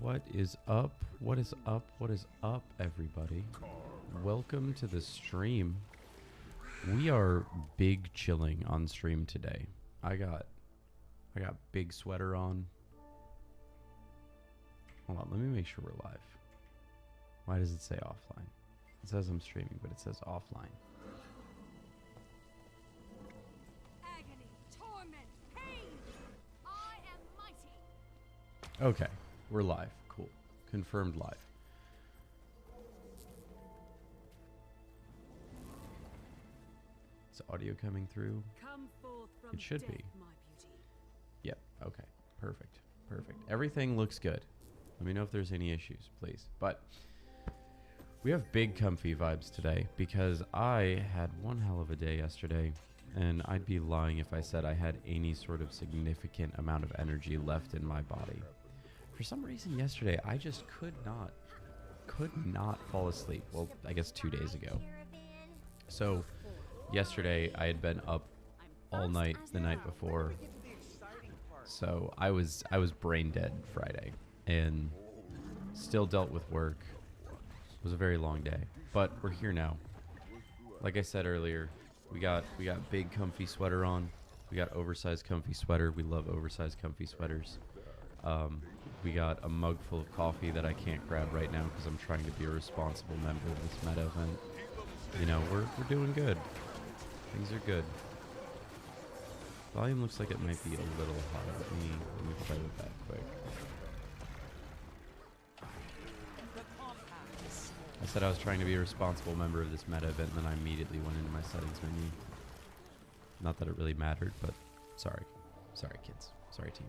What is up? What is up? What is up, everybody? Welcome to the stream. We are big chilling on stream today. I got big sweater on. Hold on, let me make sure we're live. Why does it say offline? It says I'm streaming, but it says offline. Agony, torment, pain. I am mighty. Okay, we're live. Cool. Confirmed live. Is audio coming through? Come forth from It should death, be. my beauty. Yep. Okay. Perfect. Perfect. Everything looks good. Let me know if there's any issues, please. But we have big comfy vibes today because I had one hell of a day yesterday, and I'd be lying if I said I had any sort of significant amount of energy left in my body. For some reason yesterday, I just could not fall asleep. Well, I guess 2 days ago. So yesterday I had been up all night the night before. So I was brain dead Friday and still dealt with work. It was a very long day, but we're here now. Like I said earlier, we got big comfy sweater on. We got oversized comfy sweater. We love oversized comfy sweaters. We got a mug full of coffee that I can't grab right now because I'm trying to be a responsible member of this meta event. You know, we're doing good. Things are good. Volume looks like it might be a little high. Let me play with that quick. I said I was trying to be a responsible member of this meta event, and then I immediately went into my settings menu. Not that it really mattered, but sorry. Sorry, kids. Sorry, team.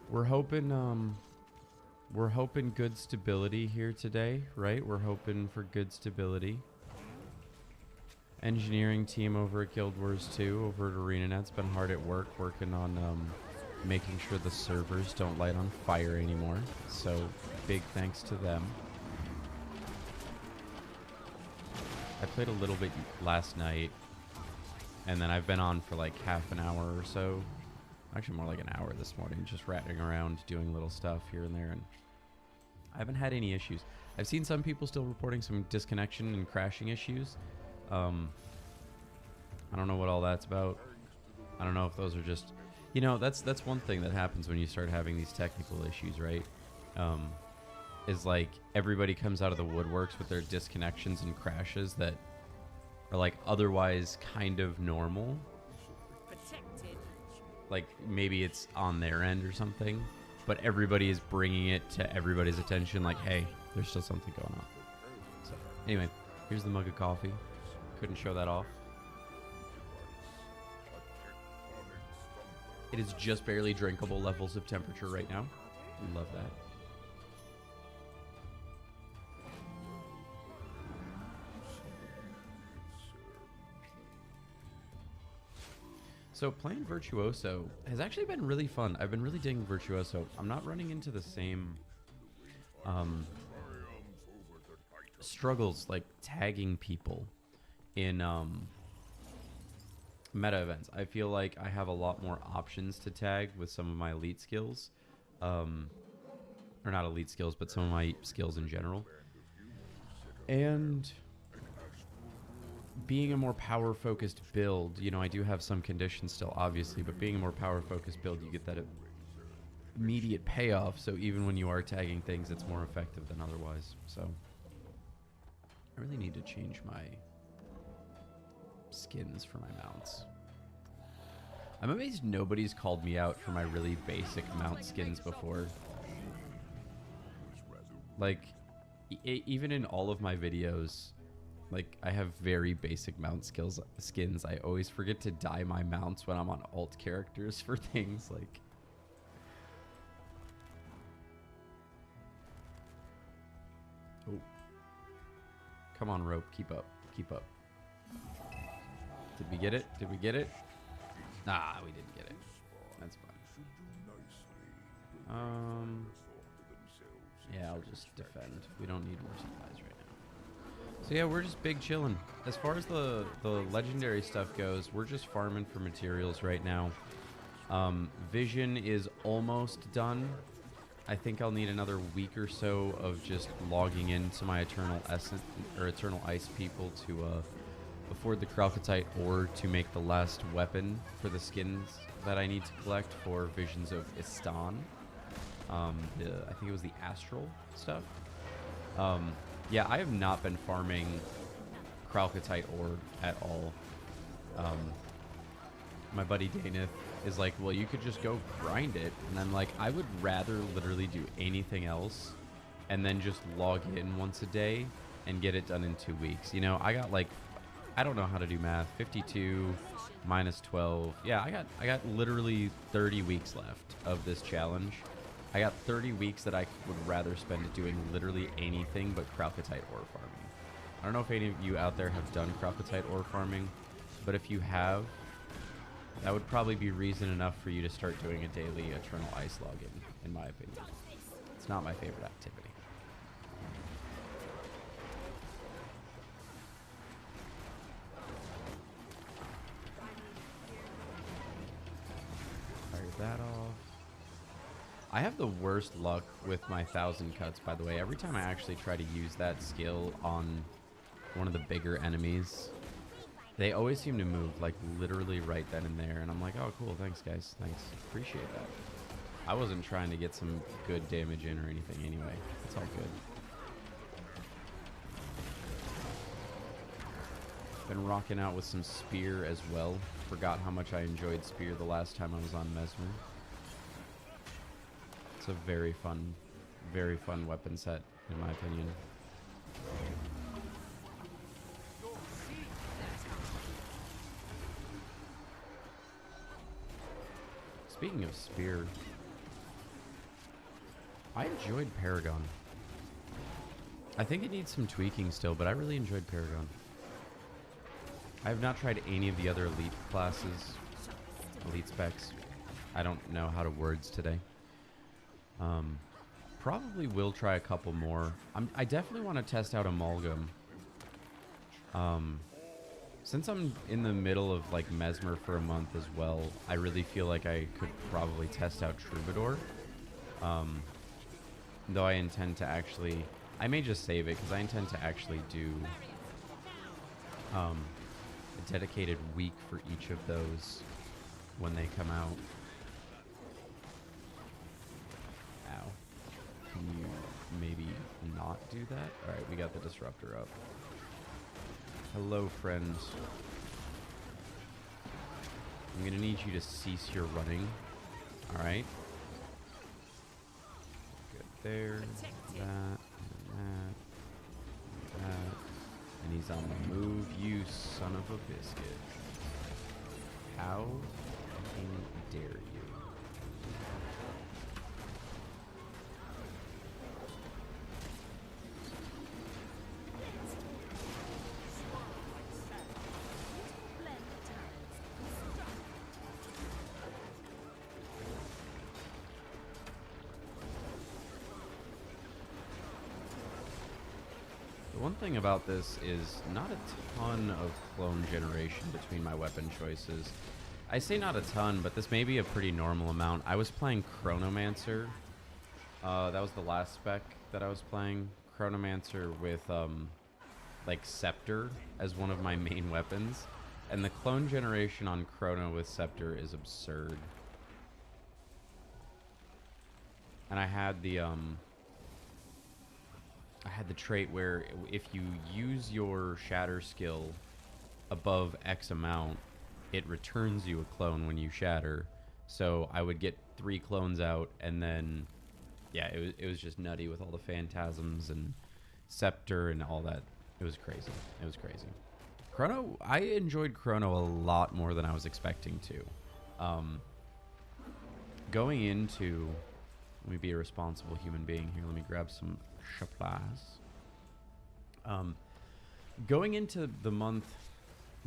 We're hoping good stability here today, right? We're hoping for good stability. Engineering team over at Guild Wars 2, over at ArenaNet's been hard at work working on making sure the servers don't light on fire anymore. So big thanks to them. I played a little bit last night, and then I've been on for like half an hour or so. Actually more like an hour this morning, just ratting around doing little stuff here and there, and I haven't had any issues. I've seen some people still reporting some disconnection and crashing issues. I don't know what all that's about. I don't know if those are just, you know, that's one thing that happens when you start having these technical issues, right? Is like everybody comes out of the woodworks with their disconnections and crashes that are like otherwise kind of normal. Protected. Like maybe it's on their end or something, but everybody is bringing it to everybody's attention like, hey, there's still something going on. So anyway, here's the mug of coffee. Couldn't show that off. It is just barely drinkable levels of temperature right now. Love that. So playing Virtuoso has actually been really fun. I've been really digging Virtuoso. I'm not running into the same struggles like tagging people in meta events. I feel like I have a lot more options to tag with some of my elite skills. Or not elite skills, but some of my skills in general. And being a more power-focused build, you know, I do have some conditions still, obviously, but being a more power-focused build, you get that immediate payoff, so even when you are tagging things, it's more effective than otherwise. So I really need to change my skins for my mounts. I'm amazed nobody's called me out for my really basic mount skins before. Like, even in all of my videos, like, I have very basic mount skins. I always forget to dye my mounts when I'm on alt characters for things like... Oh. Come on, rope. Keep up. Keep up. Did we get it? Did we get it? Nah, we didn't get it. That's fine. Yeah, I'll just defend. We don't need more supplies right now. So yeah, we're just big chilling. As far as the legendary stuff goes, we're just farming for materials right now. Vision is almost done. I think I'll need another week or so of just logging into my Eternal Essence or Eternal Ice people to afford the Kralkatite ore to make the last weapon for the skins that I need to collect for Visions of Istan. I think it was the Astral stuff. Yeah, I have not been farming Kralkatite ore at all. My buddy Daneth is like, well, you could just go grind it. And I'm like, I would rather literally do anything else and then just log in once a day and get it done in 2 weeks. You know, I got like, I don't know how to do math. 52 minus 12. Yeah, I got literally 30 weeks left of this challenge. I got 30 weeks that I would rather spend doing literally anything but Kralkatite ore farming. I don't know if any of you out there have done Kralkatite ore farming, but if you have, that would probably be reason enough for you to start doing a daily Eternal Ice login, in my opinion. It's not my favorite activity. Fire that off. I have the worst luck with my 1,000 cuts, by the way. Every time I actually try to use that skill on one of the bigger enemies, they always seem to move, like, literally right then and there. And I'm like, oh, cool, thanks, guys. Thanks. Appreciate that. I wasn't trying to get some good damage in or anything anyway. It's all good. Been rocking out with some Spear as well. Forgot how much I enjoyed Spear the last time I was on Mesmer. It's a very fun weapon set, in my opinion. Speaking of Spear, I enjoyed Paragon. I think it needs some tweaking still, but I really enjoyed Paragon. I have not tried any of the other elite classes, elite specs. I don't know how to words today. Probably will try a couple more. I definitely want to test out Amalgam. Since I'm in the middle of like Mesmer for a month as well, I really feel like I could probably test out Troubadour. Though I intend to actually, I may just save it because I intend to actually do a dedicated week for each of those when they come out. Ow. Can you maybe not do that? Alright, we got the disruptor up. Hello, friends. I'm gonna need you to cease your running. Alright. Good there. That. And he's on the move, you son of a biscuit. How fucking dare you? One thing about this is not a ton of clone generation between my weapon choices. I say not a ton, but this may be a pretty normal amount. I was playing Chronomancer. That was the last spec that I was playing. Chronomancer with like Scepter as one of my main weapons. And the clone generation on Chrono with Scepter is absurd. And I had the trait where if you use your shatter skill above X amount, it returns you a clone when you shatter. So I would get 3 clones out, and then, yeah, it was just nutty with all the phantasms and Scepter and all that. It was crazy. It was crazy. Chrono, I enjoyed Chrono a lot more than I was expecting to. Going into, let me be a responsible human being here. Let me grab some supplies. Going into the month,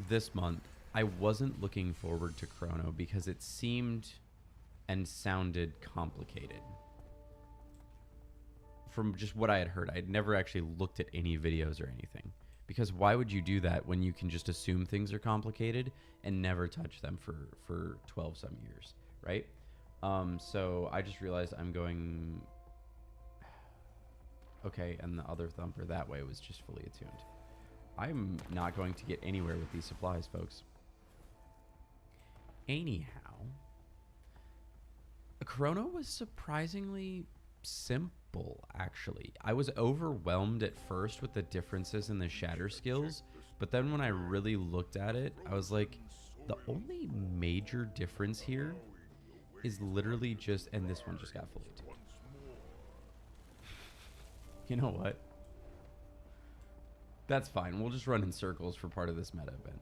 this month, I wasn't looking forward to Chrono because it seemed and sounded complicated. From just what I had heard, I'd never actually looked at any videos or anything. Because why would you do that when you can just assume things are complicated and never touch them for 12 some years, right? So I just realized I'm going Okay, and the other thumper that way was just fully attuned. I'm not going to get anywhere with these supplies, folks. Anyhow, Chrono was surprisingly simple, actually. I was overwhelmed at first with the differences in the shatter skills, but then when I really looked at it, I was like, the only major difference here is literally just, and this one just got fully tuned. You know what? That's fine. We'll just run in circles for part of this meta event.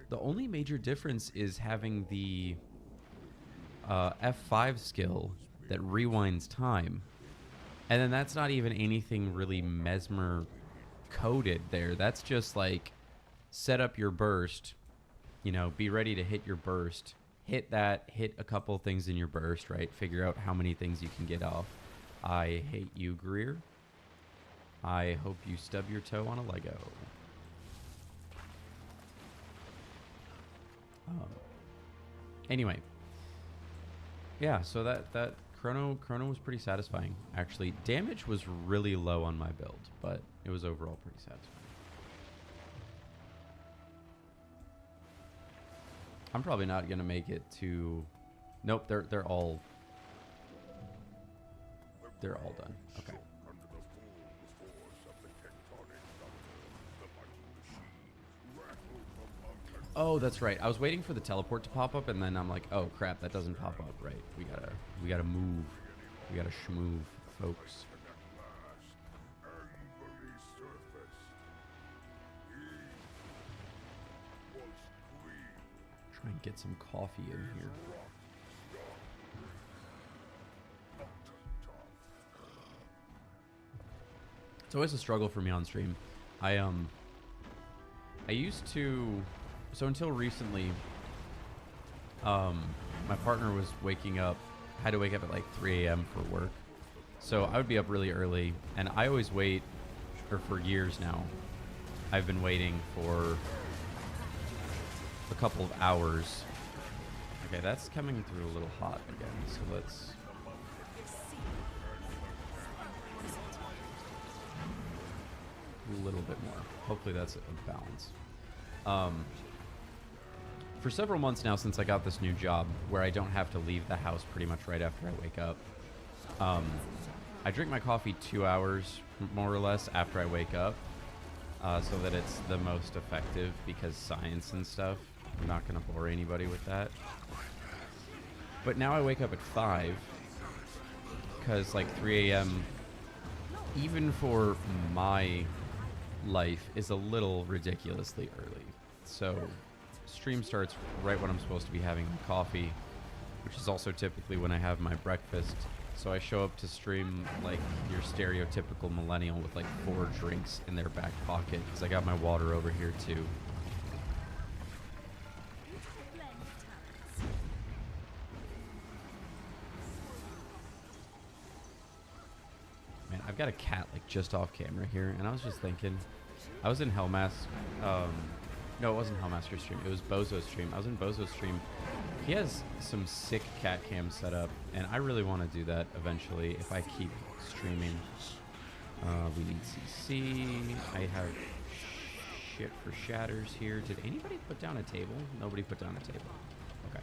The only major difference is having the F5 skill that rewinds time. And then that's not even anything really mesmer coded there. That's just like set up your burst, you know, be ready to hit your burst. Hit that, hit a couple things in your burst, right? Figure out how many things you can get off. I hate you, Greer. I hope you stub your toe on a Lego. Anyway. Yeah, so that Chrono was pretty satisfying, actually. Damage was really low on my build, but it was overall pretty satisfying. I'm probably not going to make it to... Nope, they're all done. Okay. Oh, that's right. I was waiting for the teleport to pop up, and then I'm like, oh crap, that doesn't pop up. Right. We gotta move. We gotta schmoove, folks. Try and get some coffee in here. It's always a struggle for me on stream. I used to, so until recently, my partner was waking up, had to wake up at like 3 a.m. for work. So I would be up really early, and I always wait, or for years now, I've been waiting for a couple of hours. Okay, that's coming through a little hot again, so let's... a little bit more. Hopefully that's a balance. For several months now since I got this new job where I don't have to leave the house pretty much right after I wake up, I drink my coffee 2 hours more or less after I wake up, so that it's the most effective, because science and stuff, I'm not going to bore anybody with that. But now I wake up at 5 because like 3 a.m. even for my life is a little ridiculously early. So stream starts right when I'm supposed to be having my coffee, which is also typically when I have my breakfast. So I show up to stream like your stereotypical millennial with like 4 drinks in their back pocket, because I got my water over here too. Man, I've got a cat like just off camera here, and I was just thinking, I was in Hellmask. No, it wasn't Hellmaster's stream. It was Bozo's stream. I was in Bozo's stream. He has some sick cat cams set up, and I really want to do that eventually if I keep streaming. We need CC. I have shit for shatters here. Did anybody put down a table? Nobody put down a table. Okay.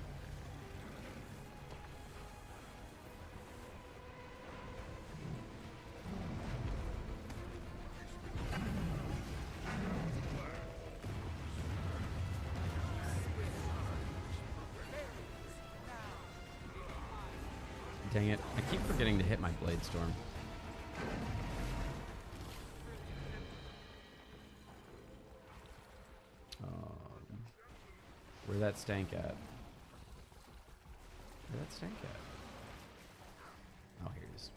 Dang it. I keep forgetting to hit my Blade Storm. Where that stank at? Where that stank at? Oh, here it is.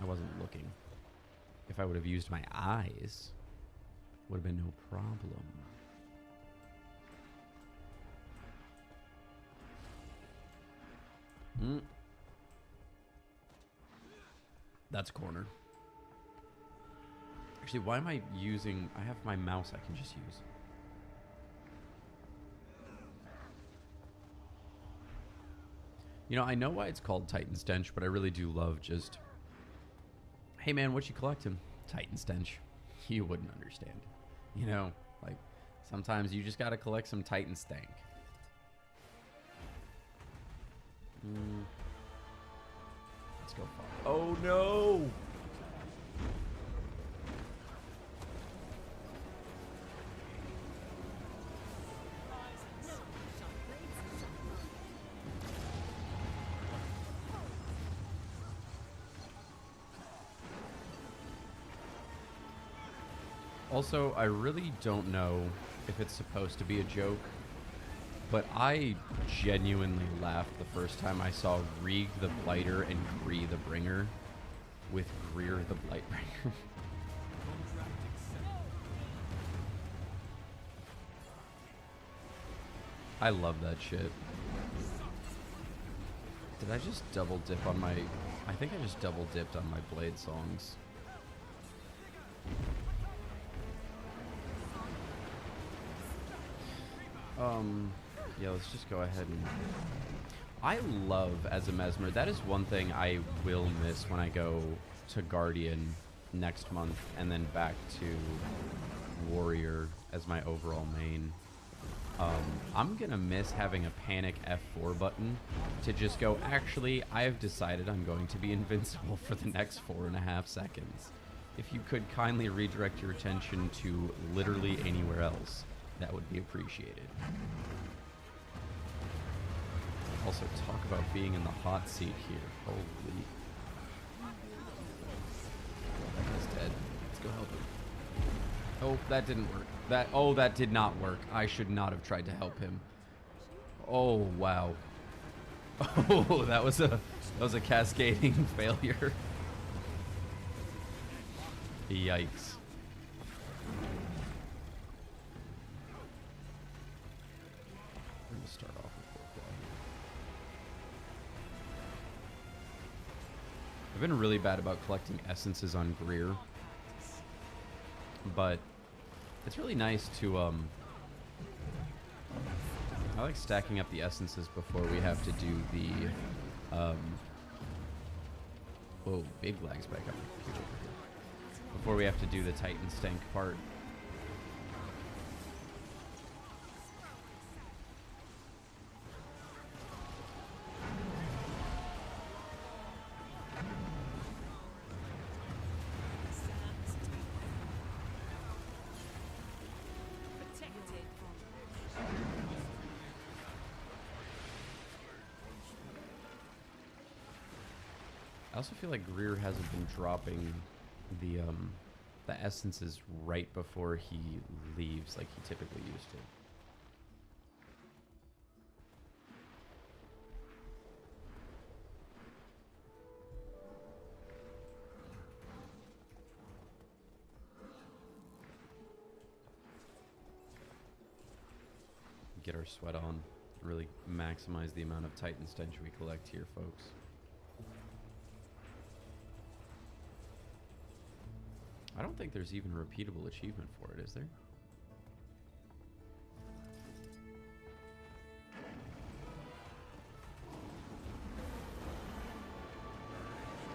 I wasn't looking. If I would have used my eyes, would have been no problem. That's corner. Actually, why am I using... I have my mouse I can just use. You know, I know why it's called Titan Stench, but I really do love just Hey man, what you collecting? Titan stench. You wouldn't understand. You know, like sometimes you just gotta collect some Titan stank. Let's go far. Oh no! Also, I really don't know if it's supposed to be a joke, but I genuinely laughed the first time I saw Rieg the Blighter and Gree the Bringer with Greer the Blightbringer. I love that shit. Did I just double dip on my... I think I just double dipped on my Blade songs. Yeah, let's just go ahead and... I love, as a Mesmer, that is one thing I will miss when I go to Guardian next month and then back to Warrior as my overall main. I'm gonna miss having a panic F4 button to just go, actually, I've decided I'm going to be invincible for the next 4.5 seconds. If you could kindly redirect your attention to literally anywhere else, that would be appreciated. Also, talk about being in the hot seat here. Holy. That guy's dead. Let's go help him. Oh, that didn't work. That did not work. I should not have tried to help him. Oh, wow. Oh, that was a cascading failure. Yikes. We're gonna start off with foreplay. I've been really bad about collecting essences on Greer, but it's really nice to I like stacking up the essences before we have to do the whoa, big lags back up. Before we have to do the Titan stank part. I also feel like Greer hasn't been dropping the essences right before he leaves like he typically used to. Get our sweat on. Really maximize the amount of Titan stench we collect here, folks. I don't think there's even a repeatable achievement for it, is there?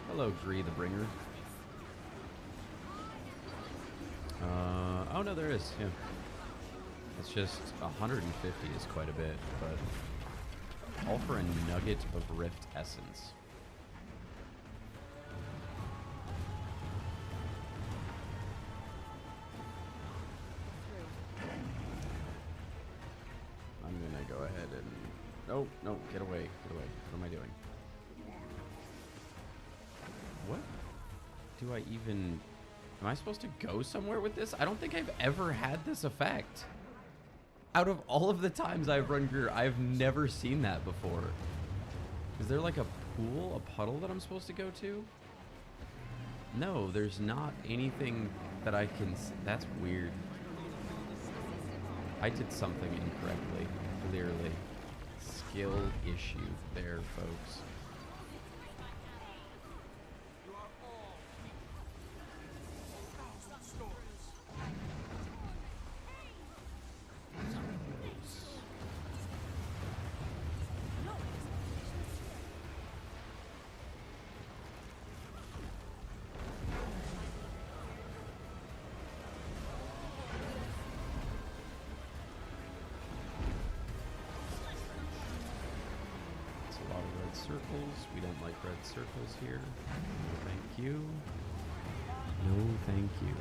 Hello, Gree the Bringer. Oh no, there is, yeah. It's just 150 is quite a bit, but all for a nugget of Rift Essence. I'm gonna go ahead and... No, no, get away, get away. What am I doing? What do I even... Am I supposed to go somewhere with this? I don't think I've ever had this effect. Out of all of the times I've run Greer, I've never seen that before. Is there like a pool, a puddle that I'm supposed to go to? No, there's not anything that I can... That's weird. I did something incorrectly, clearly. Skill issue there, folks. circles. We don't like red circles here. No, thank you. No, thank you.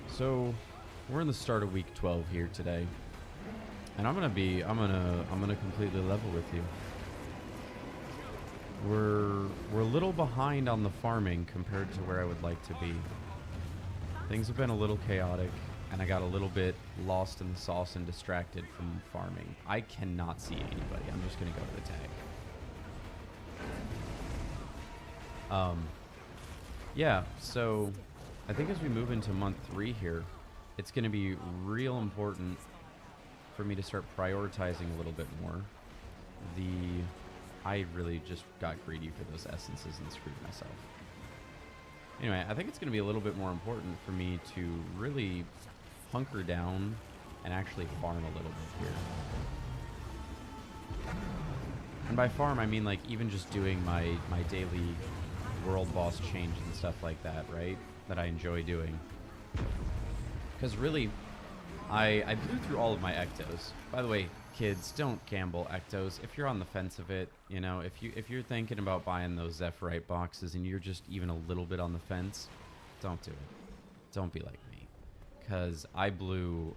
So, we're in the start of week 12 here today. And I'm gonna completely level with you. We're a little behind on the farming compared to where I would like to be. Things have been a little chaotic, and I got a little bit lost in the sauce and distracted from farming. I cannot see anybody. I'm just gonna go to the tag. Yeah, so I think as we move into month 3 here, it's gonna be real important for me to start prioritizing a little bit more. I really just got greedy for those essences and screwed myself. Anyway, I think it's going to be a little bit more important for me to really hunker down and actually farm a little bit here. And by farm, I mean like even just doing my daily world boss change and stuff like that, right? That I enjoy doing. Because really, I blew through all of my ectos. By the way, kids, don't gamble ectos. If you're on the fence of it, you know, if you're thinking about buying those Zephyrite boxes and you're just even a little bit on the fence, don't do it. Don't be like me. Because I blew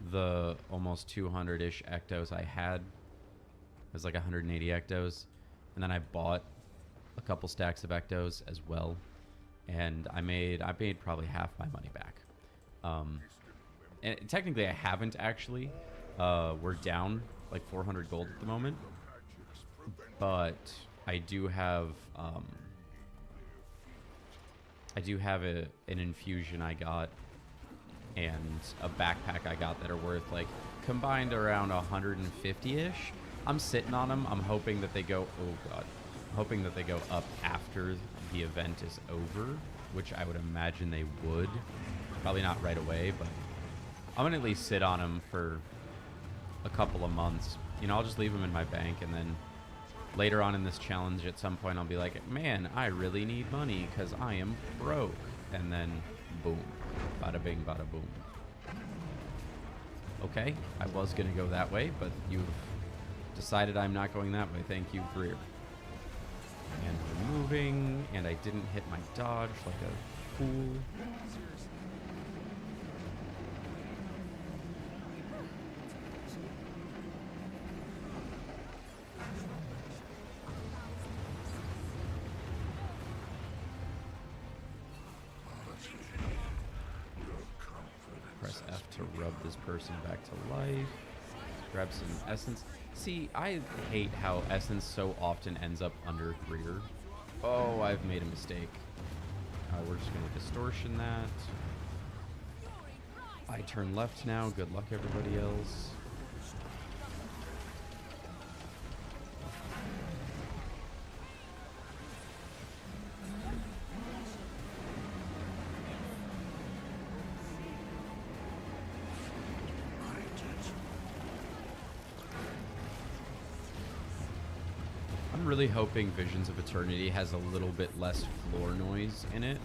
the almost 200-ish ectos I had. It was like 180 ectos. And then I bought a couple stacks of ectos as well. And I made probably half my money back. And technically I haven't actually. We're down like 400 gold at the moment, but I do have an infusion I got and a backpack I got that are worth like combined around 150-ish. I'm sitting on them. I'm hoping that they go, oh god, I'm hoping that they go up after the event is over, which I would imagine they would. Probably not right away, but I'm gonna at least sit on them for a couple of months. You know, I'll just leave them in my bank, and then later on in this challenge at some point I'll be like, man, I really need money because I am broke. And then boom, bada bing, bada boom. Okay, I was gonna go that way, but you've decided I'm not going that way. Thank you, Greer. And we're moving, and I didn't hit my dodge like a fool. Press F to rub this person back to life. Grab some essence. See, I hate how essence so often ends up under Greer. Oh, I've made a mistake. We're just going to distortion that. I turn left now. Good luck, everybody else. I'm really hoping Visions of Eternity has a little bit less floor noise in it.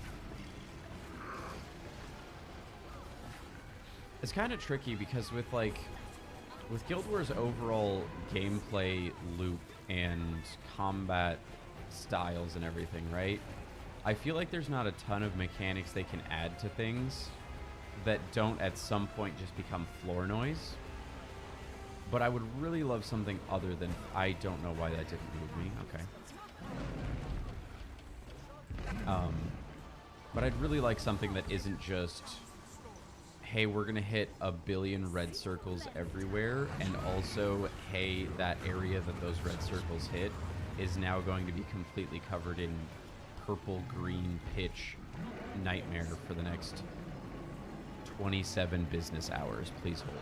It's kind of tricky because with Guild Wars' overall gameplay loop and combat styles and everything, right? I feel like there's not a ton of mechanics they can add to things that don't at some point just become floor noise. But I would really love something other than... I don't know why that didn't move me. Okay. But I'd really like something that isn't just... Hey, we're going to hit a billion red circles everywhere. And also, hey, that area that those red circles hit is now going to be completely covered in purple-green pitch nightmare for the next 27 business hours. Please hold.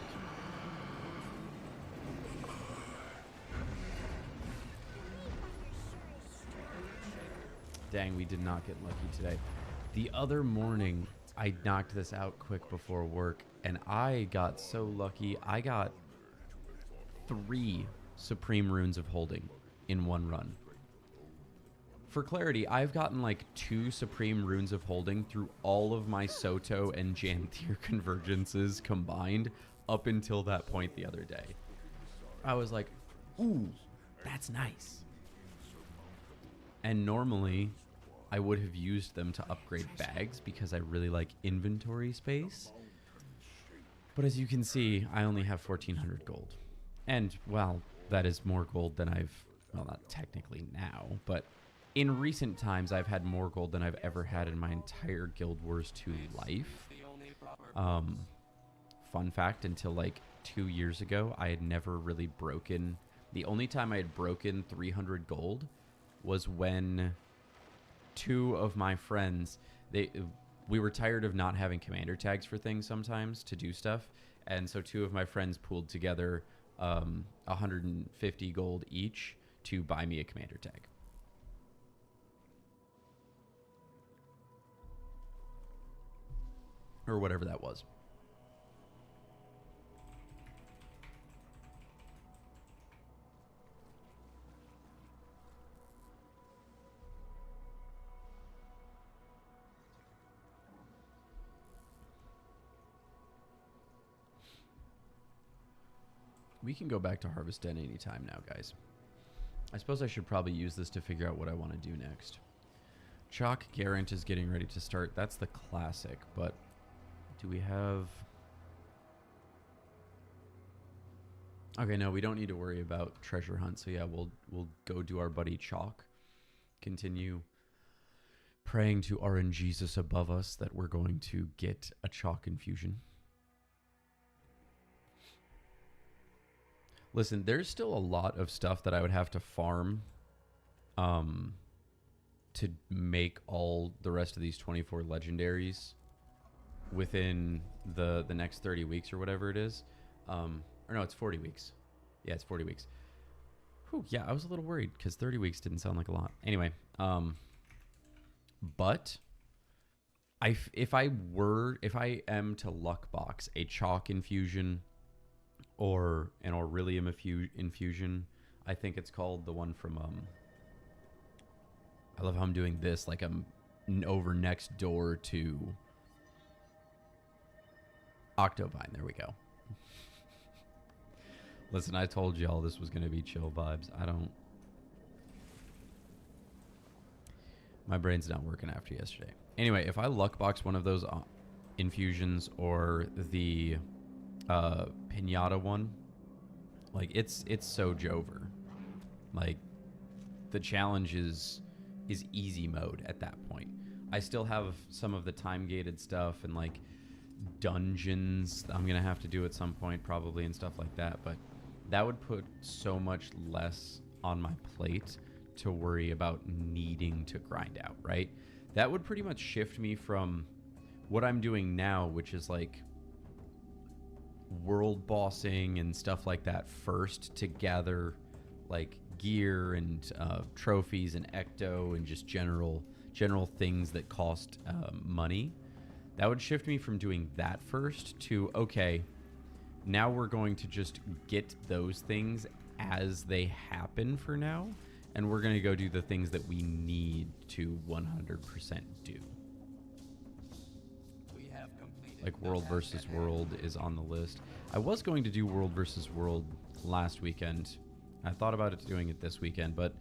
Dang, we did not get lucky today. The other morning, I knocked this out quick before work, and I got so lucky. I got 3 Supreme Runes of Holding in one run. For clarity, I've gotten like 2 Supreme Runes of Holding through all of my Soto and Janthier convergences combined up until that point the other day. I was like, ooh, that's nice. And normally, I would have used them to upgrade bags because I really like inventory space. But as you can see, I only have 1,400 gold. And, well, that is more gold than I've... Well, not technically now, but in recent times, I've had more gold than I've ever had in my entire Guild Wars 2 life. Fun fact, until like 2 years ago, I had never really broken... The only time I had broken 300 gold was when 2 of my friends... We were tired of not having commander tags for things sometimes to do stuff. And so 2 of my friends pooled together 150 gold each to buy me a commander tag. Or whatever that was. We can go back to Harvest Den anytime now, guys. I suppose I should probably use this to figure out what I want to do next. Chalk Garant is getting ready to start. That's the classic, but do we have... Okay, no, we don't need to worry about treasure hunt. So yeah, we'll go do our buddy Chalk. Continue praying to RNGesus above us that we're going to get a Chalk infusion. Listen, there's still a lot of stuff that I would have to farm to make all the rest of these 24 legendaries within the next 30 weeks or whatever it is. Or no, it's 40 weeks. Yeah, it's 40 weeks. Whew, yeah, I was a little worried because 30 weeks didn't sound like a lot. Anyway, but if I am to luck box a Chalk infusion or an Aurelium infusion, I think it's called, the one from I love how I'm doing this like I'm over next door to Octovine. There we go. Listen, I told y'all this was going to be chill vibes. My brain's not working after yesterday. Anyway, if I luck box one of those infusions or the Pinata one, like it's so Jover. Like the challenge is easy mode at that point. I still have some of the time gated stuff and like dungeons I'm gonna have to do at some point probably and stuff like that, but that would put so much less on my plate to worry about needing to grind out, right? That would pretty much shift me from what I'm doing now, which is like world bossing and stuff like that first to gather like gear and trophies and ecto and just general things that cost money. That would shift me from doing that first to, okay, now we're going to just get those things as they happen for now, and we're going to go do the things that we need to 100% do. Like World versus World is on the list. I was going to do World versus World last weekend. I thought about doing it this weekend, but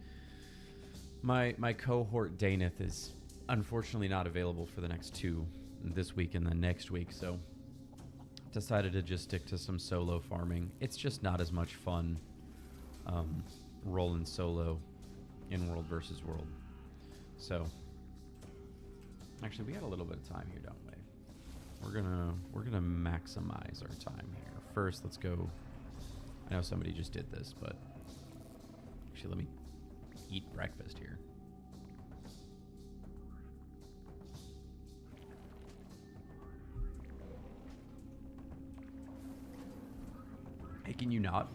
my cohort Daneth is unfortunately not available for the next 2, this week and the next week, so decided to just stick to some solo farming. It's just not as much fun rolling solo in World versus World. So actually, we got a little bit of time here, don't we? We're gonna maximize our time here. First, let's go. I know somebody just did this, but actually, let me eat breakfast here. Hey, can you not?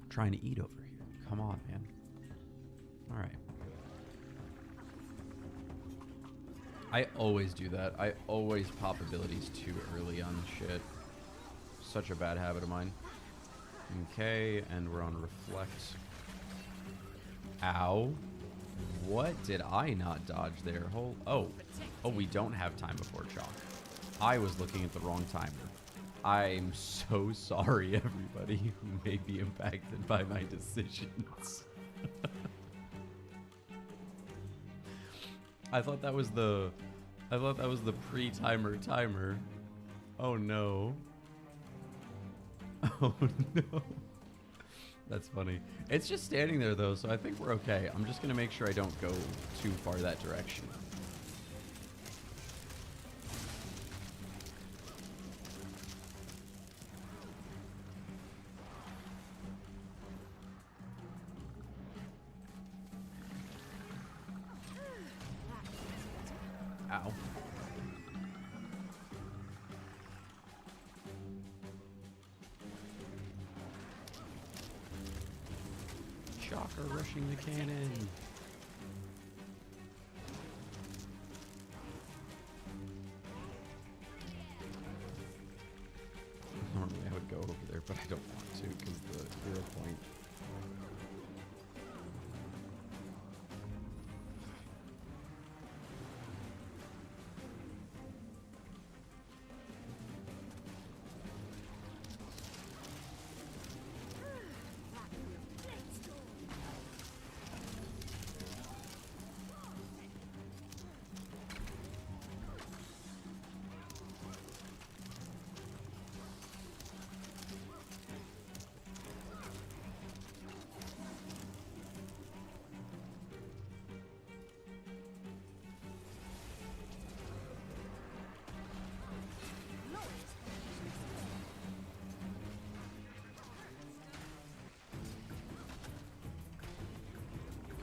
Trying to eat over here. Come on, man. All right. I always do that. I always pop abilities too early on shit. Such a bad habit of mine. Okay, and we're on reflect. Ow. What did I not dodge there? Oh, we don't have time before chalk. I was looking at the wrong timer. I'm so sorry, everybody who may be impacted by my decisions. I thought that was the pre-timer timer. Oh no. Oh no. That's funny. It's just standing there though, so I think we're okay. I'm just gonna make sure I don't go too far that direction. Ow. Shocker rushing the cannon. Normally I would go over there, but I don't want to because the hero point.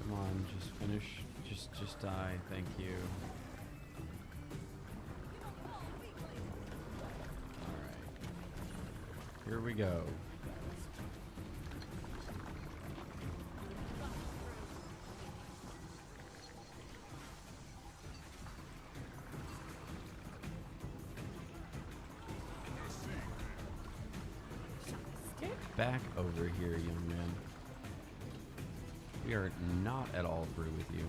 Come on, just finish. Just die. Thank you. Alright. Here we go. Get back over here, young man. We are not at all through with you.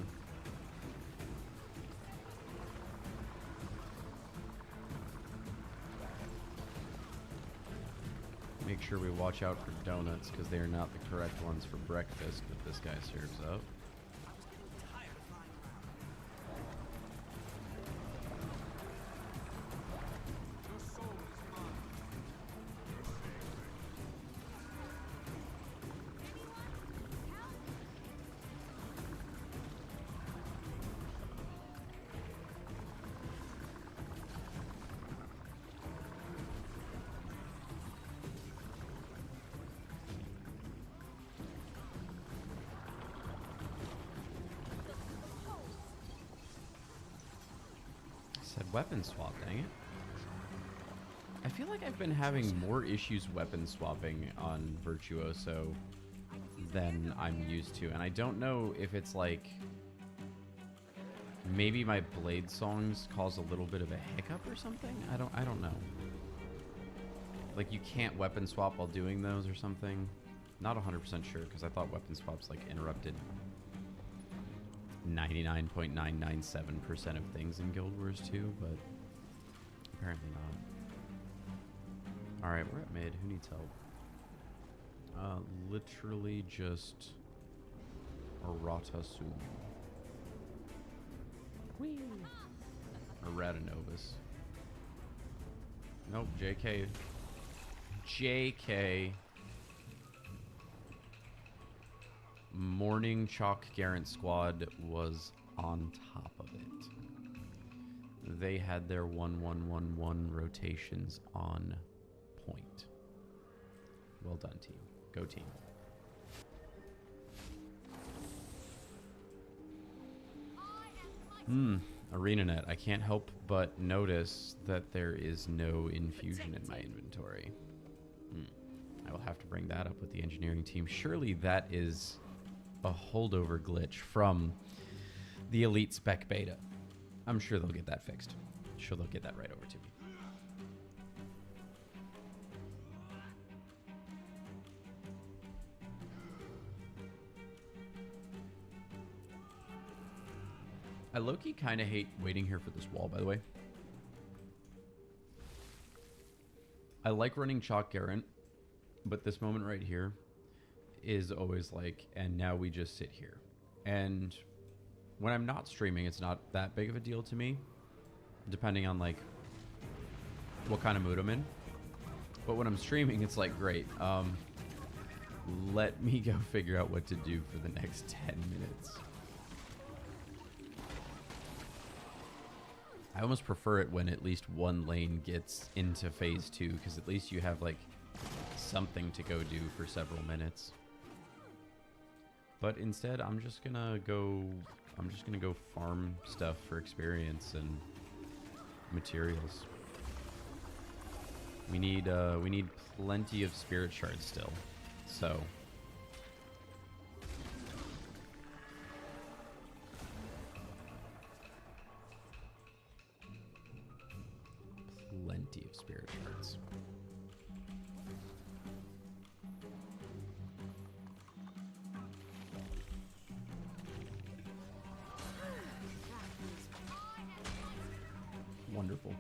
Make sure we watch out for donuts because they are not the correct ones for breakfast that this guy serves up. Said weapon swap, dang it. I feel like I've been having more issues weapon swapping on Virtuoso than I'm used to, and I don't know if it's like maybe my blade songs cause a little bit of a hiccup or something. I don't know. Like you can't weapon swap while doing those or something. Not 100% sure because I thought weapon swaps like interrupted 99.997% of things in Guild Wars 2, but apparently not. Alright, we're at mid. Who needs help? Literally just Aratasum. Whee! Aratanovus. Nope, JK. JK. Morning Chalk Garant squad was on top of it. They had their 1-1-1-1 rotations on point. Well done, team. Go team. ArenaNet. I can't help but notice that there is no infusion in my inventory. I will have to bring that up with the engineering team. Surely that is a holdover glitch from the Elite Spec Beta. I'm sure they'll get that fixed. Sure they'll get that right over to me. I low-key kind of hate waiting here for this wall, by the way. I like running Chalk Garant, but this moment right here is always like, and now we just sit here. And when I'm not streaming, it's not that big of a deal to me, depending on like what kind of mood I'm in. But when I'm streaming, it's like, great. Let me go figure out what to do for the next 10 minutes. I almost prefer it when at least one lane gets into phase 2, because at least you have like something to go do for several minutes. But instead, I'm just gonna go farm stuff for experience and materials. We need plenty of spirit shards still. So plenty of spirit shards. Wonderful.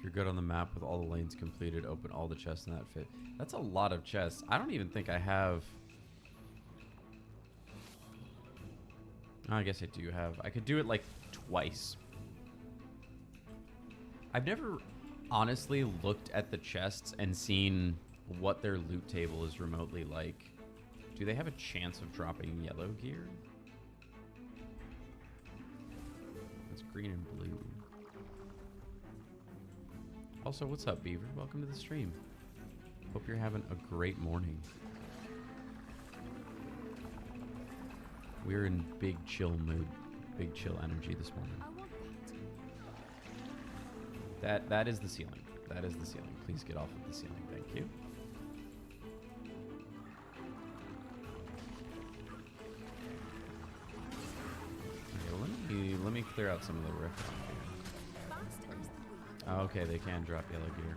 You're good on the map with all the lanes completed. Open all the chests in that fit. That's a lot of chests. I don't even think I have... I guess I do have. I could do it like twice. I've never honestly looked at the chests and seen what their loot table is remotely like. Do they have a chance of dropping yellow gear? It's green and blue. Also, what's up, Beaver? Welcome to the stream. Hope you're having a great morning. We're in big chill mood, big chill energy this morning. That is the ceiling. That is the ceiling. Please get off of the ceiling. Thank you. Okay, let me clear out some of the rift on here. Oh, okay, they can drop yellow gear.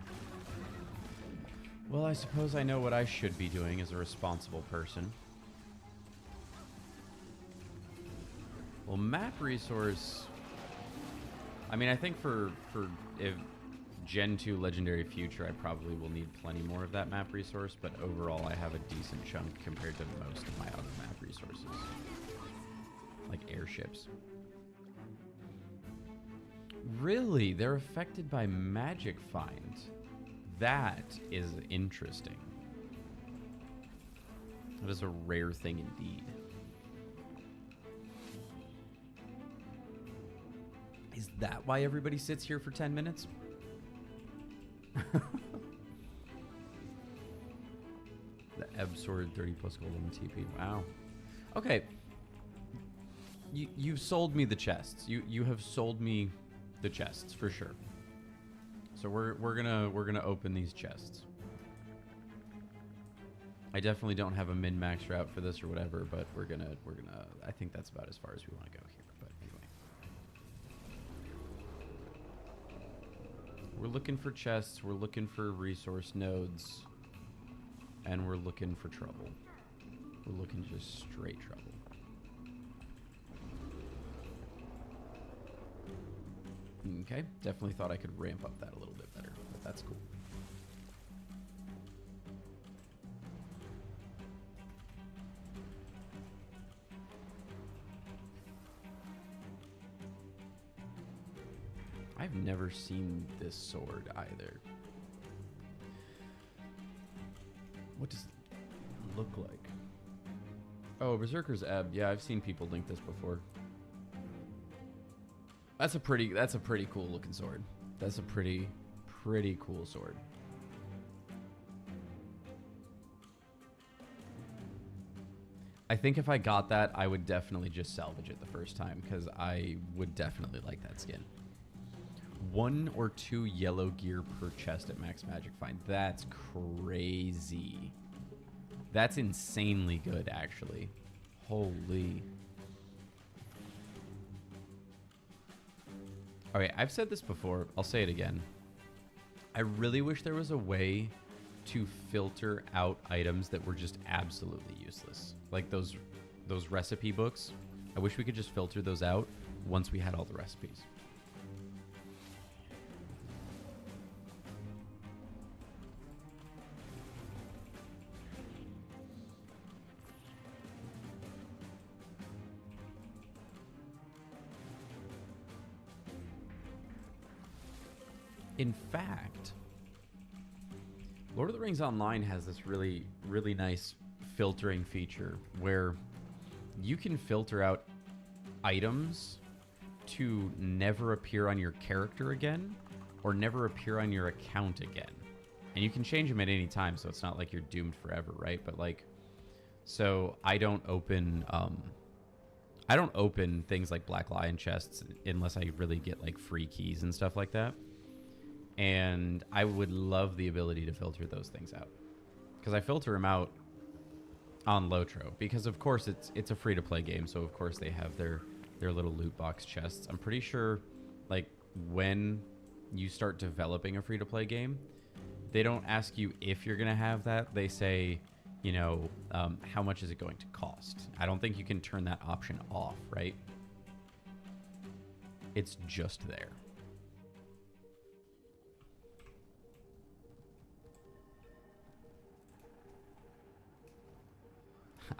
Well, I suppose I know what I should be doing as a responsible person. Well, map resource... I mean, I think for if Gen 2 Legendary Future, I probably will need plenty more of that map resource, but overall I have a decent chunk compared to most of my other map resources. Like airships. Really? They're affected by magic find. That is interesting. That is a rare thing indeed. Is that why everybody sits here for 10 minutes? The Ebb Sword 30 plus golden TP. Wow. Okay. You've sold me the chests. You have sold me the chests for sure. So we're gonna open these chests. I definitely don't have a min-max route for this or whatever, but we're gonna I think that's about as far as we want to go here. But anyway. We're looking for chests, we're looking for resource nodes, and we're looking for trouble. We're looking just straight trouble. Okay, definitely thought I could ramp up that a little bit better, but that's cool. I've never seen this sword either. What does it look like? Oh, Berserker's Ebb. Yeah, I've seen people link this before. That's a pretty cool looking sword. That's a pretty cool sword. I think if I got that, I would definitely just salvage it the first time because I would definitely like that skin. 1 or 2 yellow gear per chest at max magic find. That's crazy. That's insanely good, actually. Holy. Okay, I've said this before. I'll say it again. I really wish there was a way to filter out items that were just absolutely useless. Like those recipe books. I wish we could just filter those out once we had all the recipes. In fact, Lord of the Rings Online has this really, really nice filtering feature where you can filter out items to never appear on your character again or never appear on your account again. And you can change them at any time, so it's not like you're doomed forever, right? But like, so I don't open things like Black Lion chests unless I really get like free keys and stuff like that. And I would love the ability to filter those things out, because I filter them out on Lotro, because of course it's a free-to-play game, so of course they have their little loot box chests. I'm pretty sure, like, when you start developing a free-to-play game, they don't ask you if you're gonna have that. They say, you know, how much is it going to cost? I don't think you can turn that option off, right? It's just there.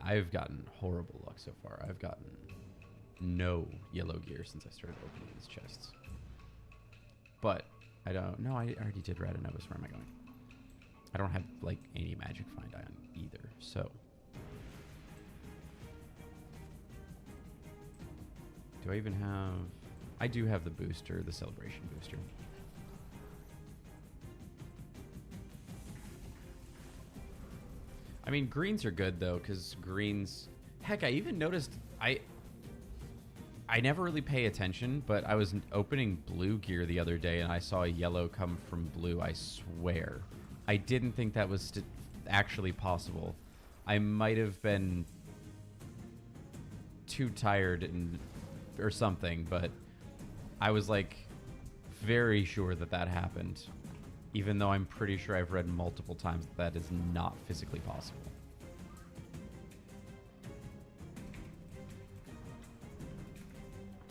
I've gotten horrible luck so far. I've gotten no yellow gear since I started opening these chests. But I don't... No, I already did red, and I was... Where am I going? I don't have, like, any magic find on either, so... Do I even have... I do have the booster, the celebration booster. I mean, greens are good, though, because greens... Heck, I even noticed... I never really pay attention, but I was opening blue gear the other day, and I saw a yellow come from blue, I swear. I didn't think that was actually possible. I might have been too tired or something, but I was, like, very sure that that happened. Even though I'm pretty sure I've read multiple times that is not physically possible.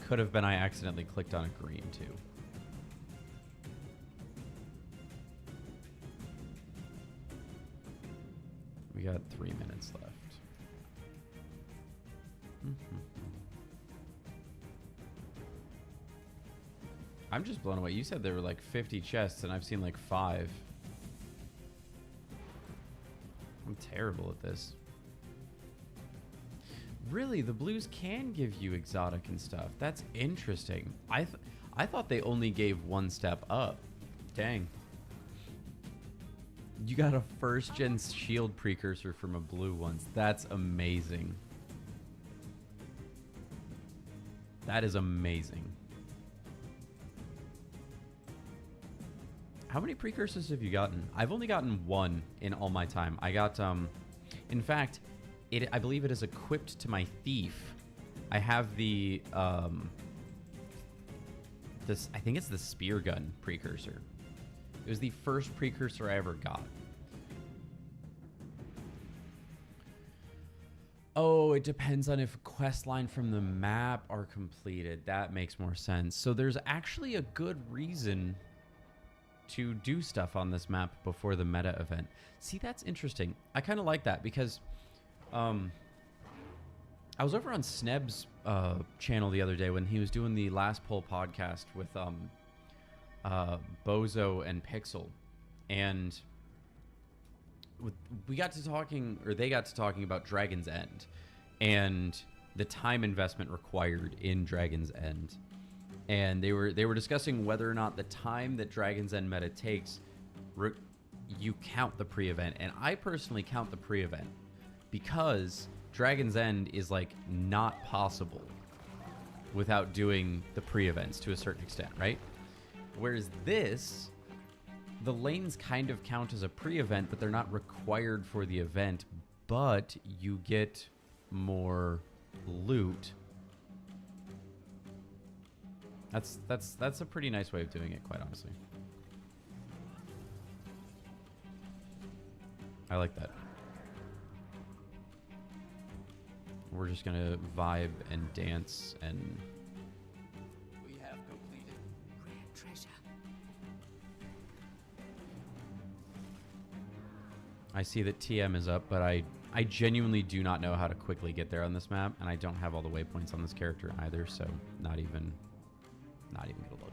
Could have been I accidentally clicked on a green, too. We got 3 minutes left. I'm just blown away. You said there were like 50 chests, and I've seen like 5. I'm terrible at this. Really, the blues can give you exotic and stuff. That's interesting. I thought they only gave 1 step up. Dang. You got a first-gen shield precursor from a blue once. That's amazing. That is amazing. How many precursors have you gotten? I've only gotten 1 in all my time. I got, in fact, I believe it is equipped to my thief. I have the, I think it's the spear gun precursor. It was the first precursor I ever got. Oh, it depends on if quest line from the map are completed. That makes more sense. So there's actually a good reason to do stuff on this map before the meta event. See, that's interesting. I kind of like that because I was over on Sneb's channel the other day when he was doing the Last Poll podcast with Bozo and Pixel, and we got to talking, or they got to talking about Dragon's End and the time investment required in Dragon's End. And they were discussing whether or not the time that Dragon's End meta takes, you count the pre-event. And I personally count the pre-event because Dragon's End is like not possible without doing the pre-events to a certain extent, right? Whereas this, the lanes kind of count as a pre-event, but they're not required for the event, but you get more loot. That's a pretty nice way of doing it, quite honestly. I like that. We're just gonna vibe and dance and We have completed. Rare treasure. I see that TM is up, but I genuinely do not know how to quickly get there on this map, and I don't have all the waypoints on this character either, so not even gonna look.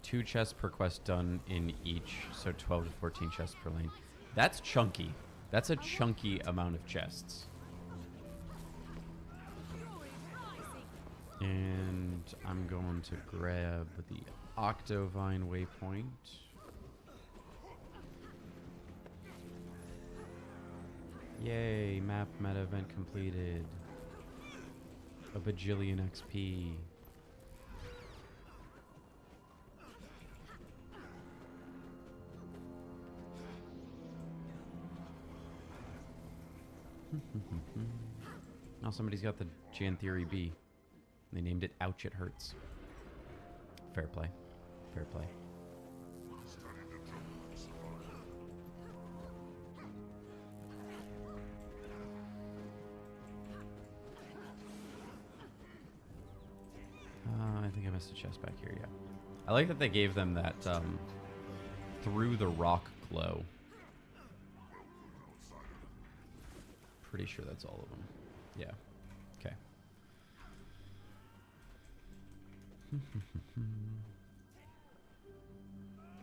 Two chests per quest done in each, so 12 to 14 chests per lane. That's chunky. That's a chunky amount of chests. And I'm going to grab the Octovine waypoint. Yay, map meta event completed. A bajillion XP. Now somebody's got the Jan Theory B. They named it Ouch It Hurts. Fair play. Fair play. I think I missed a chest back here, yeah. I like that they gave them that through the rock glow. Pretty sure that's all of them. Yeah. Okay.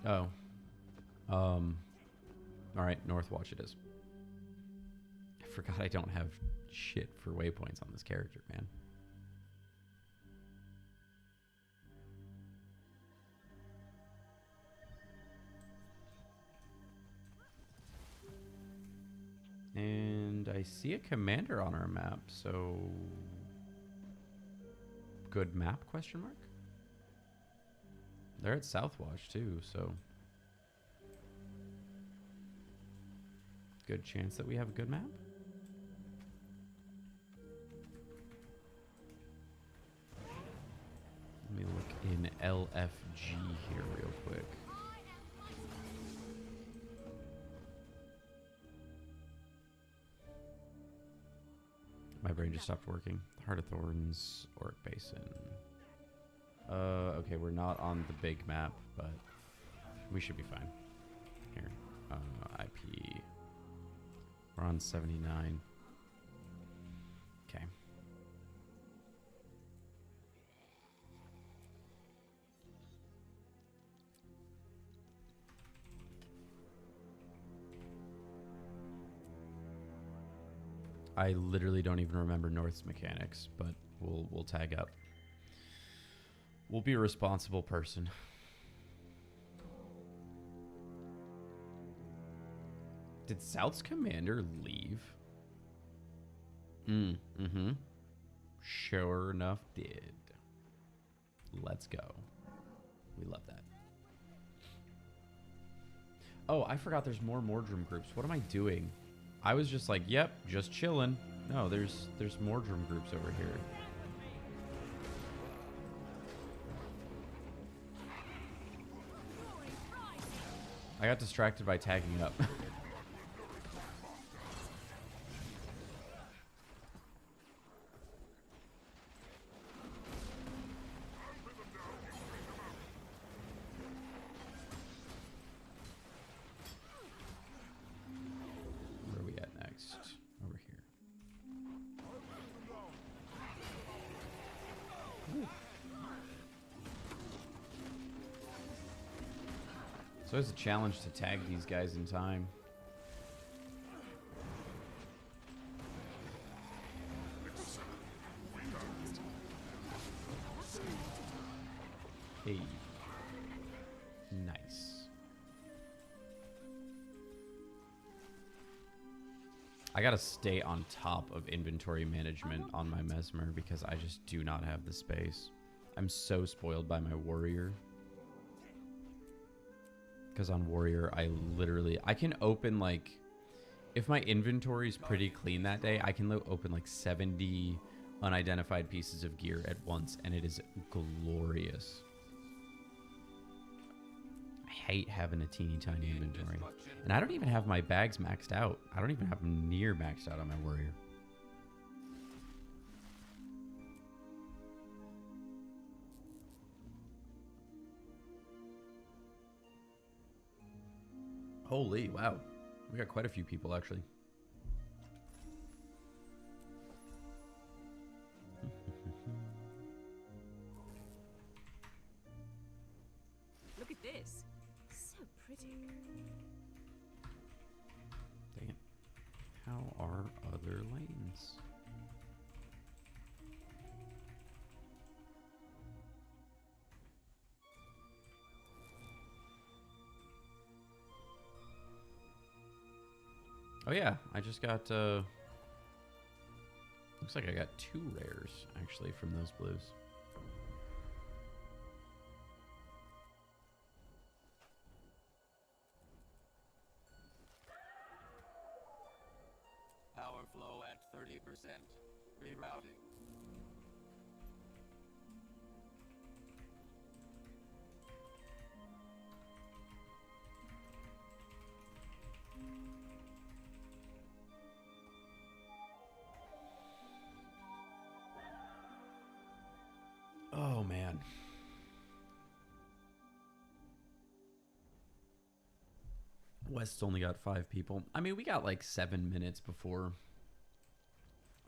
Oh. All right, Northwatch it is. I forgot I don't have shit for waypoints on this character, man. And I see a commander on our map, so good map, question mark? They're at Southwatch too, so good chance that we have a good map. Let me look in LFG here real quick. My brain just stopped working. Heart of Thorns, Oric Basin. Okay, we're not on the big map, but we should be fine. Here, IP. We're on 79. Okay. I literally don't even remember North's mechanics, but we'll tag up. We'll be a responsible person. Did South's commander leave? Mm-hmm. Sure enough did. Let's go. We love that. Oh, I forgot there's more Mordrum groups. What am I doing? I was just like, yep, just chilling. No, there's Mordrum groups over here. I got distracted by tagging up. Where are we at next? Over here. Ooh. So it's a challenge to tag these guys in time. Hey. Nice. I gotta stay on top of inventory management on my Mesmer because I just do not have the space. I'm so spoiled by my warrior. Because on warrior, I can open like, if my inventory is pretty clean that day, I can open like 70 unidentified pieces of gear at once, and it is glorious. I hate having a teeny tiny inventory. And I don't even have my bags maxed out. I don't even have them near maxed out on my warrior. Holy, wow. We got quite a few people, actually. Look at this. So pretty. Dang it. How are other lanes? Oh yeah, I just got, looks like I got 2 rares, actually, from those blues. Power flow at 30%. Rerouting. Oh man. West's only got 5 people. I mean, we got like 7 minutes before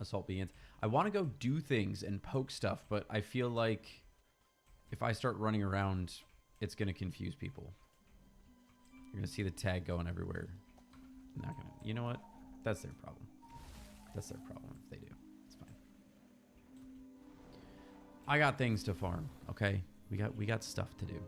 assault begins. I want to go do things and poke stuff, but I feel like if I start running around, it's going to confuse people. You're going to see the tag going everywhere. I'm not going to. You know what? That's their problem. That's their problem if they do. It's fine. I got things to farm, okay? We got stuff to do.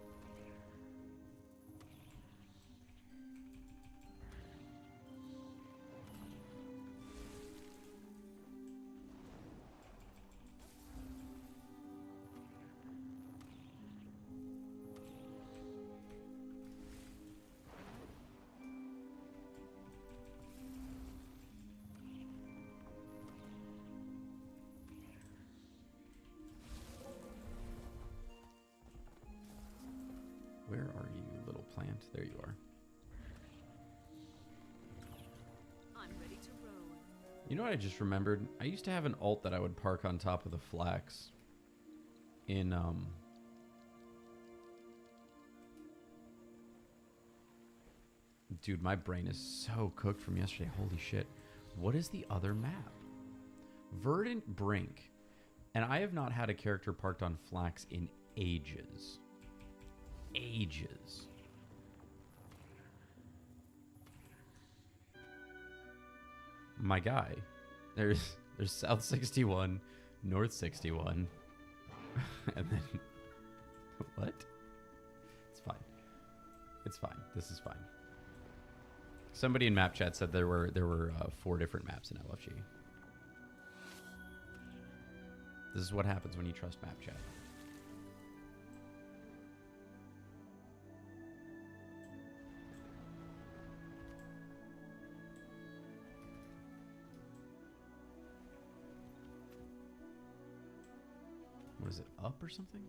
Where are you, little plant? There you are. I'm ready to roll. You know what I just remembered? I used to have an alt that I would park on top of the flax. In, Dude, my brain is so cooked from yesterday. Holy shit. What is the other map? Verdant Brink. And I have not had a character parked on flax in ages. Ages. My guy. There's South 61, North 61, and then what? It's fine. It's fine. This is fine. Somebody in map chat said there were 4 different maps in LFG. This is what happens when you trust map chat. What is it, up or something?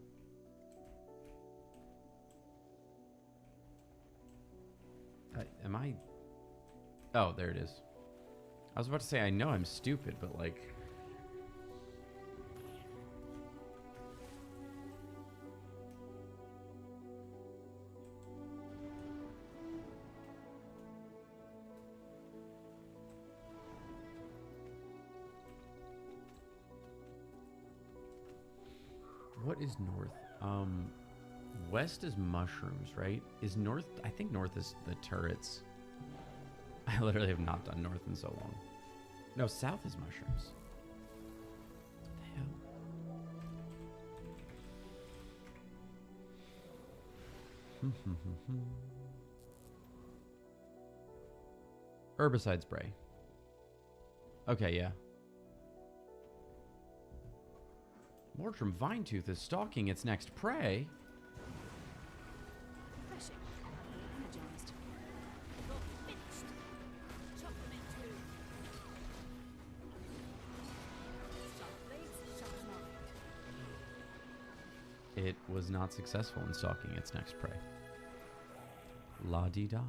Am I? Oh, there it is. I was about to say, I know I'm stupid, but like... What is north? West is mushrooms, right? Is north? I think north is the turrets. I literally have not done north in so long. No, south is mushrooms. What the hell? Herbicide spray. Okay, yeah. Mortram Vinetooth is stalking its next prey. Refreshing. Energized. Got finished. Chop them in two. Sharp blades, sharp mind. It was not successful in stalking its next prey. La-dee-da.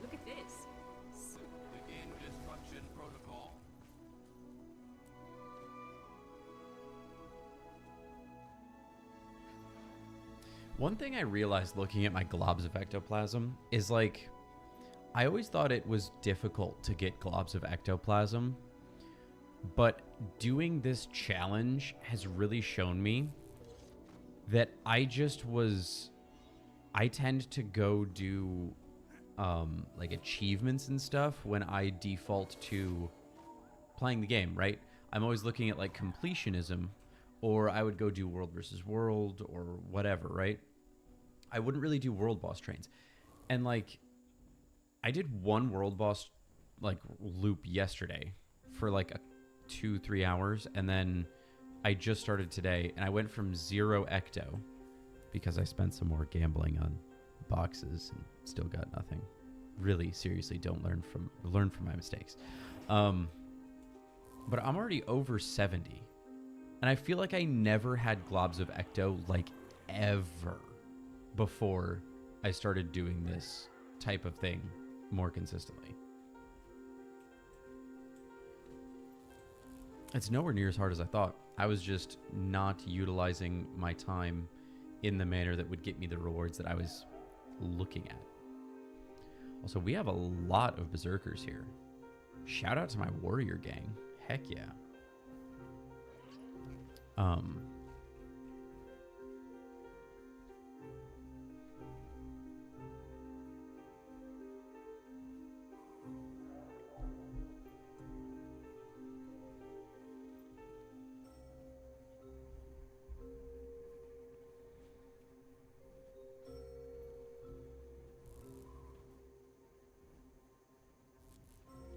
Look at this. So Begin destruction protocol. One thing I realized looking at my globs of ectoplasm is like, I always thought it was difficult to get globs of ectoplasm, but doing this challenge has really shown me that I tend to go do like achievements and stuff when I default to playing the game, right? I'm always looking at like completionism, or I would go do world versus world or whatever, right? I wouldn't really do world boss trains. And like, I did one world boss like loop yesterday for like 2-3 hours, and then I just started today, and I went from 0 ecto because I spent some more gambling on boxes and still got nothing. Really, seriously, don't learn from my mistakes. But I'm already over 70, and I feel like I never had globs of ecto like ever before I started doing this type of thing more consistently. It's nowhere near as hard as I thought. I was just not utilizing my time in the manner that would get me the rewards that I was looking at. Also, we have a lot of berserkers here. Shout out to my warrior gang. Heck yeah.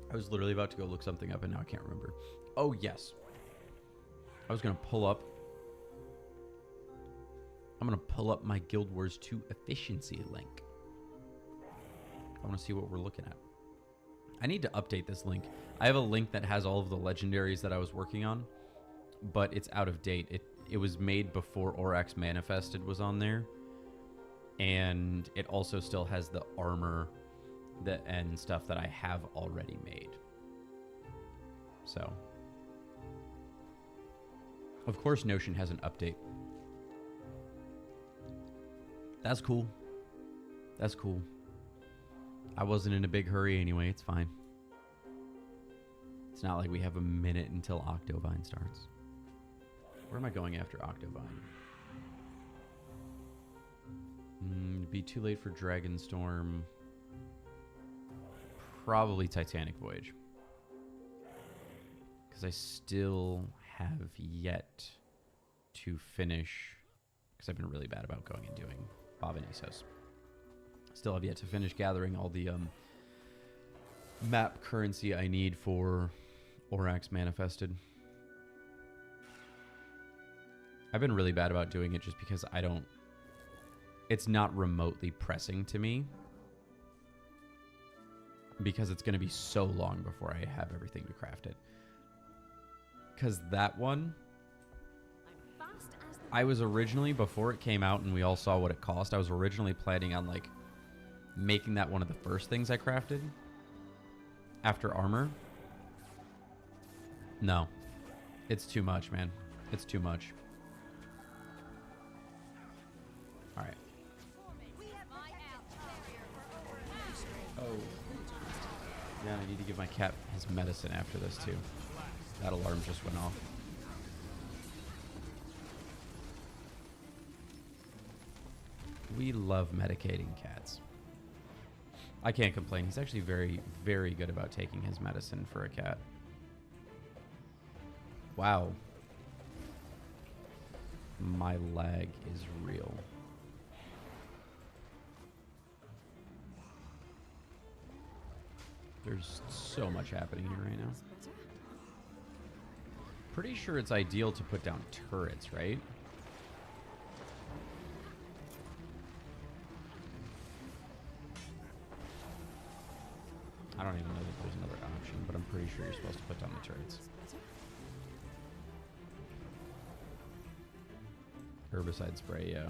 I was literally about to go look something up and now I can't remember. Oh, yes. I was going to pull up. I'm going to pull up my Guild Wars 2 efficiency link. I want to see what we're looking at. I need to update this link. I have a link that has all of the legendaries that I was working on, but it's out of date. It was made before Orax Manifested was on there. And it also still has the armor and stuff that I have already made. So, of course, Notion has an update. That's cool. That's cool. I wasn't in a big hurry anyway. It's fine. It's not like we have a minute until Octovine starts. Where am I going after Octovine? It'd be too late for Dragonstorm. Probably Titanic Voyage. Because I still have yet to finish, because I've been really bad about going and doing Bob and Isos. Still have yet to finish gathering all the map currency I need for Orax Manifested. I've been really bad about doing it just because it's not remotely pressing to me. Because it's going to be so long before I have everything to craft it. Because that one, I was originally, before it came out and we all saw what it cost, I was originally planning on like making that one of the first things I crafted after armor. No, it's too much, man. It's too much. All right. Oh. Yeah, I need to give my cat his medicine after this too. That alarm just went off. We love medicating cats. I can't complain. He's actually very, very good about taking his medicine for a cat. Wow. My lag is real. There's so much happening here right now. That's better. Pretty sure it's ideal to put down turrets, right? I don't even know that there's another option, but I'm pretty sure you're supposed to put down the turrets. That's better. Herbicide spray, yeah.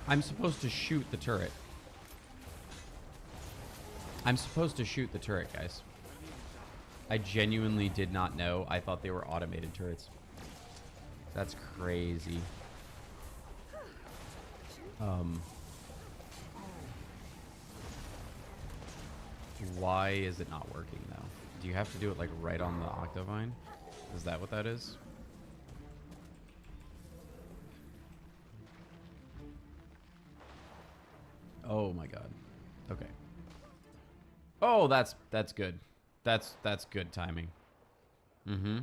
I'm supposed to shoot the turret. I'm supposed to shoot the turret, guys. I genuinely did not know. I thought they were automated turrets. That's crazy. Why is it not working, though? Do you have to do it, like, right on the Octovine? Is that what that is? Oh my god. Okay. Oh, that's good. That's good timing. Mm-hmm.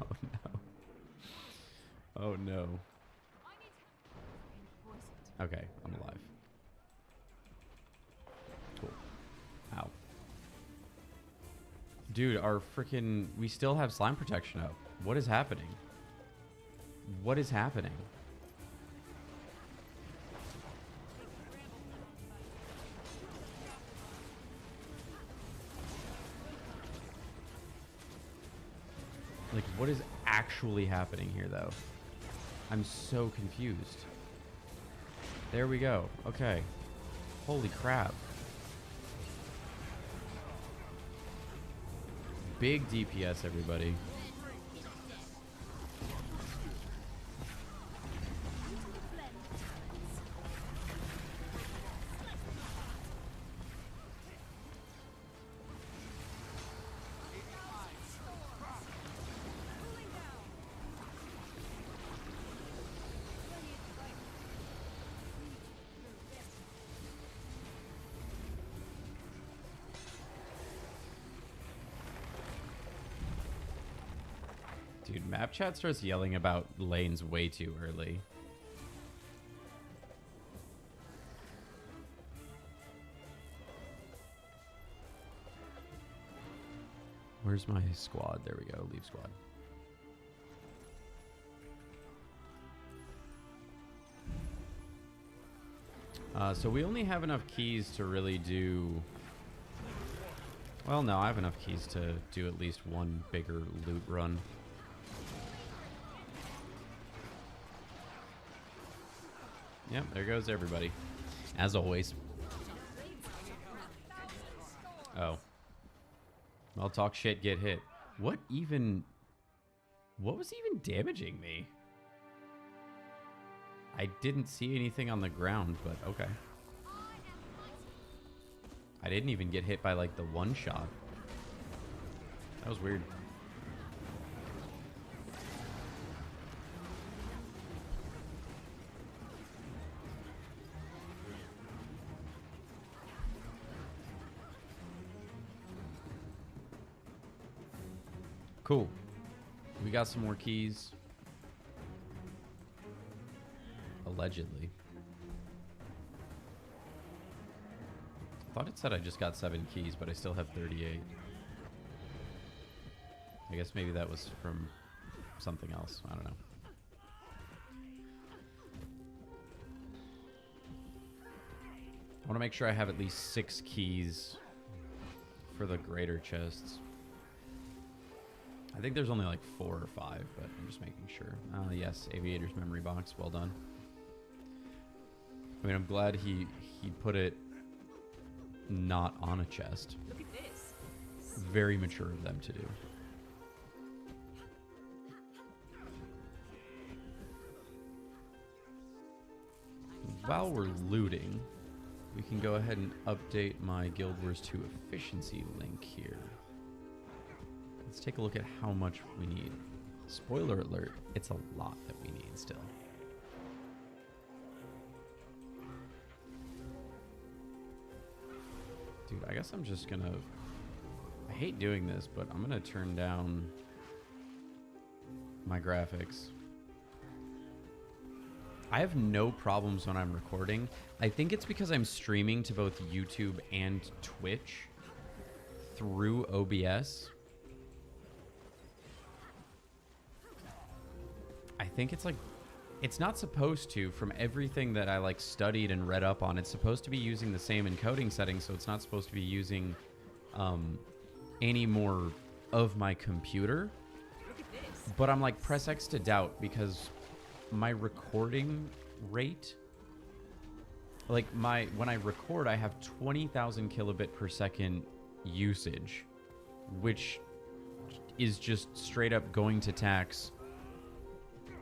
Oh no. Oh no. Okay, I'm alive. Cool. Ow. Dude, our freaking... We still have slime protection up. What is happening? What is happening? Like, what is actually happening here, though? I'm so confused. There we go. Okay. Holy crap. Big DPS, everybody. Dude, map chat starts yelling about lanes way too early. Where's my squad? There we go. Leave squad. So we only have enough keys to really do... Well, no, I have enough keys to do at least one bigger loot run. Yep, there goes everybody. As always. Oh. Well, talk shit, get hit. What was even damaging me? I didn't see anything on the ground, but okay. I didn't even get hit by, like, the one shot. That was weird. Cool. We got some more keys. Allegedly. I thought it said I just got 7 keys, but I still have 38. I guess maybe that was from something else. I don't know. I want to make sure I have at least 6 keys for the greater chests. I think there's only like 4 or 5, but I'm just making sure. Yes, Aviator's memory box. Well done. I mean, I'm glad he put it not on a chest. Look at this. Very mature of them to do. While we're looting, we can go ahead and update my Guild Wars 2 efficiency link here. Let's take a look at how much we need. Spoiler alert, it's a lot that we need still. Dude, I guess I'm just gonna... I hate doing this, but I'm gonna turn down my graphics. I have no problems when I'm recording. I think it's because I'm streaming to both YouTube and Twitch through OBS. I think it's like, it's not supposed to, from everything that I like studied and read up on, it's supposed to be using the same encoding settings, so it's not supposed to be using any more of my computer. But I'm like, press X to doubt, because my recording rate, like when I record, I have 20,000 kilobit per second usage, which is just straight up going to tax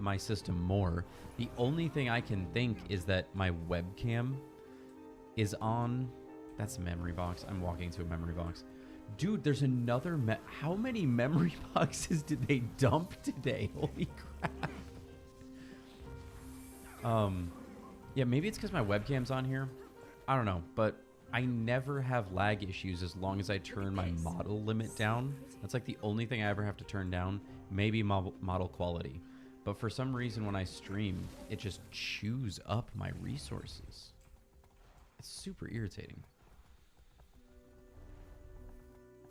my system more. The only thing I can think is that my webcam is on. That's a memory box. I'm walking to a memory box. Dude, there's another how many memory boxes did they dump today? Holy crap. Yeah, maybe it's because my webcam's on here. I don't know, but I never have lag issues as long as I turn my model limit down. That's like the only thing I ever have to turn down. Maybe model quality. But for some reason when I stream, it just chews up my resources. It's super irritating.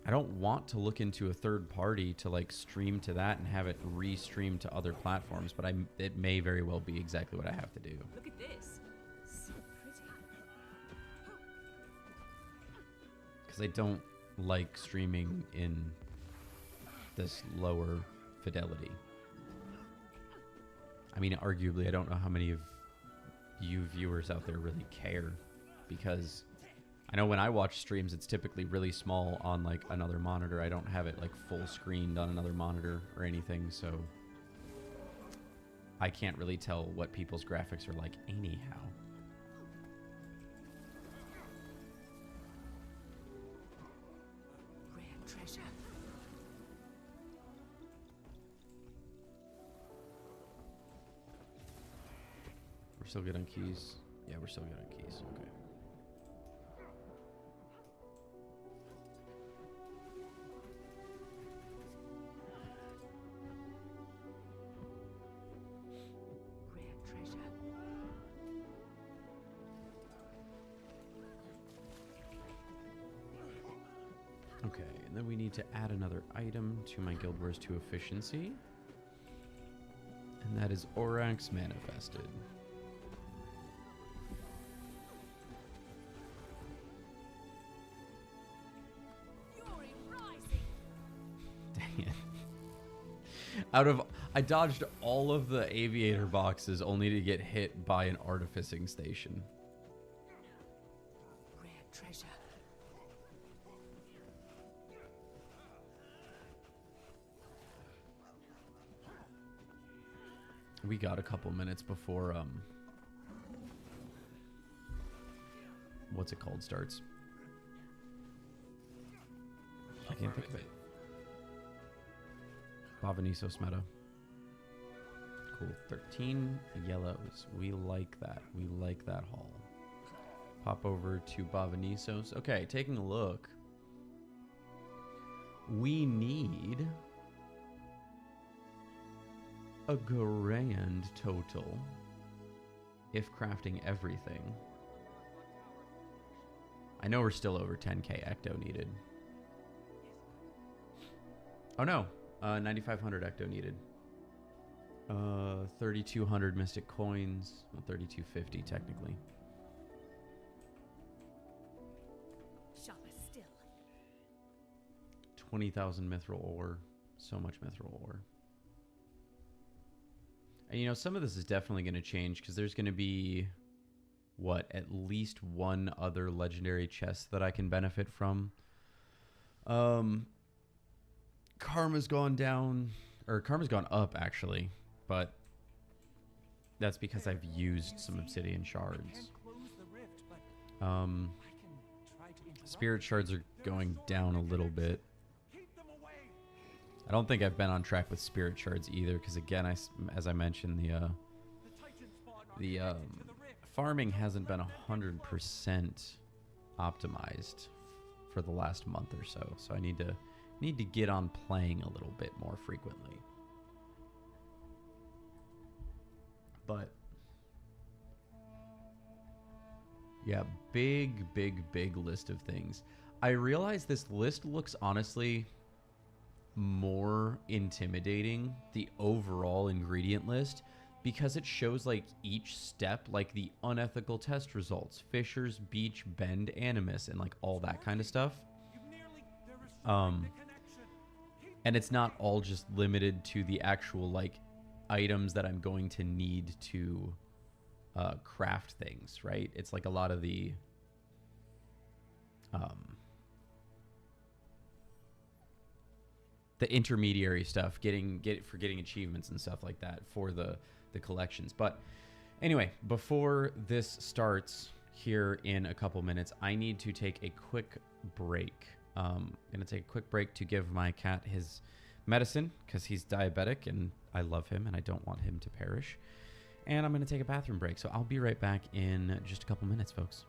I don't want to look into a third party to like stream to that and have it re-stream to other platforms, but it may very well be exactly what I have to do. Look at this. So pretty. Because I don't like streaming in this lower fidelity. I mean, arguably, I don't know how many of you viewers out there really care, because I know when I watch streams, it's typically really small on like another monitor. I don't have it like full screened on another monitor or anything, so I can't really tell what people's graphics are like anyhow. Rare treasure. We're still good on keys. Yeah, we're still good on keys. Okay. Okay, and then we need to add another item to my Guild Wars 2 efficiency. And that is Orax Manifested. Fury rising. Dang it. I dodged all of the aviator boxes only to get hit by an artificing station. Rare treasure. We got a couple minutes before what's it called starts. I can't think of it. Bavanisos meta. Cool. 13 yellows. We like that. We like that haul. Pop over to Bavanisos. Okay, taking a look. We need a grand total, if crafting everything. I know we're still over 10k ecto needed. Oh no, 9,500 ecto needed. 3,200 mystic coins. Well, 3,250 technically. Sharper still. 20,000 mithril ore. So much mithril ore. And you know, some of this is definitely going to change because there's going to be, what, at least one other legendary chest that I can benefit from. Karma's gone down, or Karma's gone up actually, but that's because I've used some obsidian shards. Spirit shards are going down a little bit. I don't think I've been on track with spirit shards either, because again, as I mentioned, the farming hasn't been 100% optimized for the last month or so. So I need to get on playing a little bit more frequently. But yeah, big list of things. I realize this list looks honestly more intimidating, the overall ingredient list, because it shows like each step, like the unethical test results, Fisher's Beach Bend Animus, and like all that kind of stuff. And it's not all just limited to the actual like items that I'm going to need to craft things, right? It's like a lot of the intermediary stuff, getting achievements and stuff like that for the collections. But anyway, before this starts here in a couple minutes, I need to take a quick break. I'm gonna take a quick break to give my cat his medicine because he's diabetic and I love him and I don't want him to perish. And I'm gonna take a bathroom break. So I'll be right back in just a couple minutes, folks.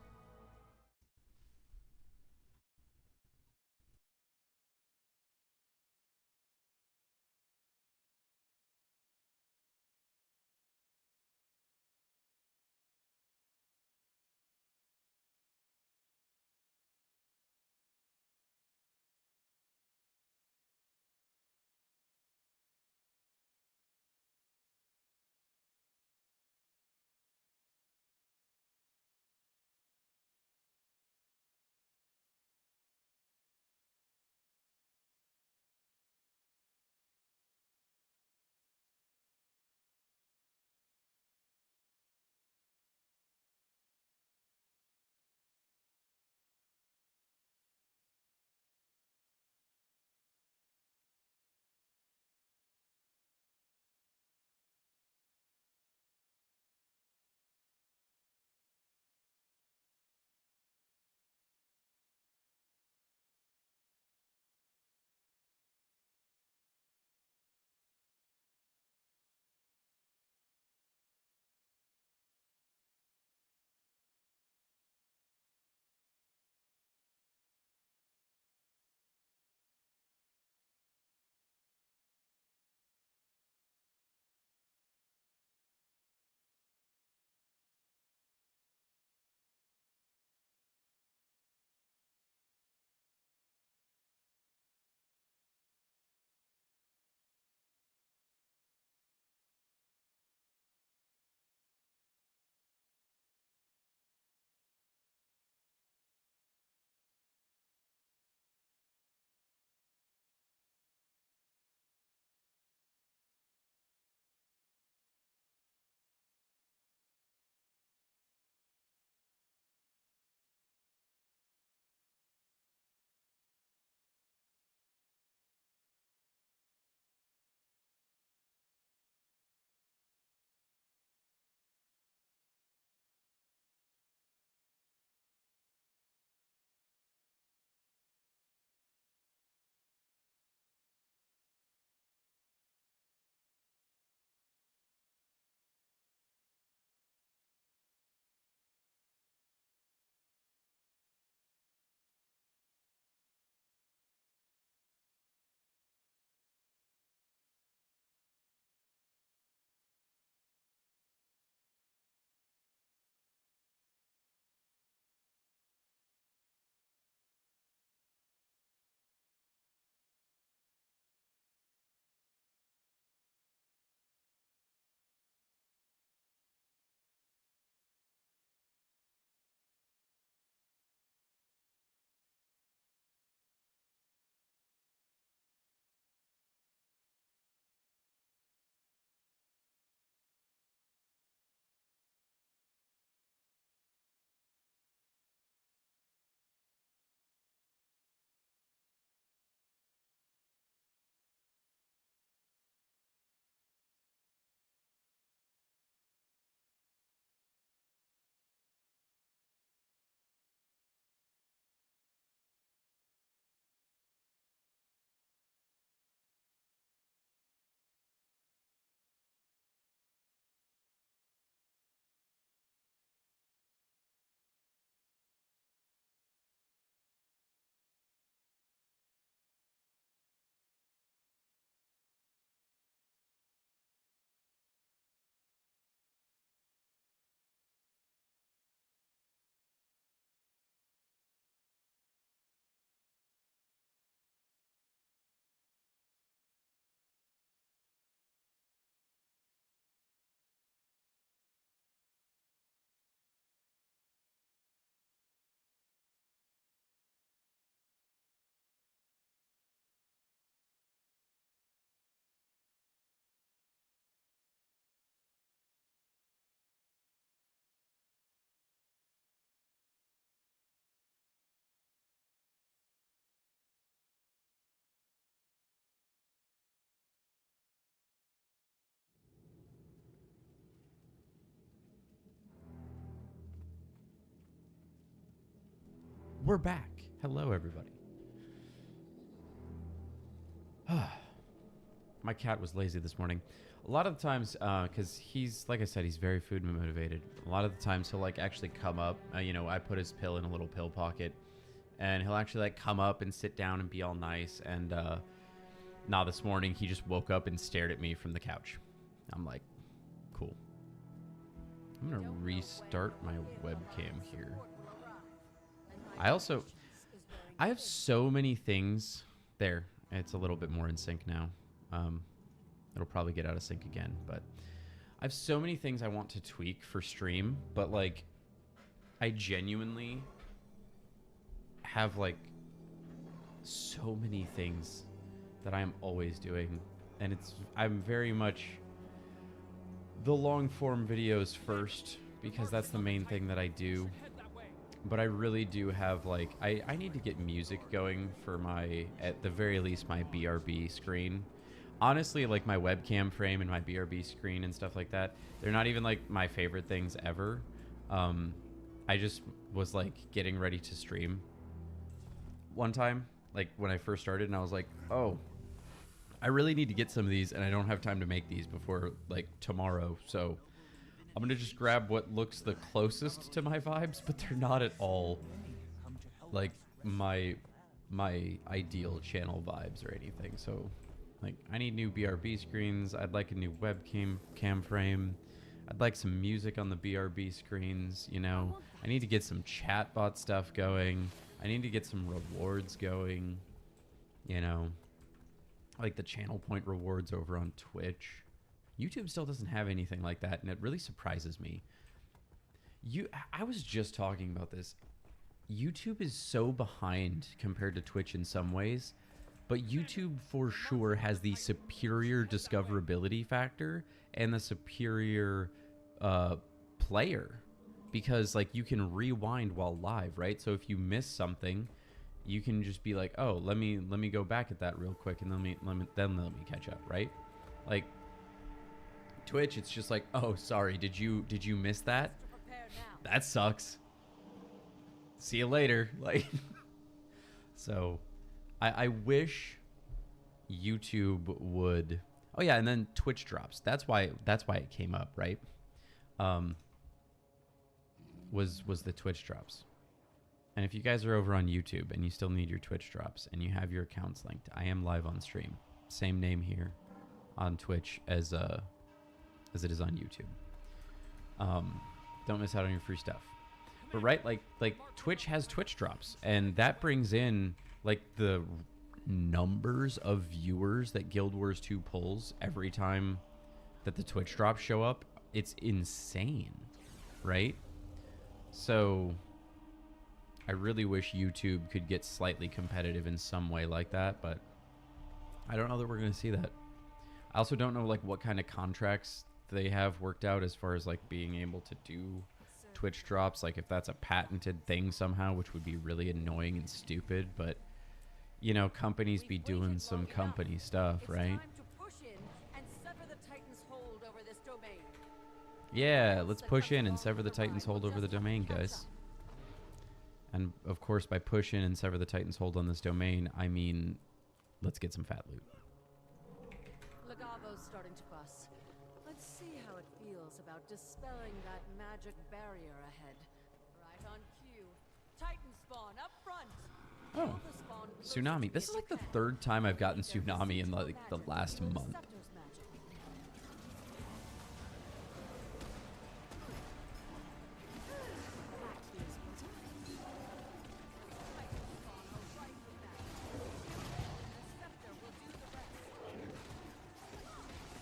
we're back. Hello, everybody. My cat was lazy this morning. A lot of the times, because he's, like I said, he's very food motivated. A lot of the times he'll, like, actually come up. You know, I put his pill in a little pill pocket. And he'll actually, like, come up and sit down and be all nice. And, nah, this morning he just woke up and stared at me from the couch. I'm like, cool. I'm going to restart my webcam here. I have so many things. There, it's a little bit more in sync now. It'll probably get out of sync again, but I have so many things I want to tweak for stream, but like I genuinely have like so many things that I am always doing, and I'm very much the long form videos first because that's the main thing that I do. But I really do have like I need to get music going for my, at the very least, my BRB screen. Honestly, like my webcam frame and my BRB screen and stuff like that, they're not even like my favorite things ever. I just was like getting ready to stream one time, like when I first started, and I was like, oh, I really need to get some of these, and I don't have time to make these before like tomorrow. So I'm gonna just grab what looks the closest to my vibes, but they're not at all like my ideal channel vibes or anything. So like I need new BRB screens. I'd like a new webcam frame. I'd like some music on the BRB screens, you know. I need to get some chatbot stuff going. I need to get some rewards going, you know. Like the channel point rewards over on Twitch. YouTube still doesn't have anything like that, and it really surprises me. I was just talking about this. YouTube is so behind compared to Twitch in some ways, but YouTube for sure has the superior discoverability factor and the superior player, because like you can rewind while live, right? So if you miss something, you can just be like, oh, let me go back at that real quick, and let me catch up, right? Like Twitch, it's just like, oh, sorry, did you miss that? That sucks. See you later. Like, so I wish YouTube would. Oh yeah, and then Twitch drops. That's why it came up, right? Was the Twitch drops. And if you guys are over on YouTube and you still need your Twitch drops and you have your accounts linked, I am live on stream. Same name here on Twitch as it is on YouTube. Don't miss out on your free stuff. But right, like Twitch has Twitch drops, and that brings in like the numbers of viewers that Guild Wars 2 pulls every time that the Twitch drops show up. It's insane, right? So I really wish YouTube could get slightly competitive in some way like that, but I don't know that we're going to see that. I also don't know like what kind of contracts they have worked out as far as like being able to do Twitch drops, like if that's a patented thing somehow, which would be really annoying and stupid, but you know, companies be doing some company stuff, right? Yeah, let's push in and sever the Titan's hold over the domain, guys. And of course, by push in and sever the Titan's hold on this domain, I mean, let's get some fat loot. Legavo's starting to bust. Let's see how it feels about dispelling that magic barrier ahead. Right on cue. Titan spawn up front. Oh, Tsunami. This is like the third time I've gotten Tsunami in like the last month.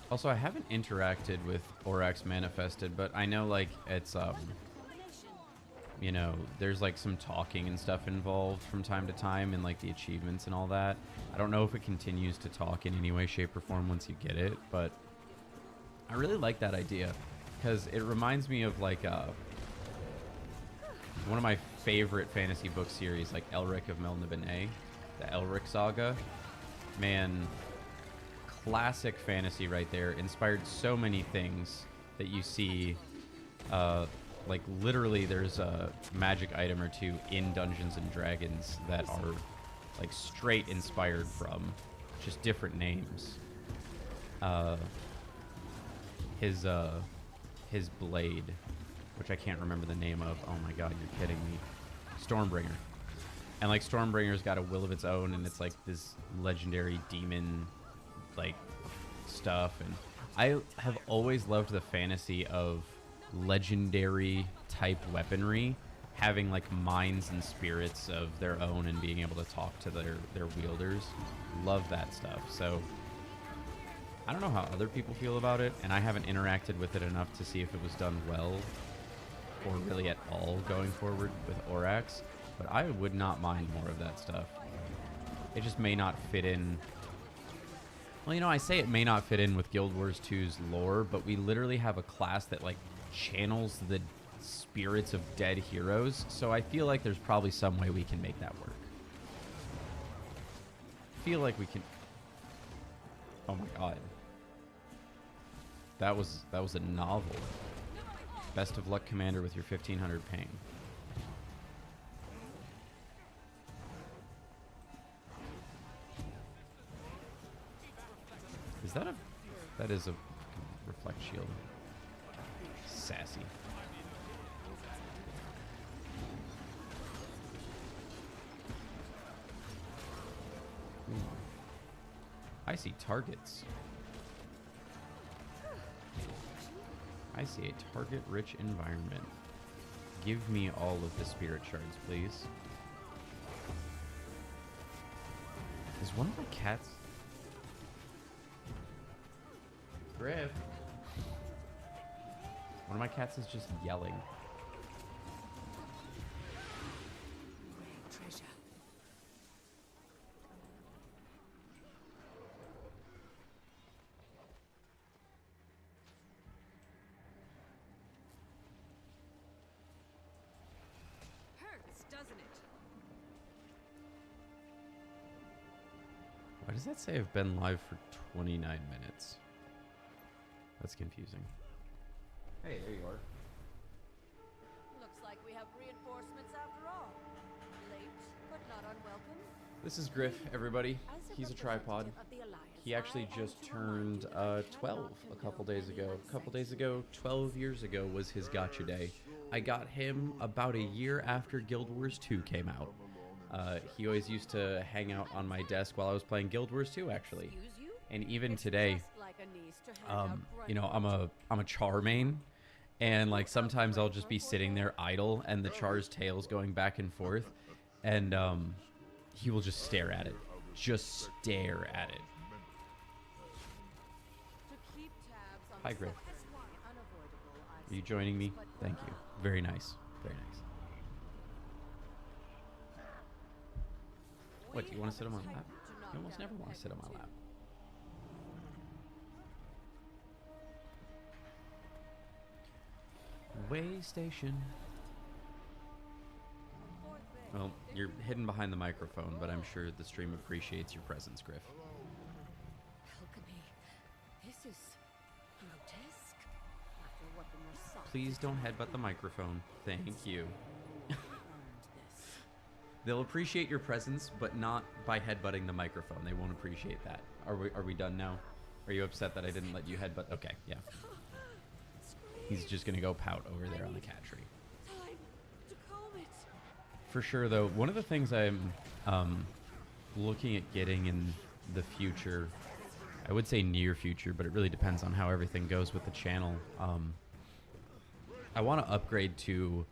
Also, I haven't interacted with Orax Manifested, but I know like it's you know, there's like some talking and stuff involved from time to time in like the achievements and all that. I don't know if it continues to talk in any way, shape, or form once you get it, but I really like that idea because it reminds me of like one of my favorite fantasy book series, like Elric of Melniboné, the Elric saga. Man, classic fantasy right there. Inspired so many things that you see Like, literally, there's a magic item or two in Dungeons and Dragons that are, like, straight inspired from just different names. His blade, which I can't remember the name of. Oh my god, you're kidding me. Stormbringer. And, like, Stormbringer's got a will of its own, and it's, like, this legendary demon, like, stuff. And I have always loved the fantasy of legendary type weaponry having, like, minds and spirits of their own and being able to talk to their wielders. Love that stuff. So I don't know how other people feel about it, and I haven't interacted with it enough to see if it was done well or really at all going forward with Orax, but I would not mind more of that stuff. It just may not fit in. Well, you know, I say it may not fit in with Guild Wars 2's lore, but we literally have a class that, like, channels the spirits of dead heroes, so I feel like there's probably some way we can make that work. Feel like we can. Oh my god. That was a novel. Best of luck, Commander, with your 1500 ping. Is that a... That is a reflect shield. Sassy. Ooh. I see targets. I see a target-rich environment. Give me all of the spirit shards, please. Is one of my cats... Griff? One of my cats is just yelling. Treasure. Hurts, doesn't it? Why does that say I've been live for 29 minutes? That's confusing. Hey, there you are. Looks like we have reinforcements after all. Late, but not unwelcome. This is Griff, everybody. As He's a tripod. representative of the Alliance, He actually I am just to remind turned you that I 12 cannot a couple condone days any ago. A couple days ago, 12 years ago was his gotcha day. I got him about a year after Guild Wars 2 came out. He always used to hang out on my desk while I was playing Guild Wars 2, actually. Excuse you? And even It's today, just like a niece to hand out you know, grunt I'm a char main, and like sometimes I'll just be sitting there idle and the char's tail's going back and forth, and he will just stare at it. Just stare at it. to keep tabs on Hi, the Griff. subjects unavoidable, I Are you joining me? suppose, but Thank you. Very nice. Very nice. What, do you want to sit on my lap? You almost never want to sit on my lap. Way station. Well, you're hidden behind the microphone, but I'm sure the stream appreciates your presence, Griff. Alchemy. This is grotesque. After what the Messiah Please don't headbutt the microphone. Thank you. earned this. They'll appreciate your presence, but not by headbutting the microphone. They won't appreciate that. Are we done now? Are you upset that I didn't let you headbutt? Okay, yeah. He's just gonna go pout over there on the cat tree. Time to comb it. For sure, though, one of the things I'm looking at getting in the future, I would say near future, but it really depends on how everything goes with the channel. I want to upgrade to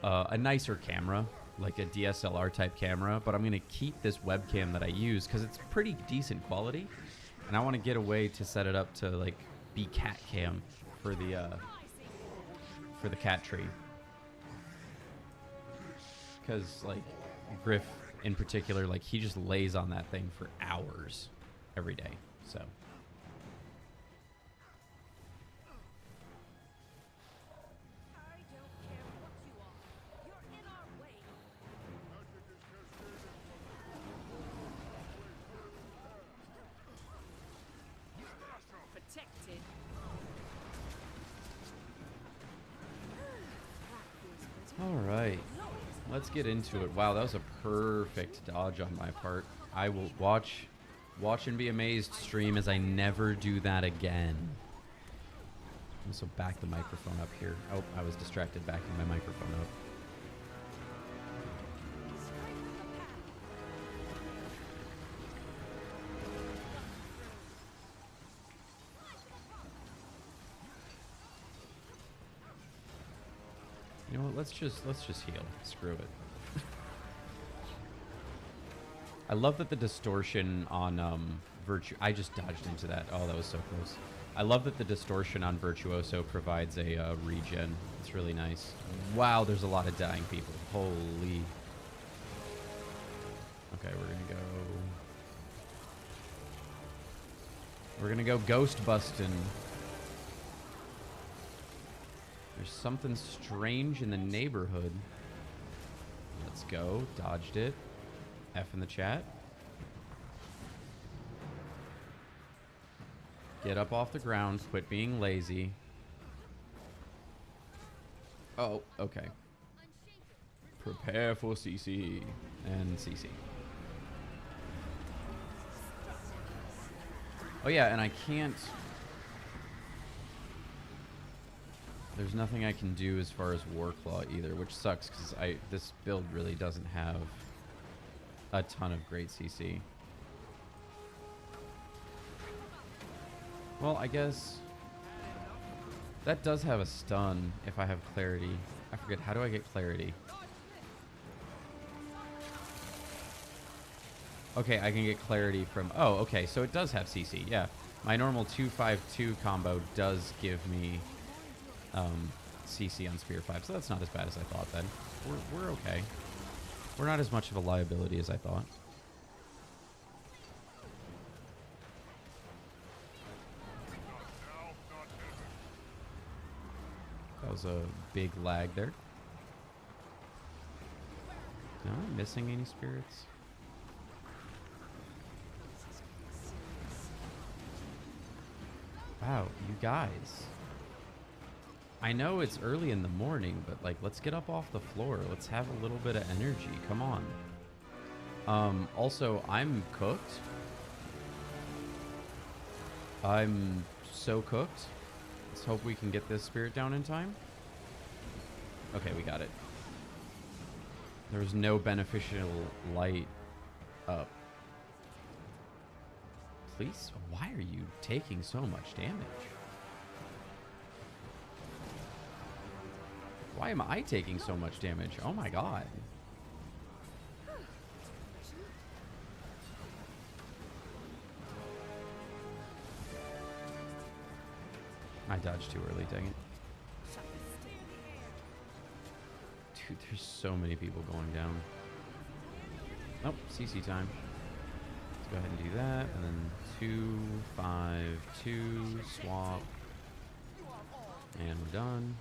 a nicer camera, like a DSLR type camera, but I'm going to keep this webcam that I use because it's pretty decent quality, and I want to get a way to set it up to like be cat cam for the cat tree. Because, like, Griff in particular, like, he just lays on that thing for hours every day, so. I don't care what you are. You're in our way. Protected. All right, let's get into it. Wow, that was a perfect dodge on my part. I will watch and be amazed stream as I never do that again. Also back the microphone up here. Oh, I was distracted backing my microphone up. You know what? Let's just heal. Screw it. I love that the distortion on I just dodged into that. Oh, that was so close. I love that the distortion on Virtuoso provides a regen. It's really nice. Wow, there's a lot of dying people. Holy. Okay, we're gonna go ghost busting. There's something strange in the neighborhood. Let's go. Dodged it. F in the chat. Get up off the ground. Quit being lazy. Oh, okay. Prepare for CC. And CC. Oh yeah, and I can't... There's nothing I can do as far as Warclaw either, which sucks because this build really doesn't have a ton of great CC. Well, I guess that does have a stun if I have clarity. I forget, how do I get clarity? Okay, I can get clarity from... Oh, okay, so it does have CC, yeah. My normal 2-5-2 combo does give me CC on Spear 5, so that's not as bad as I thought then. We're okay. We're not as much of a liability as I thought. That was a big lag there. Am I missing any spirits? Wow, you guys. I know it's early in the morning, but like, let's get up off the floor. Let's have a little bit of energy. Come on. Also, I'm cooked. I'm so cooked. Let's hope we can get this spirit down in time. Okay, we got it. There was no beneficial light up. Please? Why are you taking so much damage? Why am I taking so much damage? Oh my god. I dodged too early, dang it. Dude, there's so many people going down. Oh, CC time. Let's go ahead and do that. And then 2, 5, 2, swap. And we're done.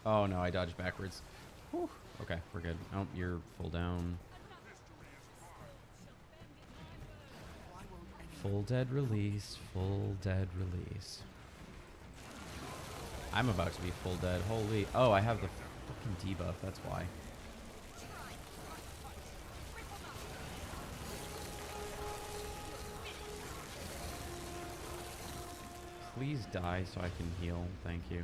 Oh no, I dodged backwards. Whew. Okay, we're good. Oh, you're full down. Full dead release. Full dead release. I'm about to be full dead. Holy. Oh, I have the fucking debuff. That's why. Please die so I can heal. Thank you.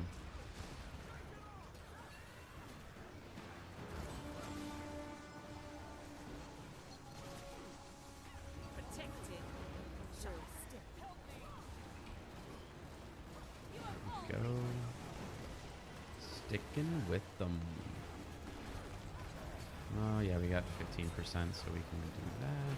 Go. Sticking with them. Oh yeah, we got 15%, so we can do that.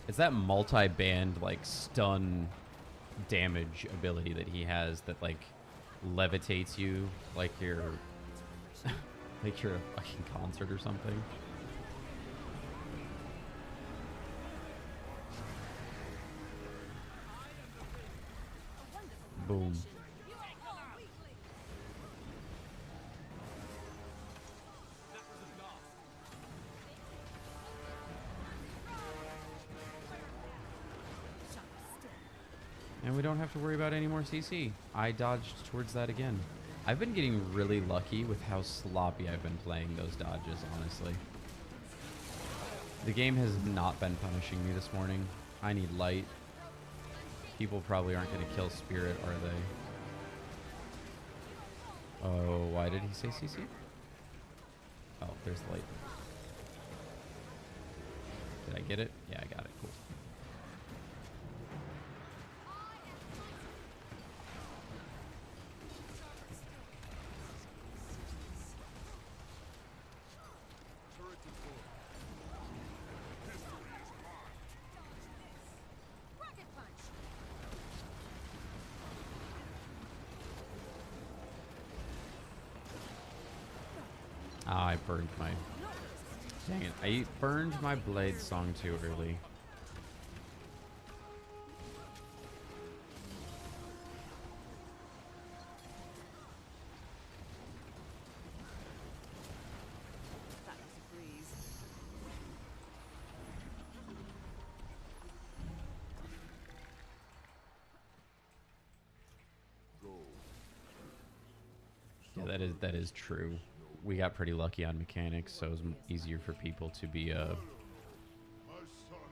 It's that multi-band like stun damage ability that he has that like levitates you like you're like you're a fucking concert or something. Boom. And we don't have to worry about any more CC. I dodged towards that again. I've been getting really lucky with how sloppy I've been playing those dodges, honestly. The game has not been punishing me this morning. I need light. People probably aren't going to kill Spirit, are they? Oh, why did he say CC? Oh, there's the light. Did I get it? Yeah, I got it. Cool. Ah, I burned my... Dang it. I burned my blade song too early. That was a breeze. Yeah, that is true. We got pretty lucky on mechanics, so it was easier for people to be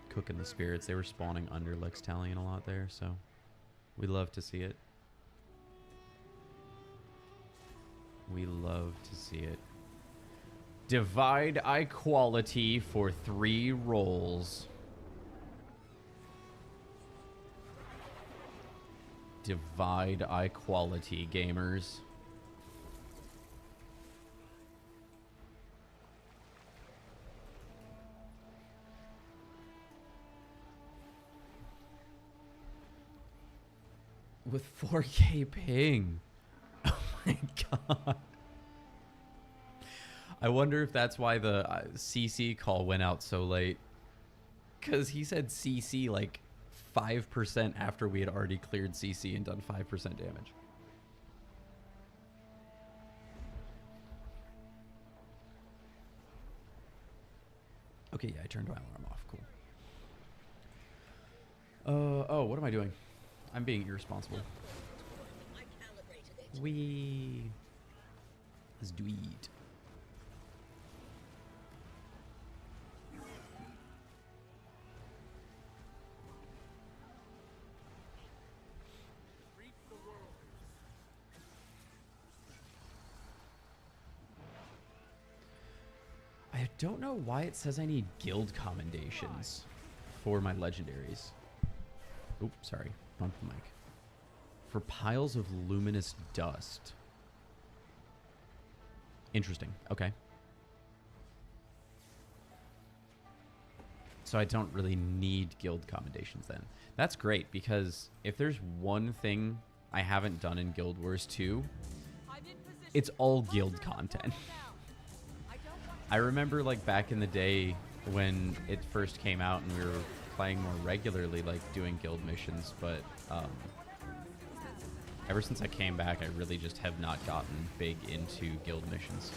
cooking the spirits. They were spawning under Lextalion a lot there, so we love to see it. We love to see it. Divide equality for 3 rolls. Divide equality, gamers. With 4K ping. Oh my god. I wonder if that's why the CC call went out so late. Because he said CC like 5% after we had already cleared CC and done 5% damage. Okay, yeah, I turned my alarm off. Cool. Oh, what am I doing? I'm being irresponsible. Let's do it. I don't know why it says I need guild commendations for my legendaries. Oops, sorry. Bumped the mic. For piles of luminous dust. Interesting. Okay. So I don't really need guild commendations then. That's great, because if there's one thing I haven't done in Guild Wars 2, it's all guild content. I remember like back in the day when it first came out and we were playing more regularly, like doing guild missions, but ever since I came back, I really just have not gotten big into guild missions.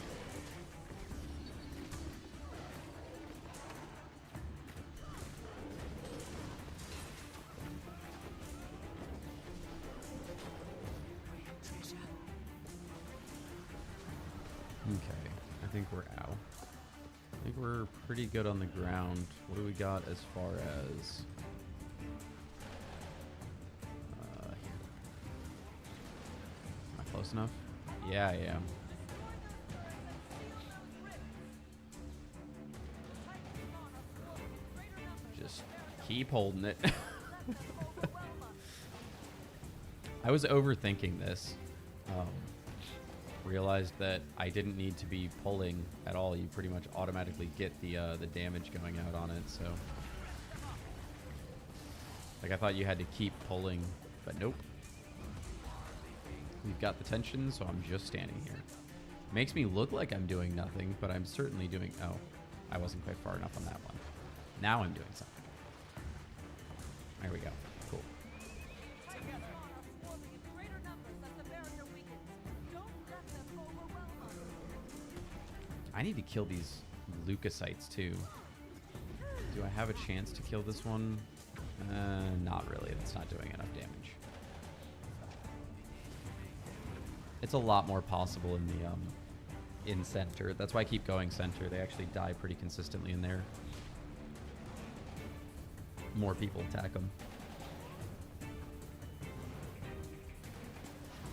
Okay, I think we're out. I think we're pretty good on the ground. What do we got as far as... here. Am I close enough? Yeah, I am. Just keep holding it. I was overthinking this. Realized that I didn't need to be pulling at all. You pretty much automatically get the damage going out on it. So, like, I thought you had to keep pulling, but nope. We've got the tension, so I'm just standing here. Makes me look like I'm doing nothing, but I'm certainly doing... Oh, I wasn't quite far enough on that one. Now I'm doing something. There we go. Cool. I need to kill these leukocytes too. Do I have a chance to kill this one? Not really. That's not doing enough damage. It's a lot more possible in the in center. That's why I keep going center. They actually die pretty consistently in there. More people attack them.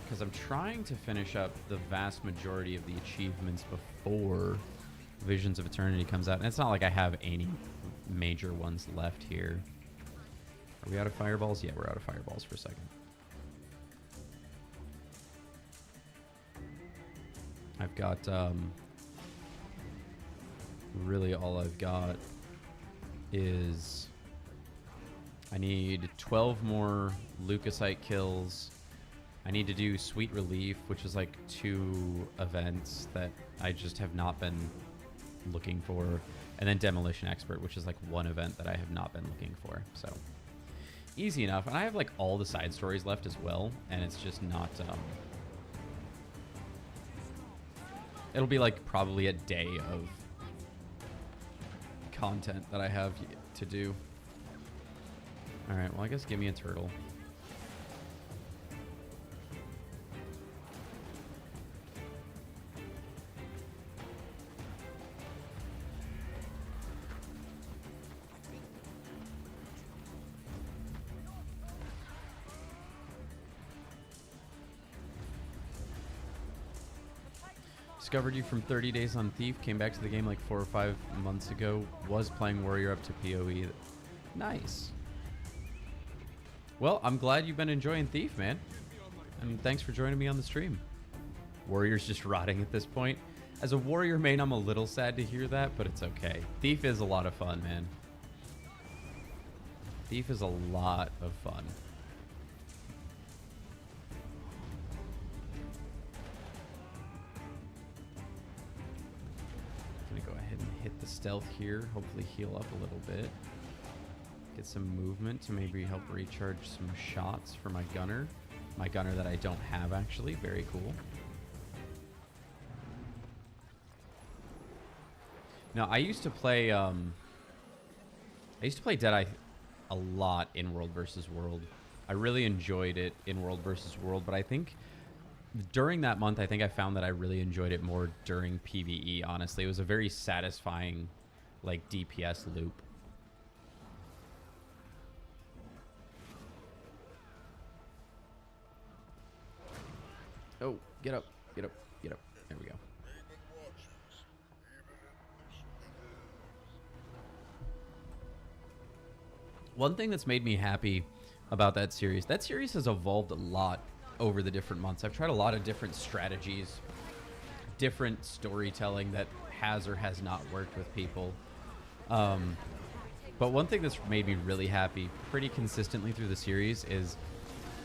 Because I'm trying to finish up the vast majority of the achievements before Visions of Eternity comes out. And it's not like I have any major ones left here. Are we out of fireballs? Yeah, we're out of fireballs for a second. I've got, really all I've got is I need 12 more leukocyte kills. I need to do Sweet Relief, which is like 2 events that I just have not been looking for. And then Demolition Expert, which is like 1 event that I have not been looking for. So easy enough. And I have like all the side stories left as well. And it's just not, it'll be like probably a day of content that I have to do. All right, well, I guess give me a turtle. Discovered you from 30 Days on Thief. Came back to the game like 4 or 5 months ago. Was playing Warrior up to PoE. Nice. Well, I'm glad you've been enjoying Thief, man. And thanks for joining me on the stream. Warrior's just rotting at this point. As a Warrior main, I'm a little sad to hear that, but it's okay. Thief is a lot of fun, man. Thief is a lot of fun. Hit the stealth here, hopefully heal up a little bit. Get some movement to maybe help recharge some shots for my gunner. My gunner that I don't have, actually. Very cool. Now, I used to play Deadeye a lot in World vs. World. I really enjoyed it in World vs. World, but I think during that month, I think I found that I really enjoyed it more during PvE, honestly. It was a very satisfying, like, DPS loop. Oh, get up, get up, get up. There we go. One thing that's made me happy about that series has evolved a lot over the different months. I've tried a lot of different strategies, different storytelling that has or has not worked with people. But one thing that's made me really happy pretty consistently through the series is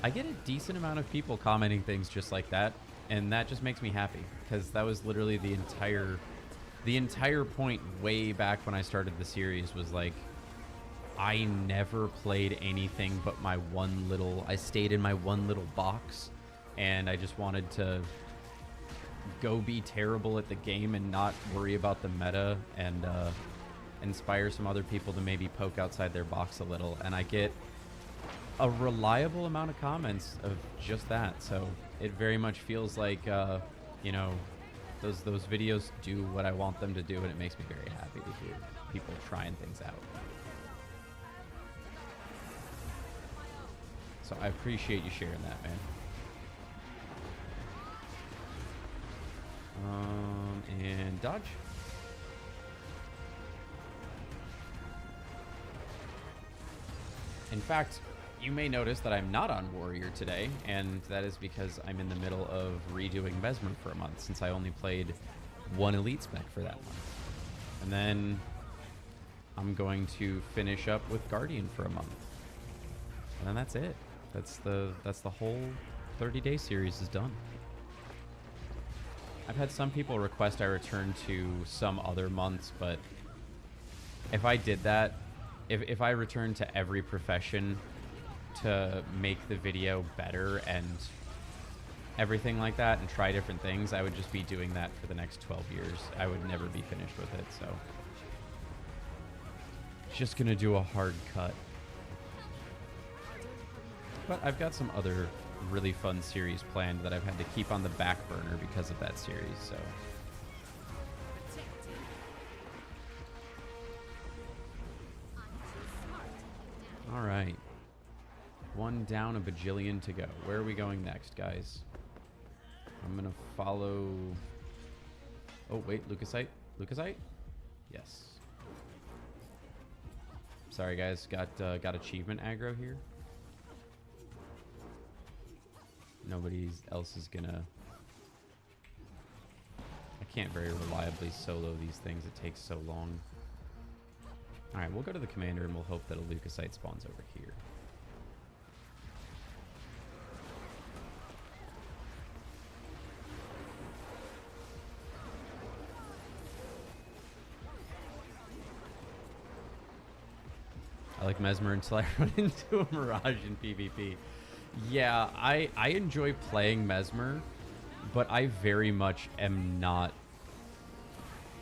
I get a decent amount of people commenting things just like that, and that just makes me happy, because that was literally the entire point way back when I started the series was like, I never played anything but I stayed in my one little box, and I just wanted to go be terrible at the game and not worry about the meta, and inspire some other people to maybe poke outside their box a little. And I get a reliable amount of comments of just that. So it very much feels like, you know, those videos do what I want them to do, and it makes me very happy to hear people trying things out. So I appreciate you sharing that, man. And dodge. In fact, you may notice that I'm not on Warrior today, and that is because I'm in the middle of redoing Mesmer for a month, since I only played 1 Elite Spec for that month. And then I'm going to finish up with Guardian for a month. And then that's it. That's the whole 30-day series is done. I've had some people request I return to some other months, but if I did that, if I returned to every profession to make the video better and everything like that and try different things, I would just be doing that for the next 12 years. I would never be finished with it, so. Just gonna do a hard cut. But I've got some other really fun series planned that I've had to keep on the back burner because of that series, so. All right. One down, a bajillion to go. Where are we going next, guys? I'm gonna follow... Oh, wait, Lucasite? Lucasite? Yes. Sorry, guys. Got achievement aggro here. Nobody else is gonna... I can't very reliably solo these things. It takes so long. Alright, we'll go to the commander and we'll hope that a Lucasite spawns over here. I like Mesmer until I run into a Mirage in PvP. Yeah, I enjoy playing Mesmer, but I very much am not...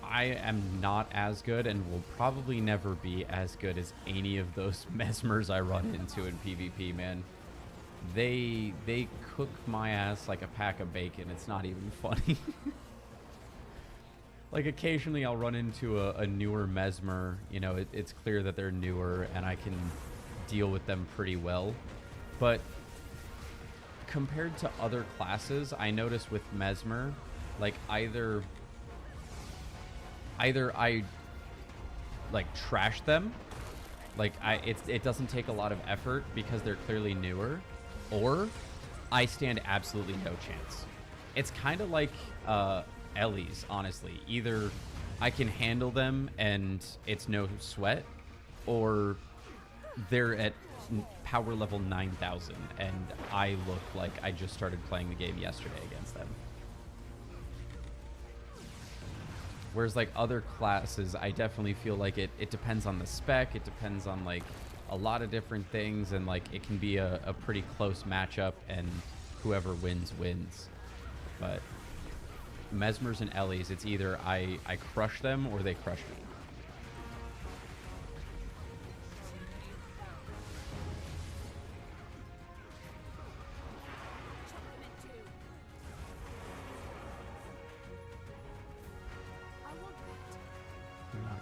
I am not as good and will probably never be as good as any of those Mesmers I run into in PvP, man. They cook my ass like a pack of bacon. It's not even funny. Like, occasionally I'll run into a newer Mesmer. You know, it's clear that they're newer and I can deal with them pretty well. But compared to other classes, I notice with Mesmer, like, either I like trash them, like it doesn't take a lot of effort because they're clearly newer, or I stand absolutely no chance. It's kind of like Ellie's, honestly. Either I can handle them and it's no sweat, or they're at power level 9,000 and I look like I just started playing the game yesterday against them. Whereas, like, other classes, I definitely feel like it depends on the spec, it depends on, like, a lot of different things, and, like, it can be a pretty close matchup, and whoever wins, wins. But Mesmers and Ellies, it's either I crush them or they crush me.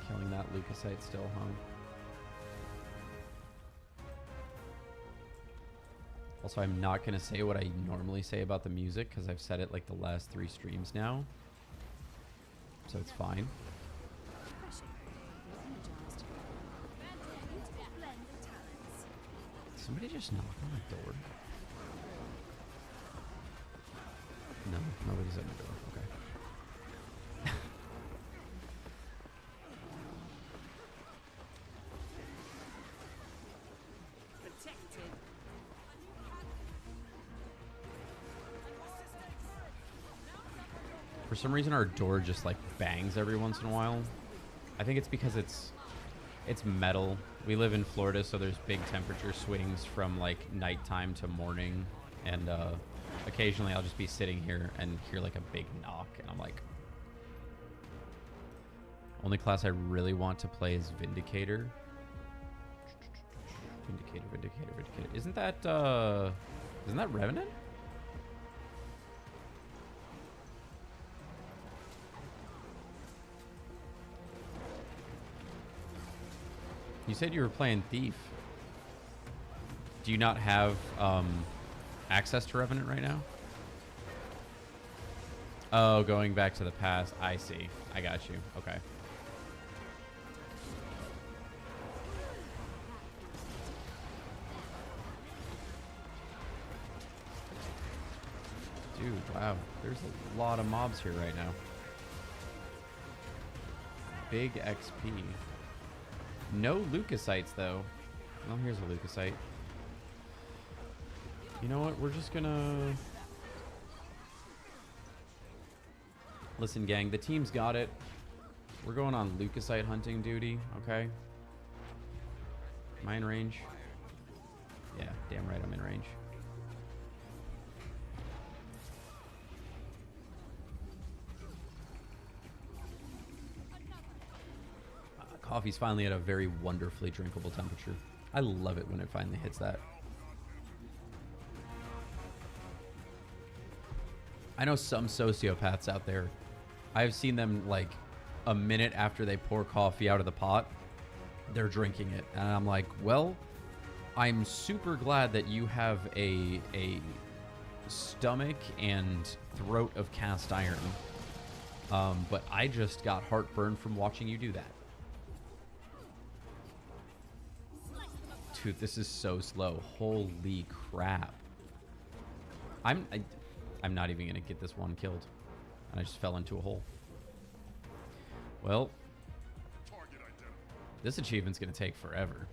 Killing that Lucasite still, huh? Also, I'm not going to say what I normally say about the music because I've said it like the last 3 streams now. So it's fine. Somebody just knock on the door? No, nobody's at the door. Okay. For some reason, our door just like bangs every once in a while. I think it's because it's metal. We live in Florida, so there's big temperature swings from like nighttime to morning, and occasionally I'll just be sitting here and hear like a big knock, and I'm like, only class I really want to play is Vindicator. Vindicator. Isn't that Revenant? You said you were playing Thief. Do you not have access to Revenant right now? Oh, going back to the past. I see. I got you. Okay. Dude, wow. There's a lot of mobs here right now. Big XP. No Lucasites, though. Well, here's a Lucasite. You know what? We're just gonna... Listen, gang. The team's got it. We're going on Lucasite hunting duty, okay? Am I in range? Yeah, damn right I'm in range. Coffee's finally at a very wonderfully drinkable temperature. I love it when it finally hits that. I know some sociopaths out there. I've seen them like a minute after they pour coffee out of the pot, they're drinking it. And I'm like, well, I'm super glad that you have a stomach and throat of cast iron. But I just got heartburn from watching you do that. Dude, this is so slow. Holy crap. I'm not even gonna get this one killed. And I just fell into a hole. Well, this achievement's gonna take forever.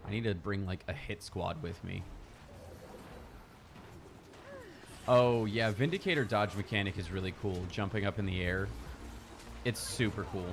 I need to bring like a hit squad with me. Oh yeah, Vindicator dodge mechanic is really cool. Jumping up in the air. It's super cool.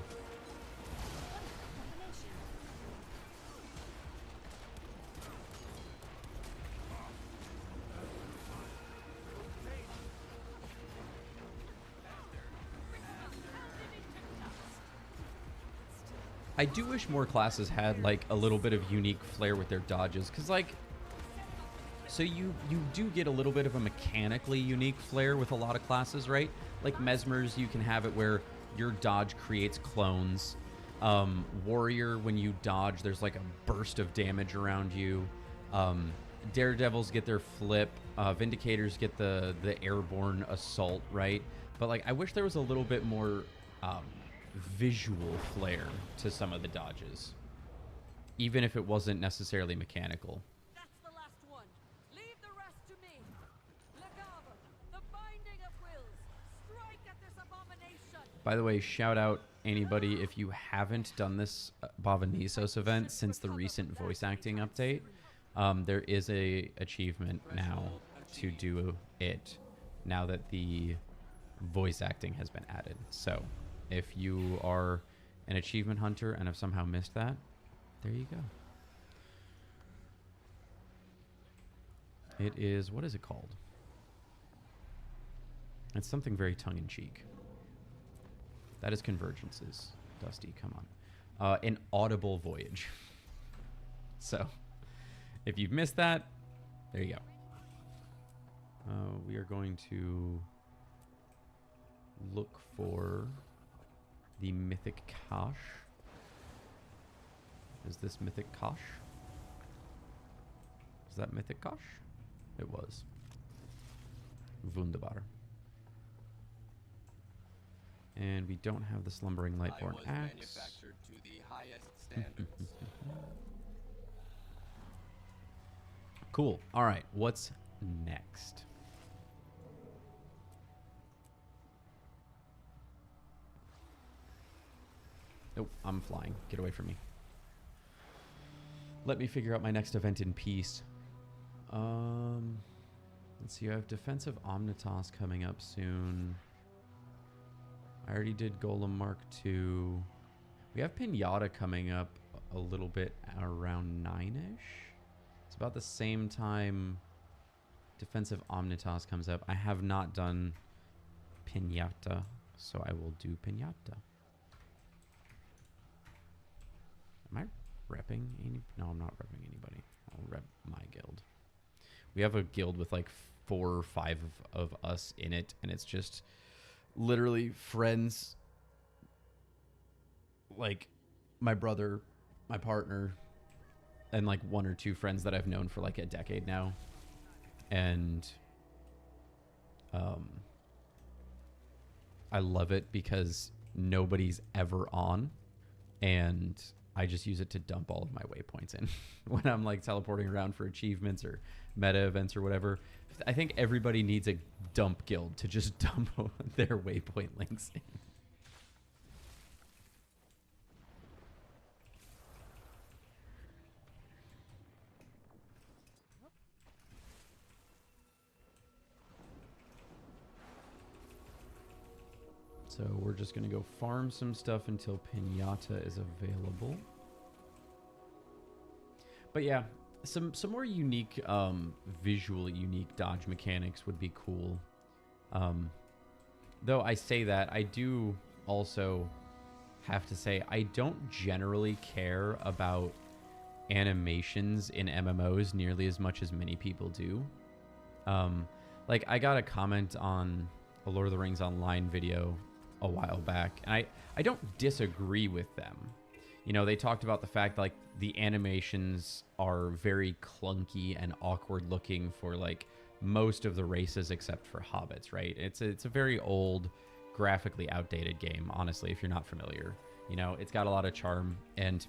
I do wish more classes had like a little bit of unique flair with their dodges, because like, so you do get a little bit of a mechanically unique flair with a lot of classes, right? Like Mesmers, you can have it where your dodge creates clones. Warrior, when you dodge, there's like a burst of damage around you. Daredevils get their flip. Vindicators get the airborne assault, right? But like, I wish there was a little bit more visual flair to some of the dodges, even if it wasn't necessarily mechanical. That's the last one. Leave the rest to me. Legaver, the binding of wills. Strike at this abomination. By the way, shout out anybody if you haven't done this Bavanisos event since the recent voice acting update. There is a achievement now to do it now that the voice acting has been added. So if you are an achievement hunter and have somehow missed that, there you go. It is, what is it called? It's something very tongue-in-cheek. That is Convergences. Dusty, come on. An audible voyage. So, if you've missed that, there you go. We are going to look for the Mythic Cache. Is this Mythic Cache? Is that Mythic Cache? It was. Wunderbar. And we don't have the Slumbering Lightborn axe. Manufactured to the highest standards. Cool. All right. What's next? Nope, I'm flying. Get away from me. Let me figure out my next event in peace. Let's see. I have Defensive Omnitas coming up soon. I already did Golem Mark II. We have Pinata coming up a little bit around 9-ish. It's about the same time Defensive Omnitas comes up. I have not done Pinata, so I will do Pinata. Am I repping any? No, I'm not repping anybody. I'll rep my guild. We have a guild with like 4 or 5 of us in it, and it's just literally friends. Like my brother, my partner, and like 1 or 2 friends that I've known for like a decade now. And I love it because nobody's ever on, and I just use it to dump all of my waypoints in when I'm like teleporting around for achievements or meta events or whatever. I think everybody needs a dump guild to just dump their waypoint links in. So we're just going to go farm some stuff until Pinata is available. But yeah, some more unique, visually unique dodge mechanics would be cool. Though I say that, I do also have to say I don't generally care about animations in MMOs nearly as much as many people do. Like I got a comment on a Lord of the Rings Online video a while back, and I don't disagree with them. You know, they talked about the fact like the animations are very clunky and awkward looking for like most of the races except for hobbits, right? It's a very old, graphically outdated game, honestly, if you're not familiar. You know, it's got a lot of charm, and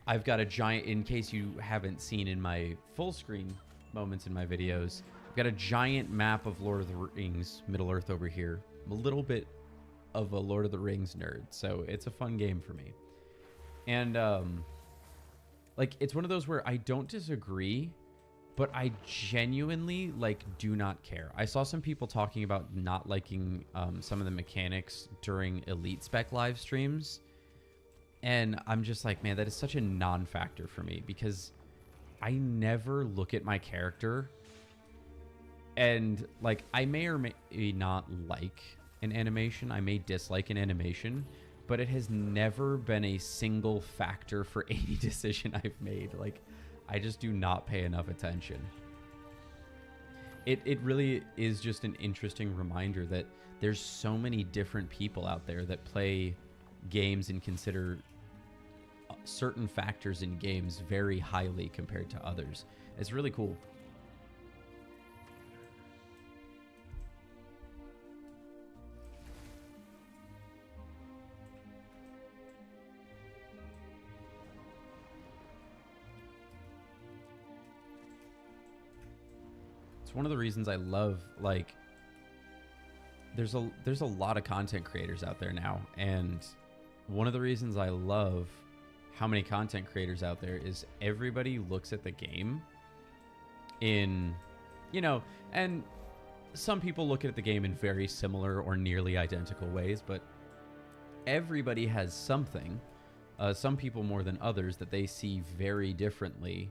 I've got a giant, in case you haven't seen in my full screen moments in my videos, I've got a giant map of Lord of the Rings, Middle Earth over here. I'm a little bit of a Lord of the Rings nerd, so it's a fun game for me. And like it's one of those where I don't disagree, but I genuinely like do not care. I saw some people talking about not liking some of the mechanics during Elite Spec live streams, and I'm just like, man, that is such a non-factor for me because I never look at my character and like I may or may not like an animation, I may dislike an animation, but it has never been a single factor for any decision I've made. Like, I just do not pay enough attention. It really is just an interesting reminder that there's so many different people out there that play games and consider certain factors in games very highly compared to others. It's really cool. It's one of the reasons I love, like, there's a lot of content creators out there now, and one of the reasons I love how many content creators out there is everybody looks at the game in, you know, and some people look at the game in very similar or nearly identical ways, but everybody has something, some people more than others, that they see very differently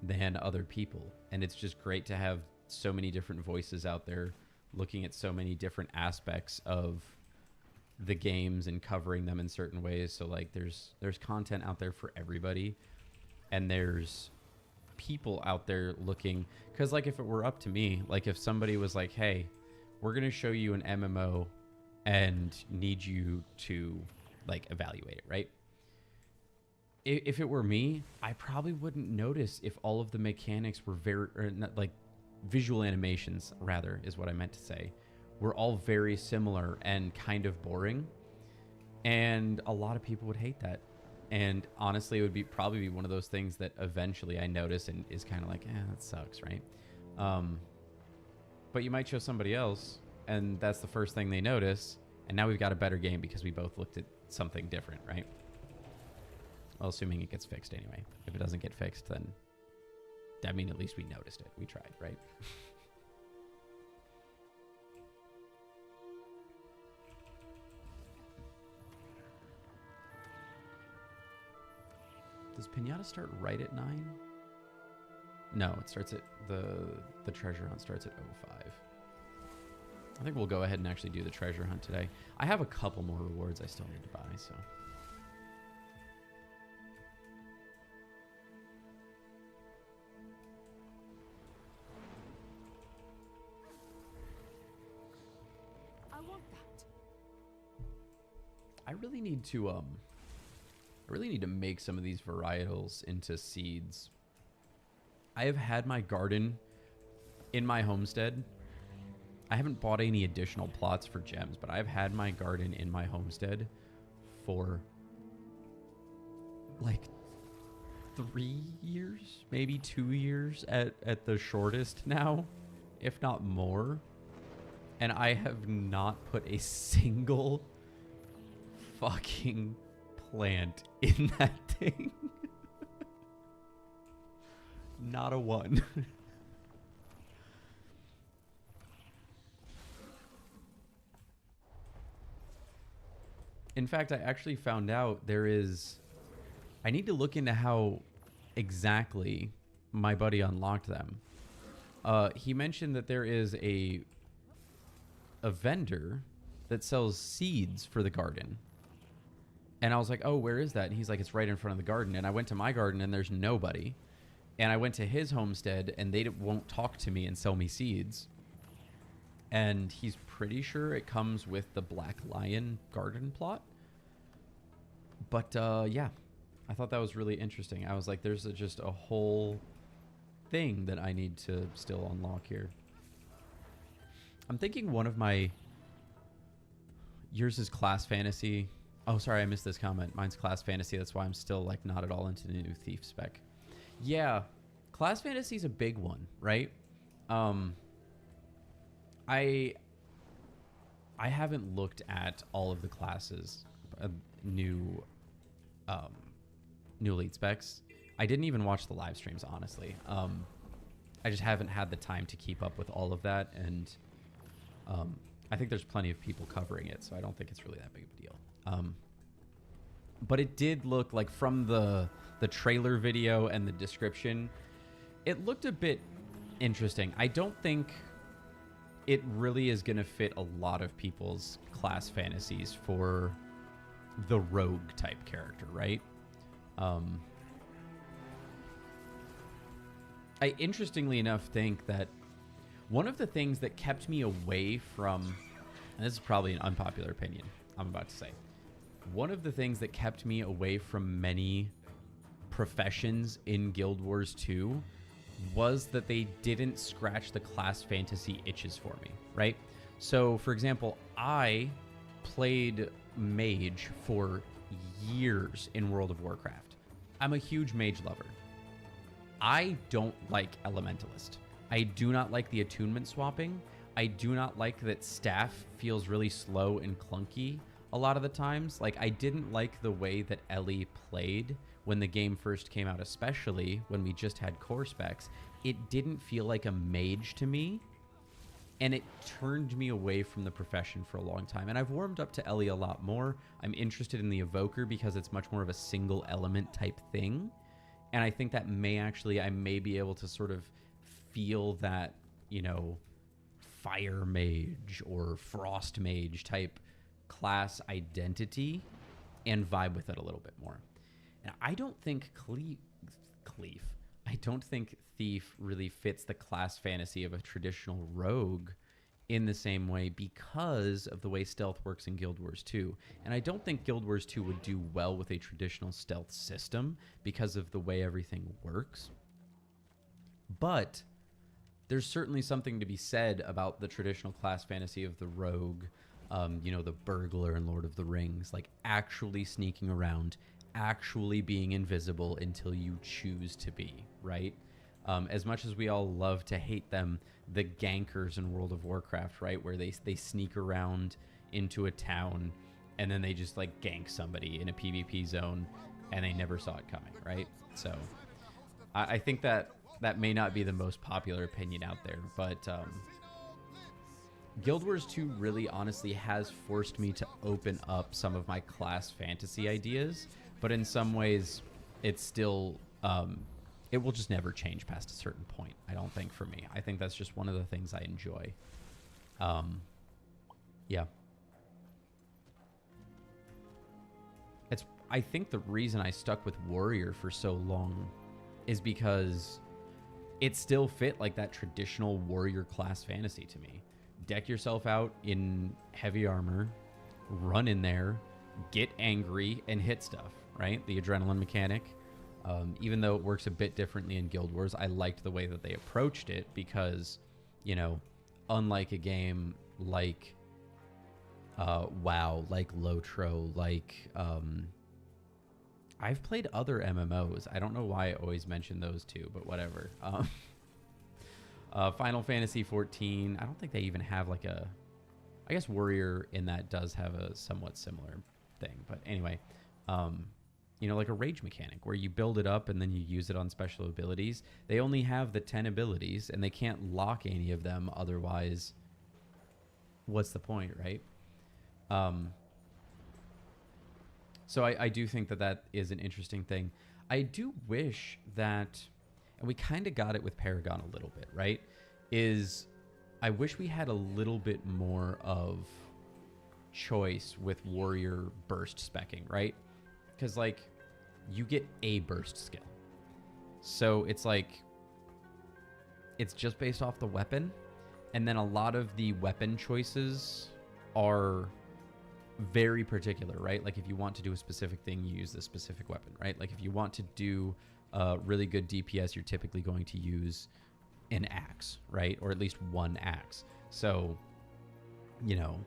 than other people. And it's just great to have so many different voices out there looking at so many different aspects of the games and covering them in certain ways. So like there's content out there for everybody, and there's people out there looking, because like if it were up to me, like if somebody was like, hey, we're gonna show you an MMO and need you to like evaluate it, right? If it were me, I probably wouldn't notice if all of the mechanics were very, or not, like visual animations rather is what I meant to say, were all very similar and kind of boring. And a lot of people would hate that. And honestly, it would probably be one of those things that eventually I notice and is kind of like, that sucks, right? But you might show somebody else and that's the first thing they notice. And now we've got a better game because we both looked at something different, right? Well, assuming it gets fixed anyway. If it doesn't get fixed, then I mean, at least we noticed it. We tried, right? Does Pinata start right at 9? No, it starts at the treasure hunt starts at 05. I think we'll go ahead and actually do the treasure hunt today. I have a couple more rewards I still need to buy, so. I want that. I really need to make some of these varietals into seeds. I have had my garden in my homestead. I haven't bought any additional plots for gems, but I've had my garden in my homestead for like 3 years, maybe 2 years at the shortest now, if not more. And I have not put a single fucking plant in that thing. Not a one. In fact, I actually found out I need to look into how exactly my buddy unlocked them. He mentioned that there is a vendor that sells seeds for the garden. And I was like, oh, where is that? And he's like, it's right in front of the garden. And I went to my garden and there's nobody. And I went to his homestead and they won't talk to me and sell me seeds. And he's pretty sure it comes with the Black Lion garden plot. But yeah, I thought that was really interesting. I was like, there's just a whole thing that I need to still unlock here. I'm thinking one of my... Yours is class fantasy. Oh, sorry, I missed this comment. Mine's class fantasy. That's why I'm still like not at all into the new thief spec. Yeah, class fantasy is a big one, right? I haven't looked at all of the classes, new elite specs. I didn't even watch the live streams, honestly. I just haven't had the time to keep up with all of that, and I think there's plenty of people covering it, so I don't think it's really that big of a deal. But it did look like, from the trailer video and the description, it looked a bit interesting. I don't think it really is going to fit a lot of people's class fantasies for the rogue type character, right? I interestingly enough think that one of the things that kept me away from, and this is probably an unpopular opinion I'm about to say, one of the things that kept me away from many professions in Guild Wars 2 was that they didn't scratch the class fantasy itches for me, right? So, for example, I played mage for years in World of Warcraft. I'm a huge mage lover. I don't like Elementalist. I do not like the attunement swapping. I do not like that staff feels really slow and clunky a lot of the times. Like, I didn't like the way that Ellie played when the game first came out, especially when we just had core specs. It didn't feel like a mage to me, and it turned me away from the profession for a long time. And I've warmed up to Ellie a lot more. I'm interested in the Evoker because it's much more of a single element type thing. And I think that I may be able to sort of feel that, you know, fire mage or frost mage type class identity and vibe with it a little bit more. And I don't think I don't think Thief really fits the class fantasy of a traditional rogue in the same way because of the way stealth works in Guild Wars 2. And I don't think Guild Wars 2 would do well with a traditional stealth system because of the way everything works. But there's certainly something to be said about the traditional class fantasy of the rogue, you know, the burglar in Lord of the Rings, like actually sneaking around, actually being invisible until you choose to be, right? As much as we all love to hate them, the gankers in World of Warcraft, right, where they sneak around into a town and then they just like gank somebody in a PvP zone and they never saw it coming, right? So I think that may not be the most popular opinion out there, but Guild Wars 2 really honestly has forced me to open up some of my class fantasy ideas, but in some ways it's still it will just never change past a certain point, I don't think, for me. I think that's just one of the things I enjoy. Yeah. I think the reason I stuck with Warrior for so long is because it still fit like that traditional warrior class fantasy to me. Deck yourself out in heavy armor, run in there, get angry, and hit stuff, right? The adrenaline mechanic. Even though it works a bit differently in Guild Wars, I liked the way that they approached it because, you know, unlike a game like WoW, like Lotro, like... I've played other MMOs. I don't know why I always mention those two, but whatever. Final Fantasy 14. I don't think they even have like a... I guess Warrior in that does have a somewhat similar thing. But anyway, you know, like a rage mechanic where you build it up and then you use it on special abilities. They only have the 10 abilities and they can't lock any of them. Otherwise, what's the point, right? So I do think that is an interesting thing. I do wish that, and we kind of got it with Paragon a little bit, right? I wish we had a little bit more of choice with Warrior burst specking, right? because like you get a burst skill, so it's like it's just based off the weapon, and then a lot of the weapon choices are very particular, right? Like if you want to do a specific thing, you use this specific weapon, right? Like if you want to do really good DPS, you're typically going to use an axe, right? Or at least one axe. So, you know,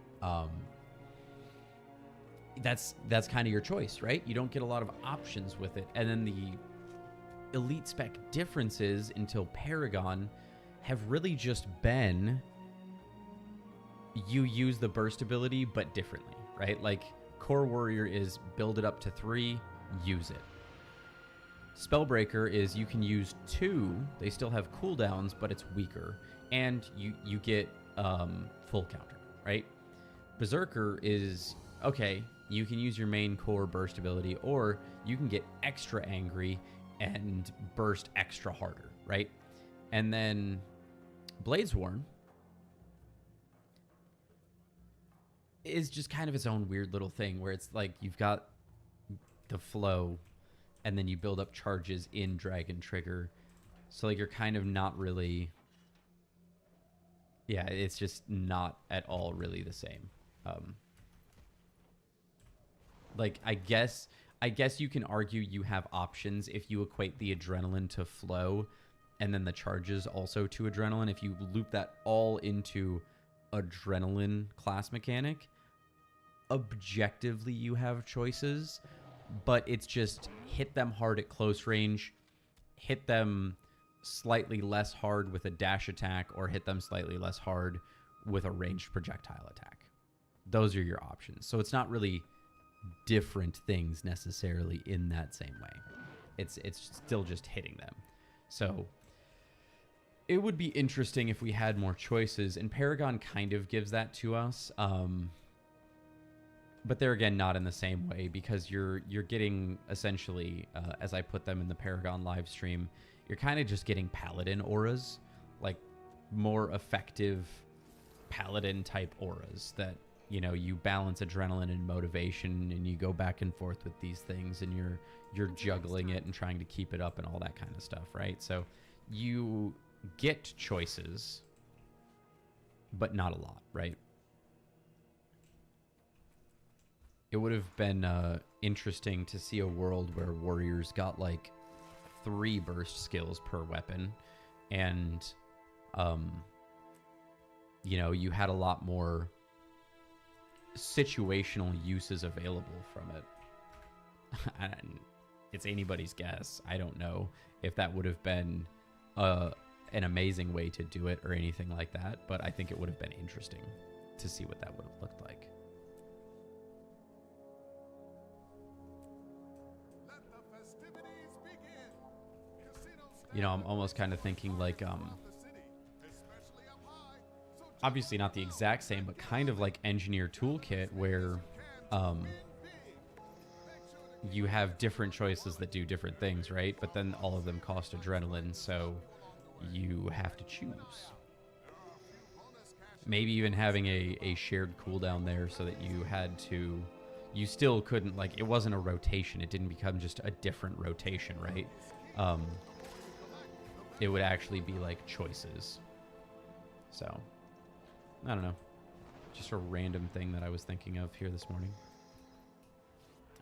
that's kind of your choice, right? You don't get a lot of options with it. And then the elite spec differences until Paragon have really just been you use the burst ability but differently, right? Like Core Warrior is build it up to 3, use it. Spellbreaker is you can use 2, they still have cooldowns, but it's weaker, and you get full counter, right? Berserker is, okay, you can use your main core burst ability, or you can get extra angry and burst extra harder, right? And then Bladesworn is just kind of its own weird little thing where it's like you've got the flow and then you build up charges in Dragon Trigger. So like you're kind of not really, yeah, it's just not at all really the same. Like I guess you can argue you have options if you equate the adrenaline to flow and then the charges also to adrenaline. If you loop that all into adrenaline class mechanic, objectively you have choices, but it's just hit them hard at close range, hit them slightly less hard with a dash attack, or hit them slightly less hard with a ranged projectile attack. Those are your options. So it's not really different things necessarily in that same way. It's still just hitting them. So it would be interesting if we had more choices, and Paragon kind of gives that to us. But they're, again, not in the same way, because you're getting, essentially, as I put them in the Paragon live stream, you're kind of just getting Paladin auras, like more effective Paladin-type auras that, you know, you balance adrenaline and motivation, and you go back and forth with these things, and you're juggling it and trying to keep it up and all that kind of stuff, right? So you get choices, but not a lot, right? It would have been interesting to see a world where warriors got like 3 burst skills per weapon, and you know, you had a lot more situational uses available from it. And it's anybody's guess. I don't know if that would have been an amazing way to do it or anything like that, but I think it would have been interesting to see what that would have looked like. You know, I'm almost kind of thinking like, obviously not the exact same, but kind of like Engineer Toolkit, where you have different choices that do different things, right? But then all of them cost adrenaline, so you have to choose. Maybe even having a shared cooldown there so that you still couldn't, like, it wasn't a rotation. It didn't become just a different rotation, right? It would actually be like choices. So, I don't know. Just a random thing that I was thinking of here this morning,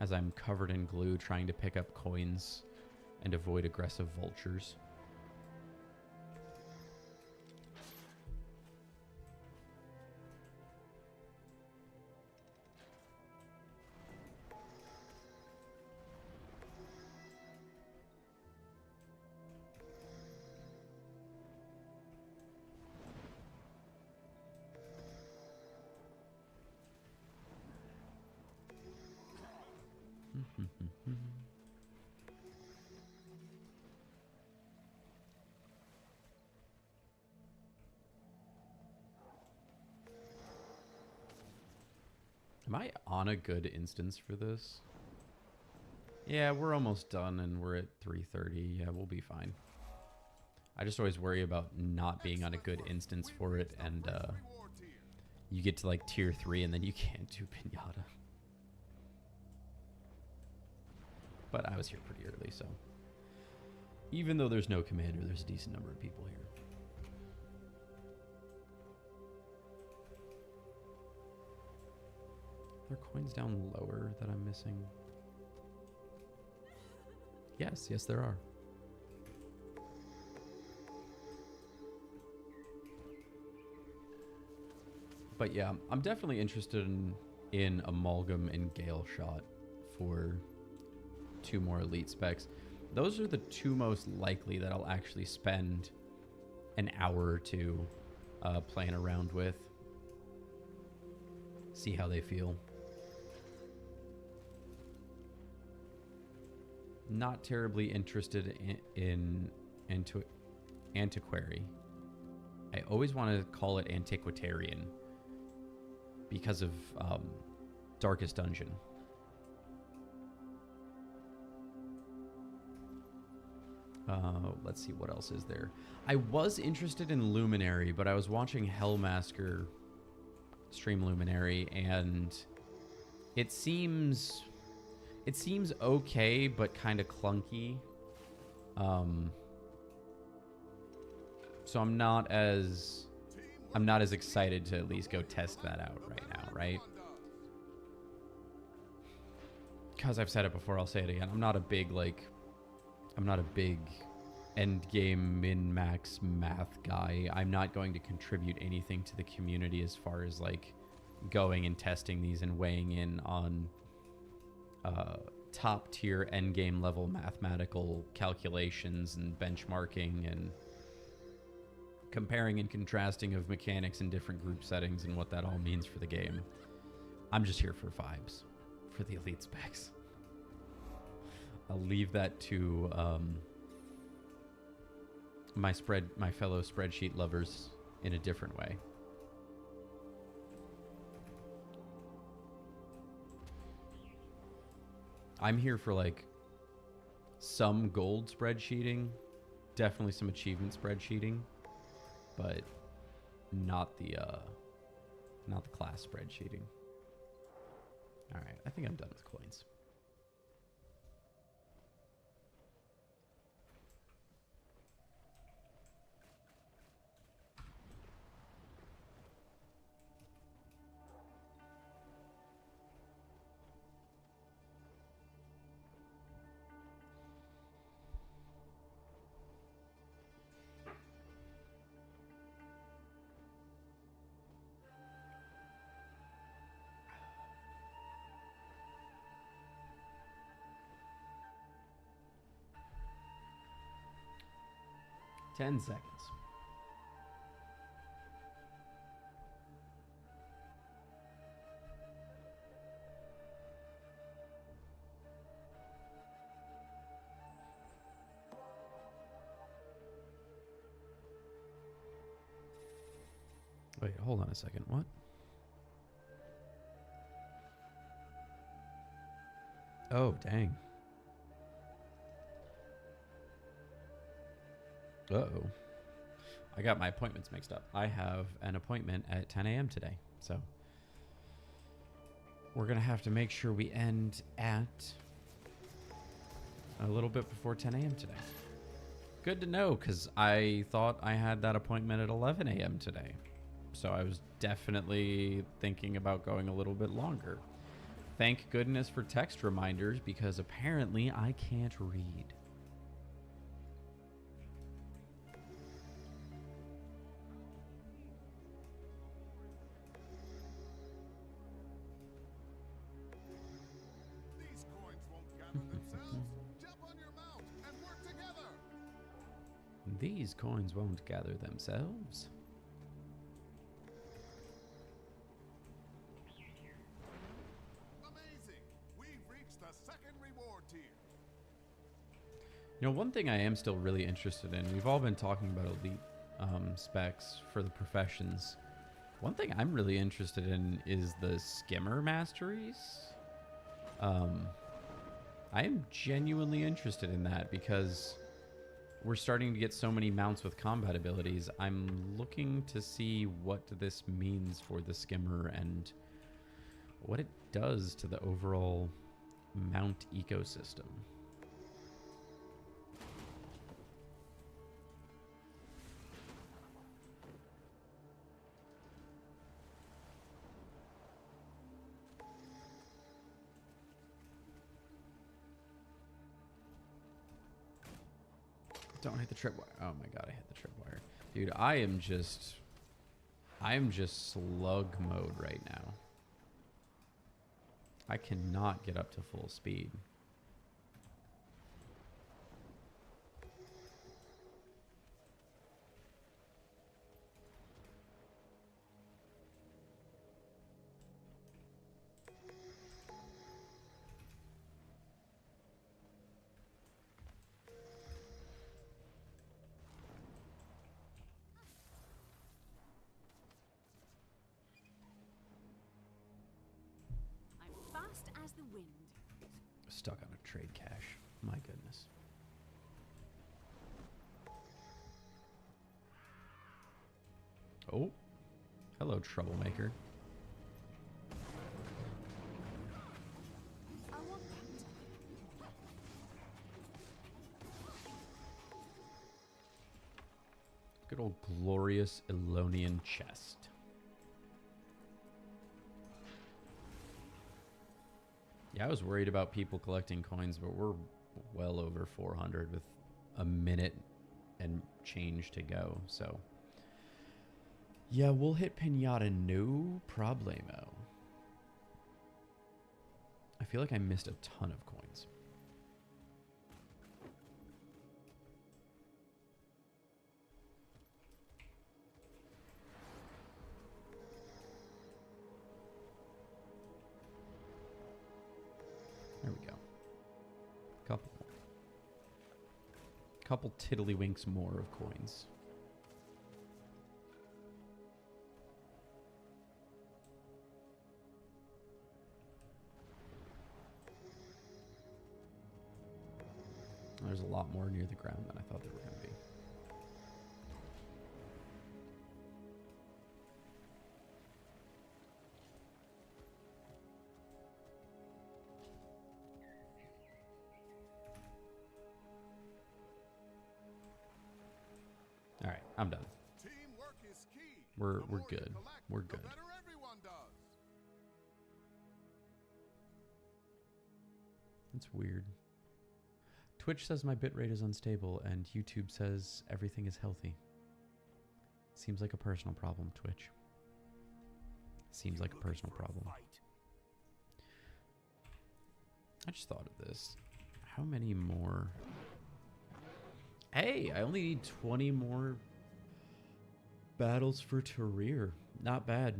as I'm covered in glue trying to pick up coins and avoid aggressive vultures. Am I on a good instance for this? Yeah, we're almost done and we're at 3:30. Yeah, we'll be fine. I just always worry about not being on a good instance for it, and you get to like tier 3 and then you can't do Pinata. But I was here pretty early, so even though there's no commander, there's a decent number of people here. Are there coins down lower that I'm missing? Yes, there are. But yeah, I'm definitely interested in Amalgam and Gale Shot for 2 more elite specs. Those are the 2 most likely that I'll actually spend an hour or 2 playing around with. See how they feel. Not terribly interested in Antiquary. I always want to call it Antiquitarian because of Darkest Dungeon. Let's see what else is there. I was interested in Luminary, but I was watching Hellmasker stream Luminary, and it seems okay, but kind of clunky. So I'm not as excited to at least go test that out right now, right? Because I've said it before, I'll say it again. I'm not a big end game min-max math guy. I'm not going to contribute anything to the community as far as like going and testing these and weighing in on top tier end game level mathematical calculations and benchmarking and comparing and contrasting of mechanics in different group settings and what that all means for the game. I'm just here for vibes, for the elite specs. I'll leave that to my fellow spreadsheet lovers in a different way. I'm here for like some gold spreadsheeting, definitely some achievement spreadsheeting, but not the class spreadsheeting. All right, I think I'm done with coins. Ten seconds. Wait, hold on a second. What? Oh, dang. Uh-oh. I got my appointments mixed up. I have an appointment at 10 a.m. today. So we're going to have to make sure we end at a little bit before 10 a.m. today. Good to know, because I thought I had that appointment at 11 a.m. today. So I was definitely thinking about going a little bit longer. Thank goodness for text reminders, because apparently I can't read. These coins won't gather themselves. Amazing! We've reached the second reward tier. You know, one thing I am still really interested in, we've all been talking about elite specs for the professions. One thing I'm really interested in is the skimmer masteries. I am genuinely interested in that because we're starting to get so many mounts with combat abilities. I'm looking to see what this means for the skimmer and what it does to the overall mount ecosystem. Don't hit the tripwire. Oh my god, I hit the tripwire. Dude, I am just slug mode right now. I cannot get up to full speed. I'm fast as the wind. Stuck on a trade cache. My goodness. Oh. Hello, troublemaker. I want that. Good old glorious Elonian chest. Yeah, I was worried about people collecting coins, but we're well over 400 with a minute and change to go. So, yeah, we'll hit Pinata, no problemo. I feel like I missed a ton of coins. There we go. Couple tiddlywinks more of coins. There's a lot more near the ground than I thought there were going to be. All right, I'm done. Teamwork is key. We're The more you good. collect, We're the good. better everyone does. It's weird. Twitch says my bitrate is unstable, and YouTube says everything is healthy. Seems like a personal problem, Twitch. Seems like a personal problem. I just thought of this. How many more? Hey, I only need 20 more battles for Tarir. Not bad.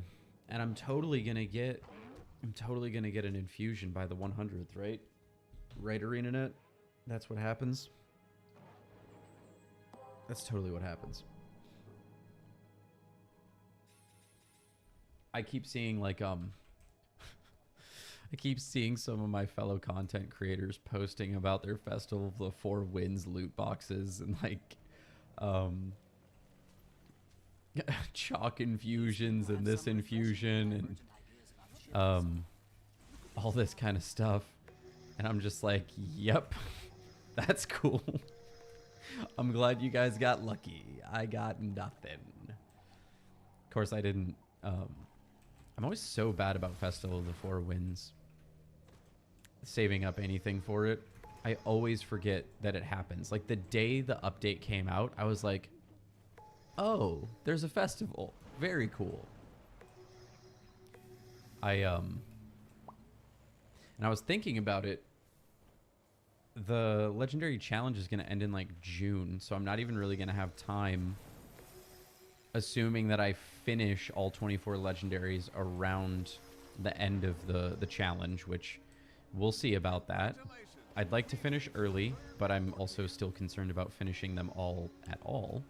And I'm totally gonna get an infusion by the 100th, right? Right, ArenaNet? That's what happens. That's totally what happens. I keep seeing like I keep seeing some of my fellow content creators posting about their Festival of the Four Winds loot boxes and like chalk infusions and this infusion and all this kind of stuff. And I'm just like, yep, that's cool. I'm glad you guys got lucky. I got nothing. Of course, I didn't. I'm always so bad about Festival of the Four Winds. Saving up anything for it. I always forget that it happens. Like the day the update came out, I was like, oh, there's a festival. Very cool. And I was thinking about it. The Legendary Challenge is going to end in like June, so I'm not even really going to have time, assuming that I finish all 24 Legendaries around the end of the challenge, which we'll see about that. I'd like to finish early, but I'm also still concerned about finishing them all at all.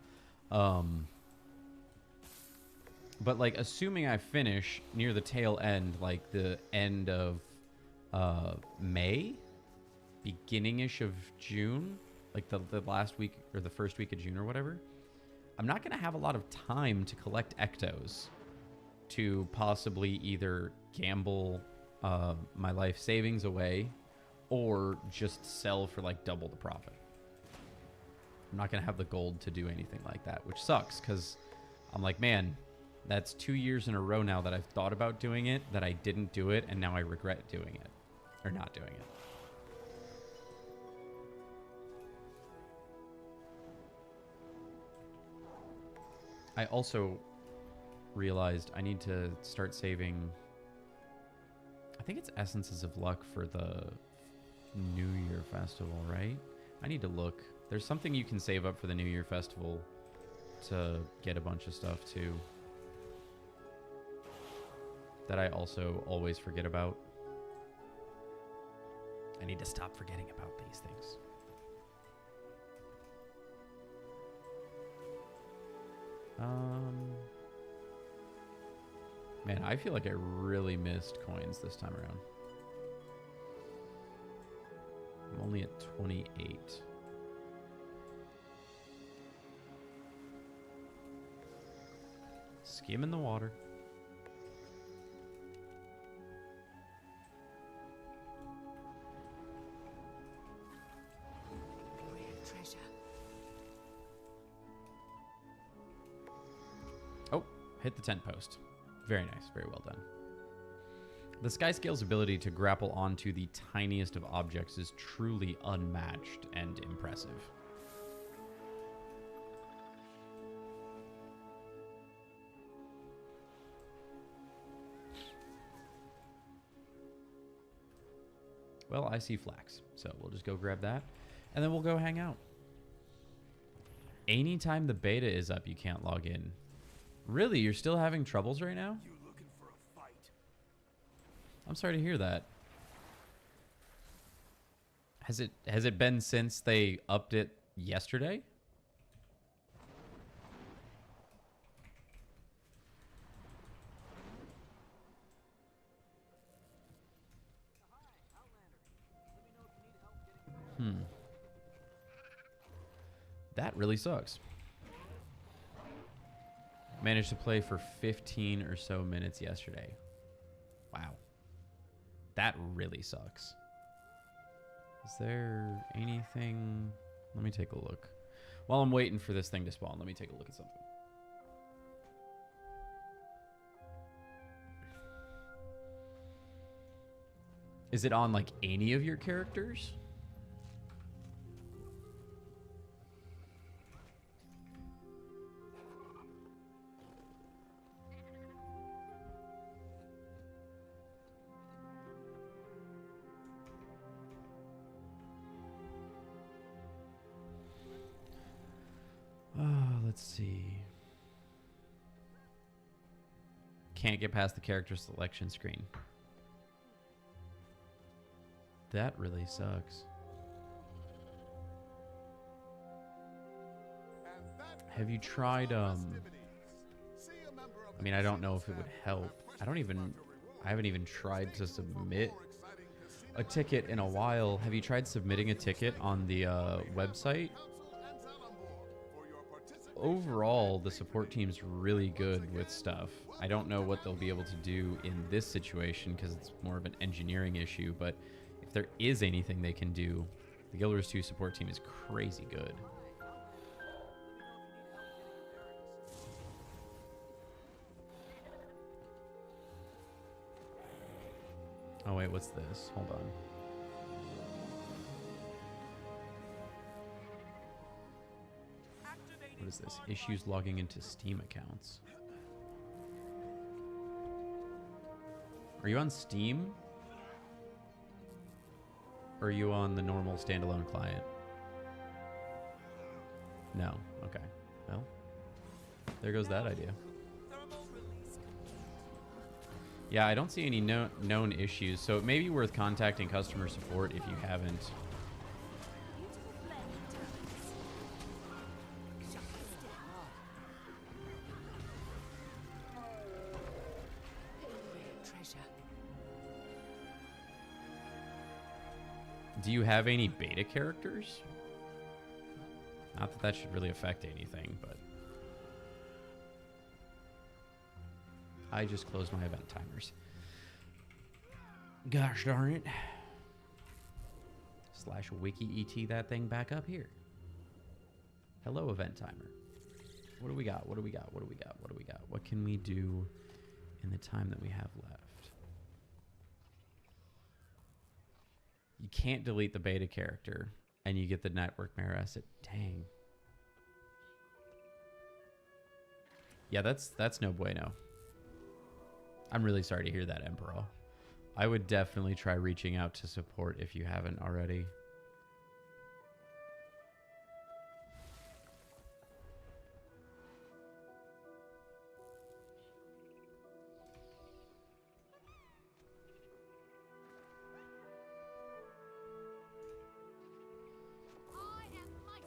But like assuming I finish near the tail end, like the end of May, beginning-ish of June, like the last week or the first week of June or whatever, I'm not going to have a lot of time to collect ectos to possibly either gamble my life savings away or just sell for like double the profit. I'm not going to have the gold to do anything like that, which sucks because I'm like, man, that's 2 years in a row now that I've thought about doing it, that I didn't do it, and now I regret doing it or not doing it. I also realized I need to start saving. I think it's Essences of Luck for the New Year Festival, right? I need to look. There's something you can save up for the New Year Festival to get a bunch of stuff too. That I also always forget about. I need to stop forgetting about these things. Man, I feel like I really missed coins this time around. I'm only at 28. Skim in the water. Treasure. Oh, hit the tent post. Very nice. Very well done. The Skyscale's ability to grapple onto the tiniest of objects is truly unmatched and impressive. Well, I see flax, so we'll just go grab that, and then we'll go hang out. Anytime the beta is up, you can't log in. Really? You're still having troubles right now? You looking for a fight? I'm sorry to hear that. Has it been since they upped it yesterday? That really sucks. Managed to play for 15 or so minutes yesterday. Wow. That really sucks. Is there anything? Let me take a look. While I'm waiting for this thing to spawn, let me take a look at something. Is it on like any of your characters? Let's see. Can't get past the character selection screen. That really sucks. Have you tried, I mean, I don't know if it would help. I haven't even tried to submit a ticket in a while. Have you tried submitting a ticket on the website? Overall, the support team's really good with stuff. I don't know what they'll be able to do in this situation because it's more of an engineering issue, but if there is anything they can do, the Guild Wars 2 support team is crazy good. Oh wait, what's this? Hold on. What is this? Issues logging into Steam accounts. Are you on Steam? Or are you on the normal standalone client? No. Okay. Well, there goes that idea. Yeah, I don't see any known issues, so it may be worth contacting customer support if you haven't. Do you have any beta characters? Not that that should really affect anything, but I just closed my event timers. Gosh darn it. /wiki et that thing back up here. Hello, event timer. What do we got? What do we got? What do we got? What do we got? What can we do in the time that we have left? You can't delete the beta character, and you get the network mirror asset. Dang. Yeah, that's no bueno. I'm really sorry to hear that, Emperor. I would definitely try reaching out to support if you haven't already. I am mighty.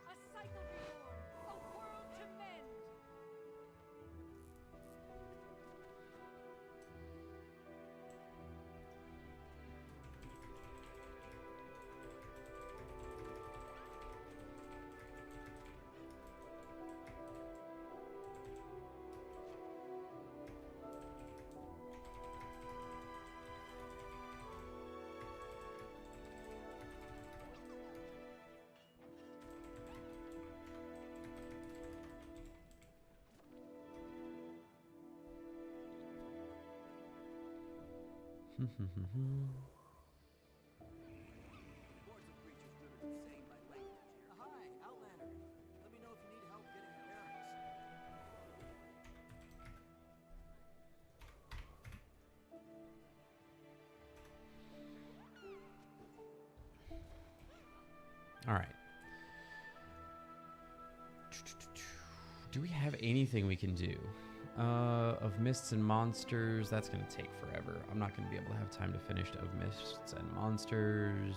A cycle reborn, a world to mend. Hi, Outlander. Let me know if you need help getting your bearings. All right. Do we have anything we can do? Of Mists and Monsters, that's going to take forever. I'm not going to be able to have time to finish Of Mists and Monsters.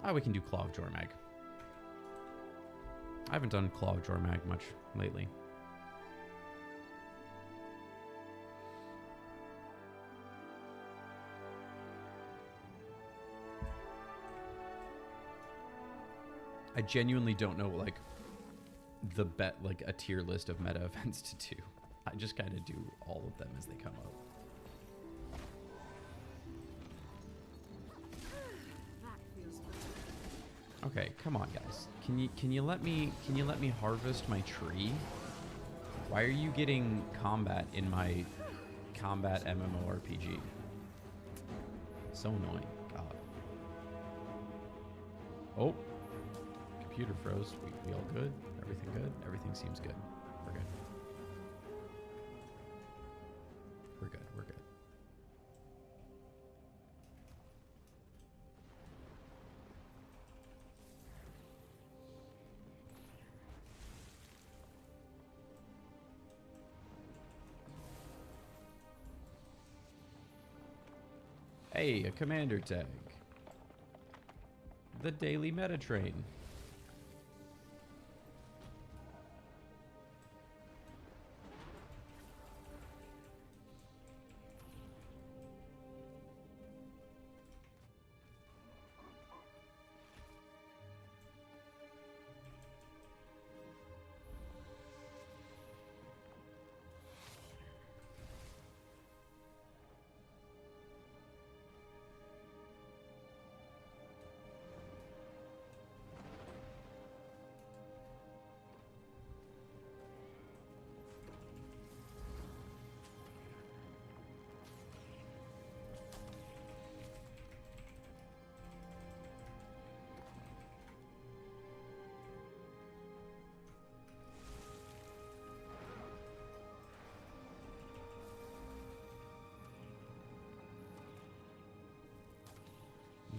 Oh, we can do Claw of Jormag. I haven't done Claw of Jormag much lately. I genuinely don't know, like, a tier list of meta events to do. I just kind of do all of them as they come up. That feels good. Okay, come on, guys. Can you let me harvest my tree? Why are you getting combat in my combat MMORPG? So annoying. God. Oh. Computer froze. We all good? Everything good? Everything seems good. We're good. We're good. We're good. Hey, a commander tag. The daily meta train.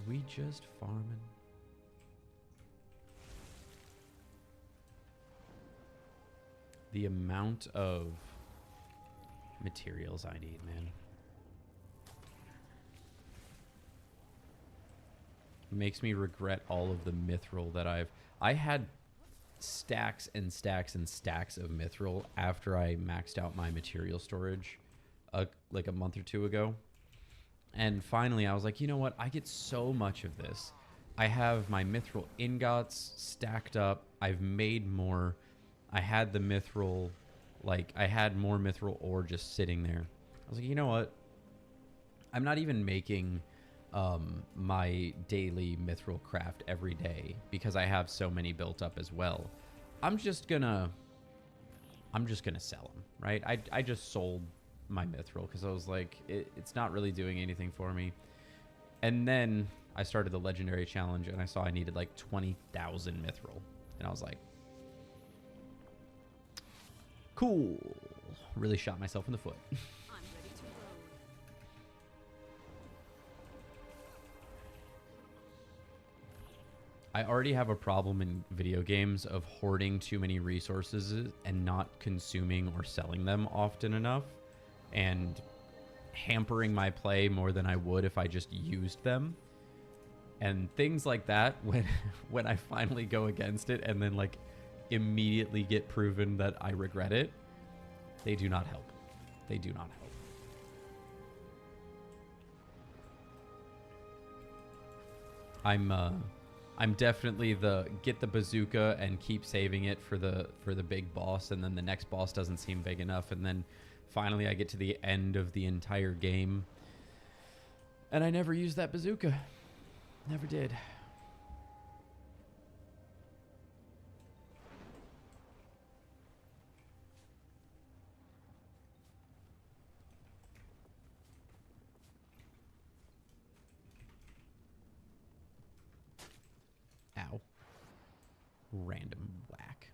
We just farming. The amount of materials I need, man. Makes me regret all of the mithril that I had stacks and stacks and stacks of mithril after I maxed out my material storage like a month or two ago. And finally, I was like, you know what? I get so much of this. I have my mithril ingots stacked up. I've made more. I had the mithril, like, I had more mithril ore just sitting there. I was like, you know what? I'm not even making my daily mithril craft every day because I have so many built up as well. I'm just gonna sell them, right? I just sold my mithril because I was like, it's not really doing anything for me. And then I started the legendary challenge and I saw I needed like 20,000 mithril. And I was like, cool. Really shot myself in the foot. I'm ready to roll. I already have a problem in video games of hoarding too many resources and not consuming or selling them often enough, and hampering my play more than I would if I just used them. And things like that, when I finally go against it and then like immediately get proven that I regret it, they do not help. They do not help. I'm definitely the get the bazooka and keep saving it for the big boss, and then the next boss doesn't seem big enough, and then finally I get to the end of the entire game and I never used that bazooka. Never did. Ow. Random whack.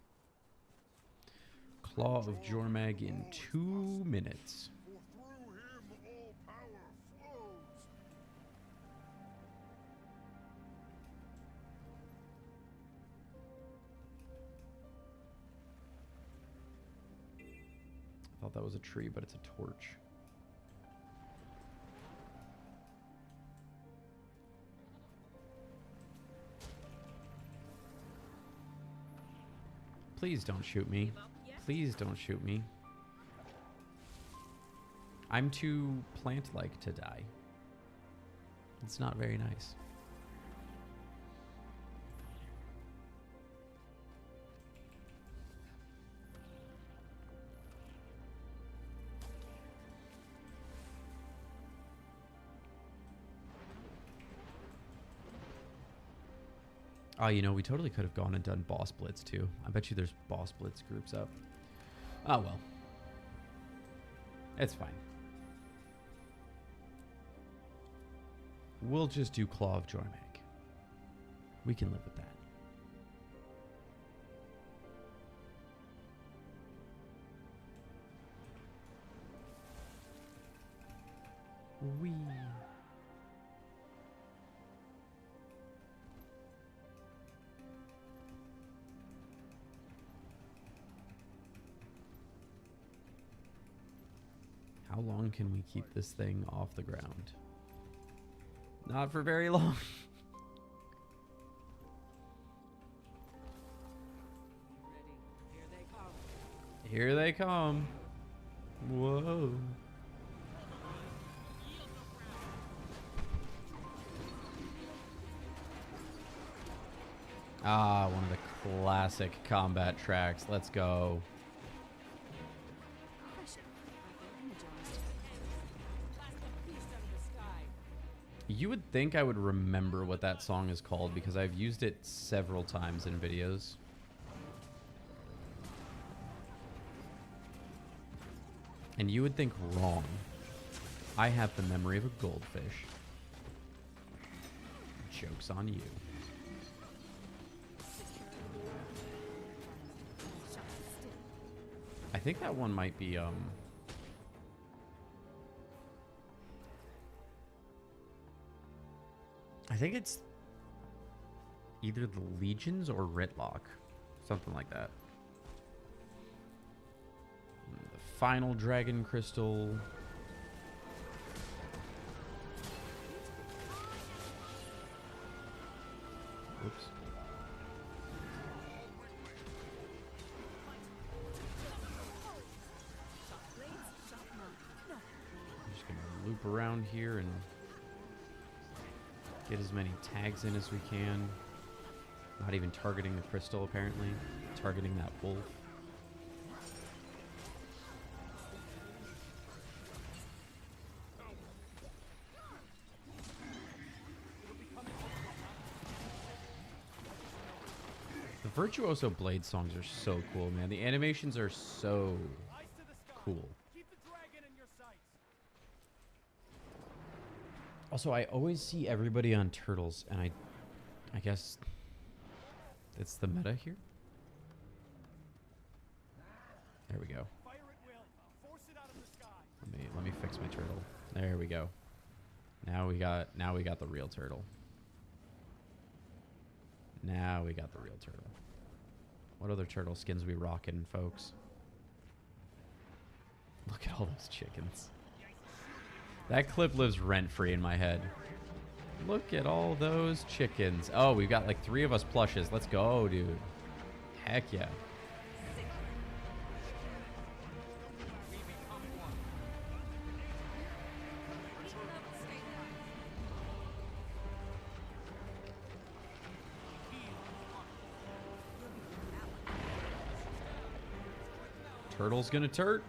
Claw of Jormag in 2 minutes. For through him all power flows. I thought that was a tree, but it's a torch. Please don't shoot me. Please don't shoot me. I'm too plant-like to die. It's not very nice. Oh, you know, we totally could have gone and done boss blitz too. I bet you there's boss blitz groups up. Oh well. It's fine. We'll just do Claw of Jormag. We can live with that. Wee. How long can we keep this thing off the ground? Not for very long. Ready. Here Here they come. they come. Whoa. Ah, one of the classic combat tracks. Let's go. Pressure. I've been energized. Blast a beast out of the sky. You would think I would remember what that song is called because I've used it several times in videos. And you would think wrong. I have the memory of a goldfish. Joke's on you. Shut still. I think that one might be, I think it's either the Legions or Ritlock. Something like that. The final Dragon Crystal. Oops. Sharp blades, sharp mind. I'm just gonna loop around here and get as many tags in as we can. Not even targeting the crystal, apparently. Targeting that wolf. The Virtuoso Blade songs are so cool, man. The animations are so Eyes to the sky. cool. Keep the dragon in your sights. Also, I always see everybody on turtles, and I guess it's the meta here. There we go. Fire at will. Force it out of the sky. Let me fix my turtle. There we go. Now we got the real turtle. Now we got the real turtle. What other turtle skins we rocking, folks? Look at all those chickens. That clip lives rent-free in my head. Look at all those chickens. Oh, we've got like 3 of us plushes. Let's go, dude. Heck yeah. Turtle's gonna turt.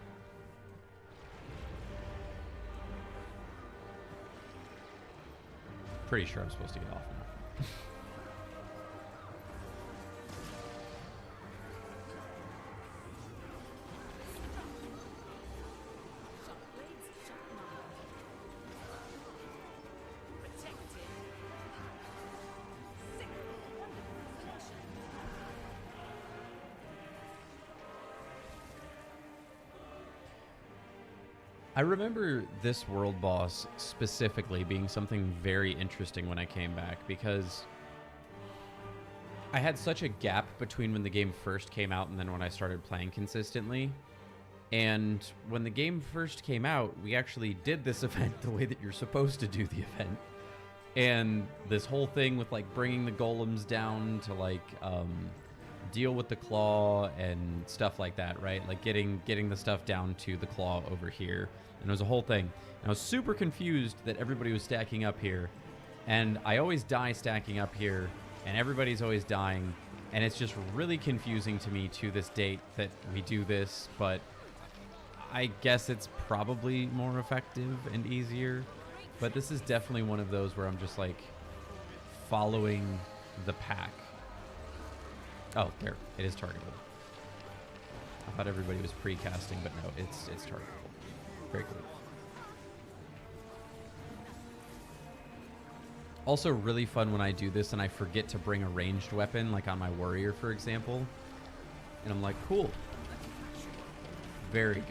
Pretty sure I'm supposed to get off now. I remember this world boss specifically being something very interesting when I came back, because I had such a gap between when the game first came out and then when I started playing consistently. And when the game first came out, we actually did this event the way that you're supposed to do the event. And this whole thing with like bringing the golems down to like deal with the claw and stuff like that, right? Like getting the stuff down to the claw over here. And it was a whole thing. And I was super confused that everybody was stacking up here. And I always die stacking up here, and everybody's always dying. And it's just really confusing to me to this date that we do this, but I guess it's probably more effective and easier. But this is definitely one of those where I'm just like following the pack. Oh, there. It is targetable. I thought everybody was pre-casting, but no, it's targetable. Very cool. Also really fun when I do this and I forget to bring a ranged weapon, like on my warrior, for example. And I'm like, cool. Very good.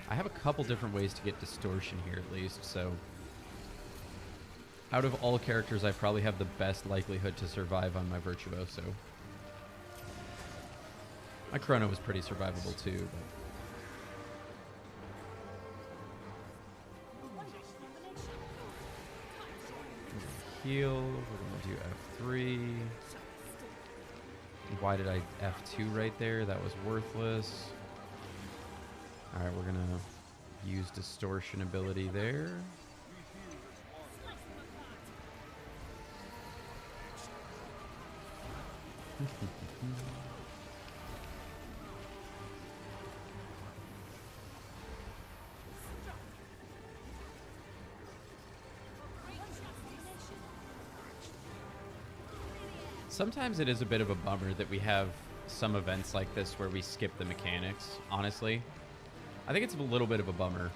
I have a couple different ways to get distortion here at least, so out of all characters, I probably have the best likelihood to survive on my Virtuoso. My Chrono was pretty survivable too, but heal. We're gonna do F3. Why did I F2 right there? That was worthless. All right, we're gonna use distortion ability there. Sometimes it is a bit of a bummer that we have some events like this where we skip the mechanics, honestly. I think it's a little bit of a bummer,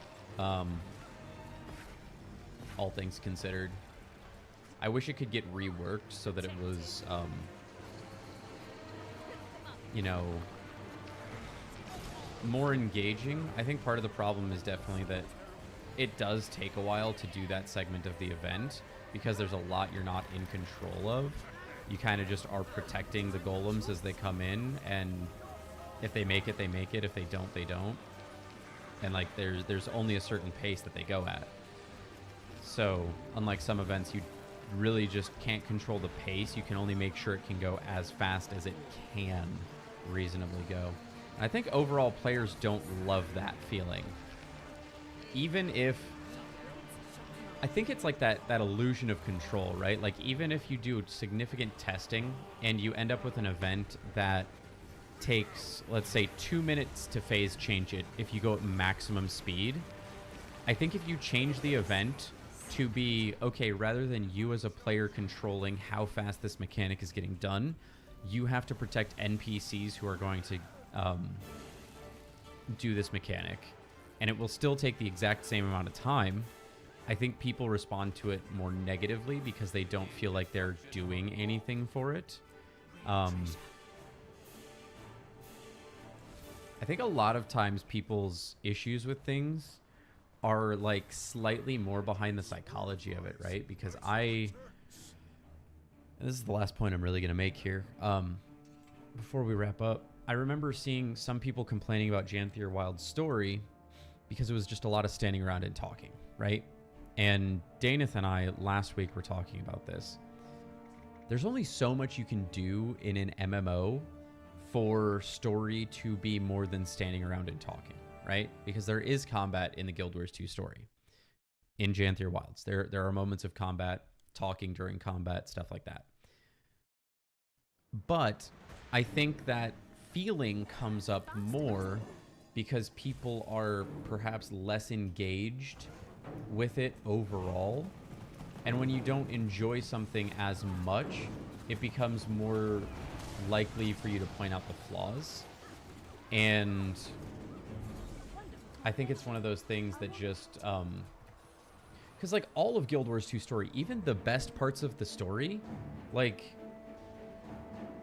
all things considered. I wish it could get reworked so that it was, you know, more engaging. I think part of the problem is definitely that it does take a while to do that segment of the event because there's a lot you're not in control of. You kind of just are protecting the golems as they come in, and if they make it, they make it. If they don't, they don't. And like there's only a certain pace that they go at. So unlike some events, you really just can't control the pace. You can only make sure it can go as fast as it can reasonably go. And I think overall players don't love that feeling. Even if I think it's like that illusion of control, right? Like even if you do significant testing and you end up with an event that takes, let's say, 2 minutes to phase change it if you go at maximum speed, I think if you change the event to be, okay, rather than you as a player controlling how fast this mechanic is getting done, you have to protect NPCs who are going to do this mechanic, and it will still take the exact same amount of time, I think people respond to it more negatively because they don't feel like they're doing anything for it. I think a lot of times people's issues with things are like slightly more behind the psychology of it, right? Because and this is the last point I'm really going to make here. Before we wrap up, I remember seeing some people complaining about Janthier Wild's story because it was just a lot of standing around and talking, right? And Daneth and I last week were talking about this. There's only so much you can do in an MMO for story to be more than standing around and talking, right? Because there is combat in the Guild Wars 2 story. In Janthier Wilds, there are moments of combat, talking during combat, stuff like that. But I think that feeling comes up more because people are perhaps less engaged with it overall. And when you don't enjoy something as much, it becomes more likely for you to point out the flaws. And I think it's one of those things that just because like all of Guild Wars 2 story, even the best parts of the story, like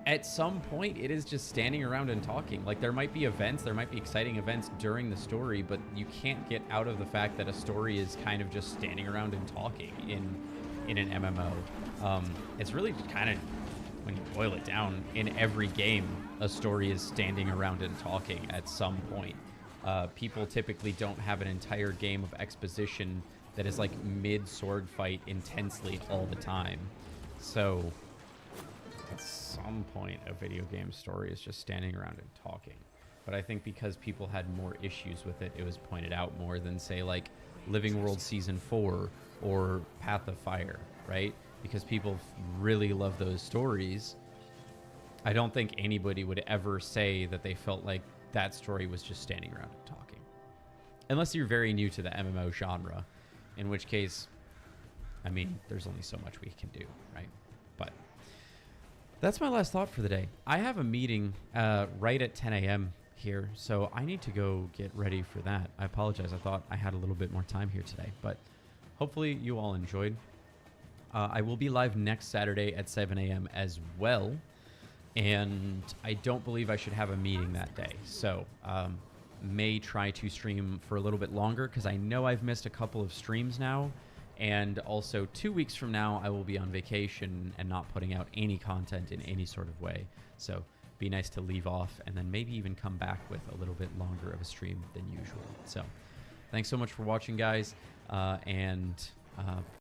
at some point it is just standing around and talking. Like there might be events, there might be exciting events during the story, but you can't get out of the fact that a story is kind of just standing around and talking in an MMO. It's really kind of, when you boil it down, in every game a story is standing around and talking at some point. People typically don't have an entire game of exposition that is like mid sword fight intensely all the time. So at some point a video game story is just standing around and talking. But I think because people had more issues with it, it was pointed out more than say like Living World Season 4 or Path of Fire, right? Because people really love those stories. I don't think anybody would ever say that they felt like that story was just standing around and talking. Unless you're very new to the MMO genre, in which case, I mean, there's only so much we can do, right? But that's my last thought for the day. I have a meeting right at 10 a.m. here, so I need to go get ready for that. I apologize. I thought I had a little bit more time here today, but hopefully you all enjoyed. I will be live next Saturday at 7 a.m. as well, and I don't believe I should have a meeting that day, so may try to stream for a little bit longer because I know I've missed a couple of streams now, and also 2 weeks from now I will be on vacation and not putting out any content in any sort of way, so be nice to leave off and then maybe even come back with a little bit longer of a stream than usual. So thanks so much for watching, guys, and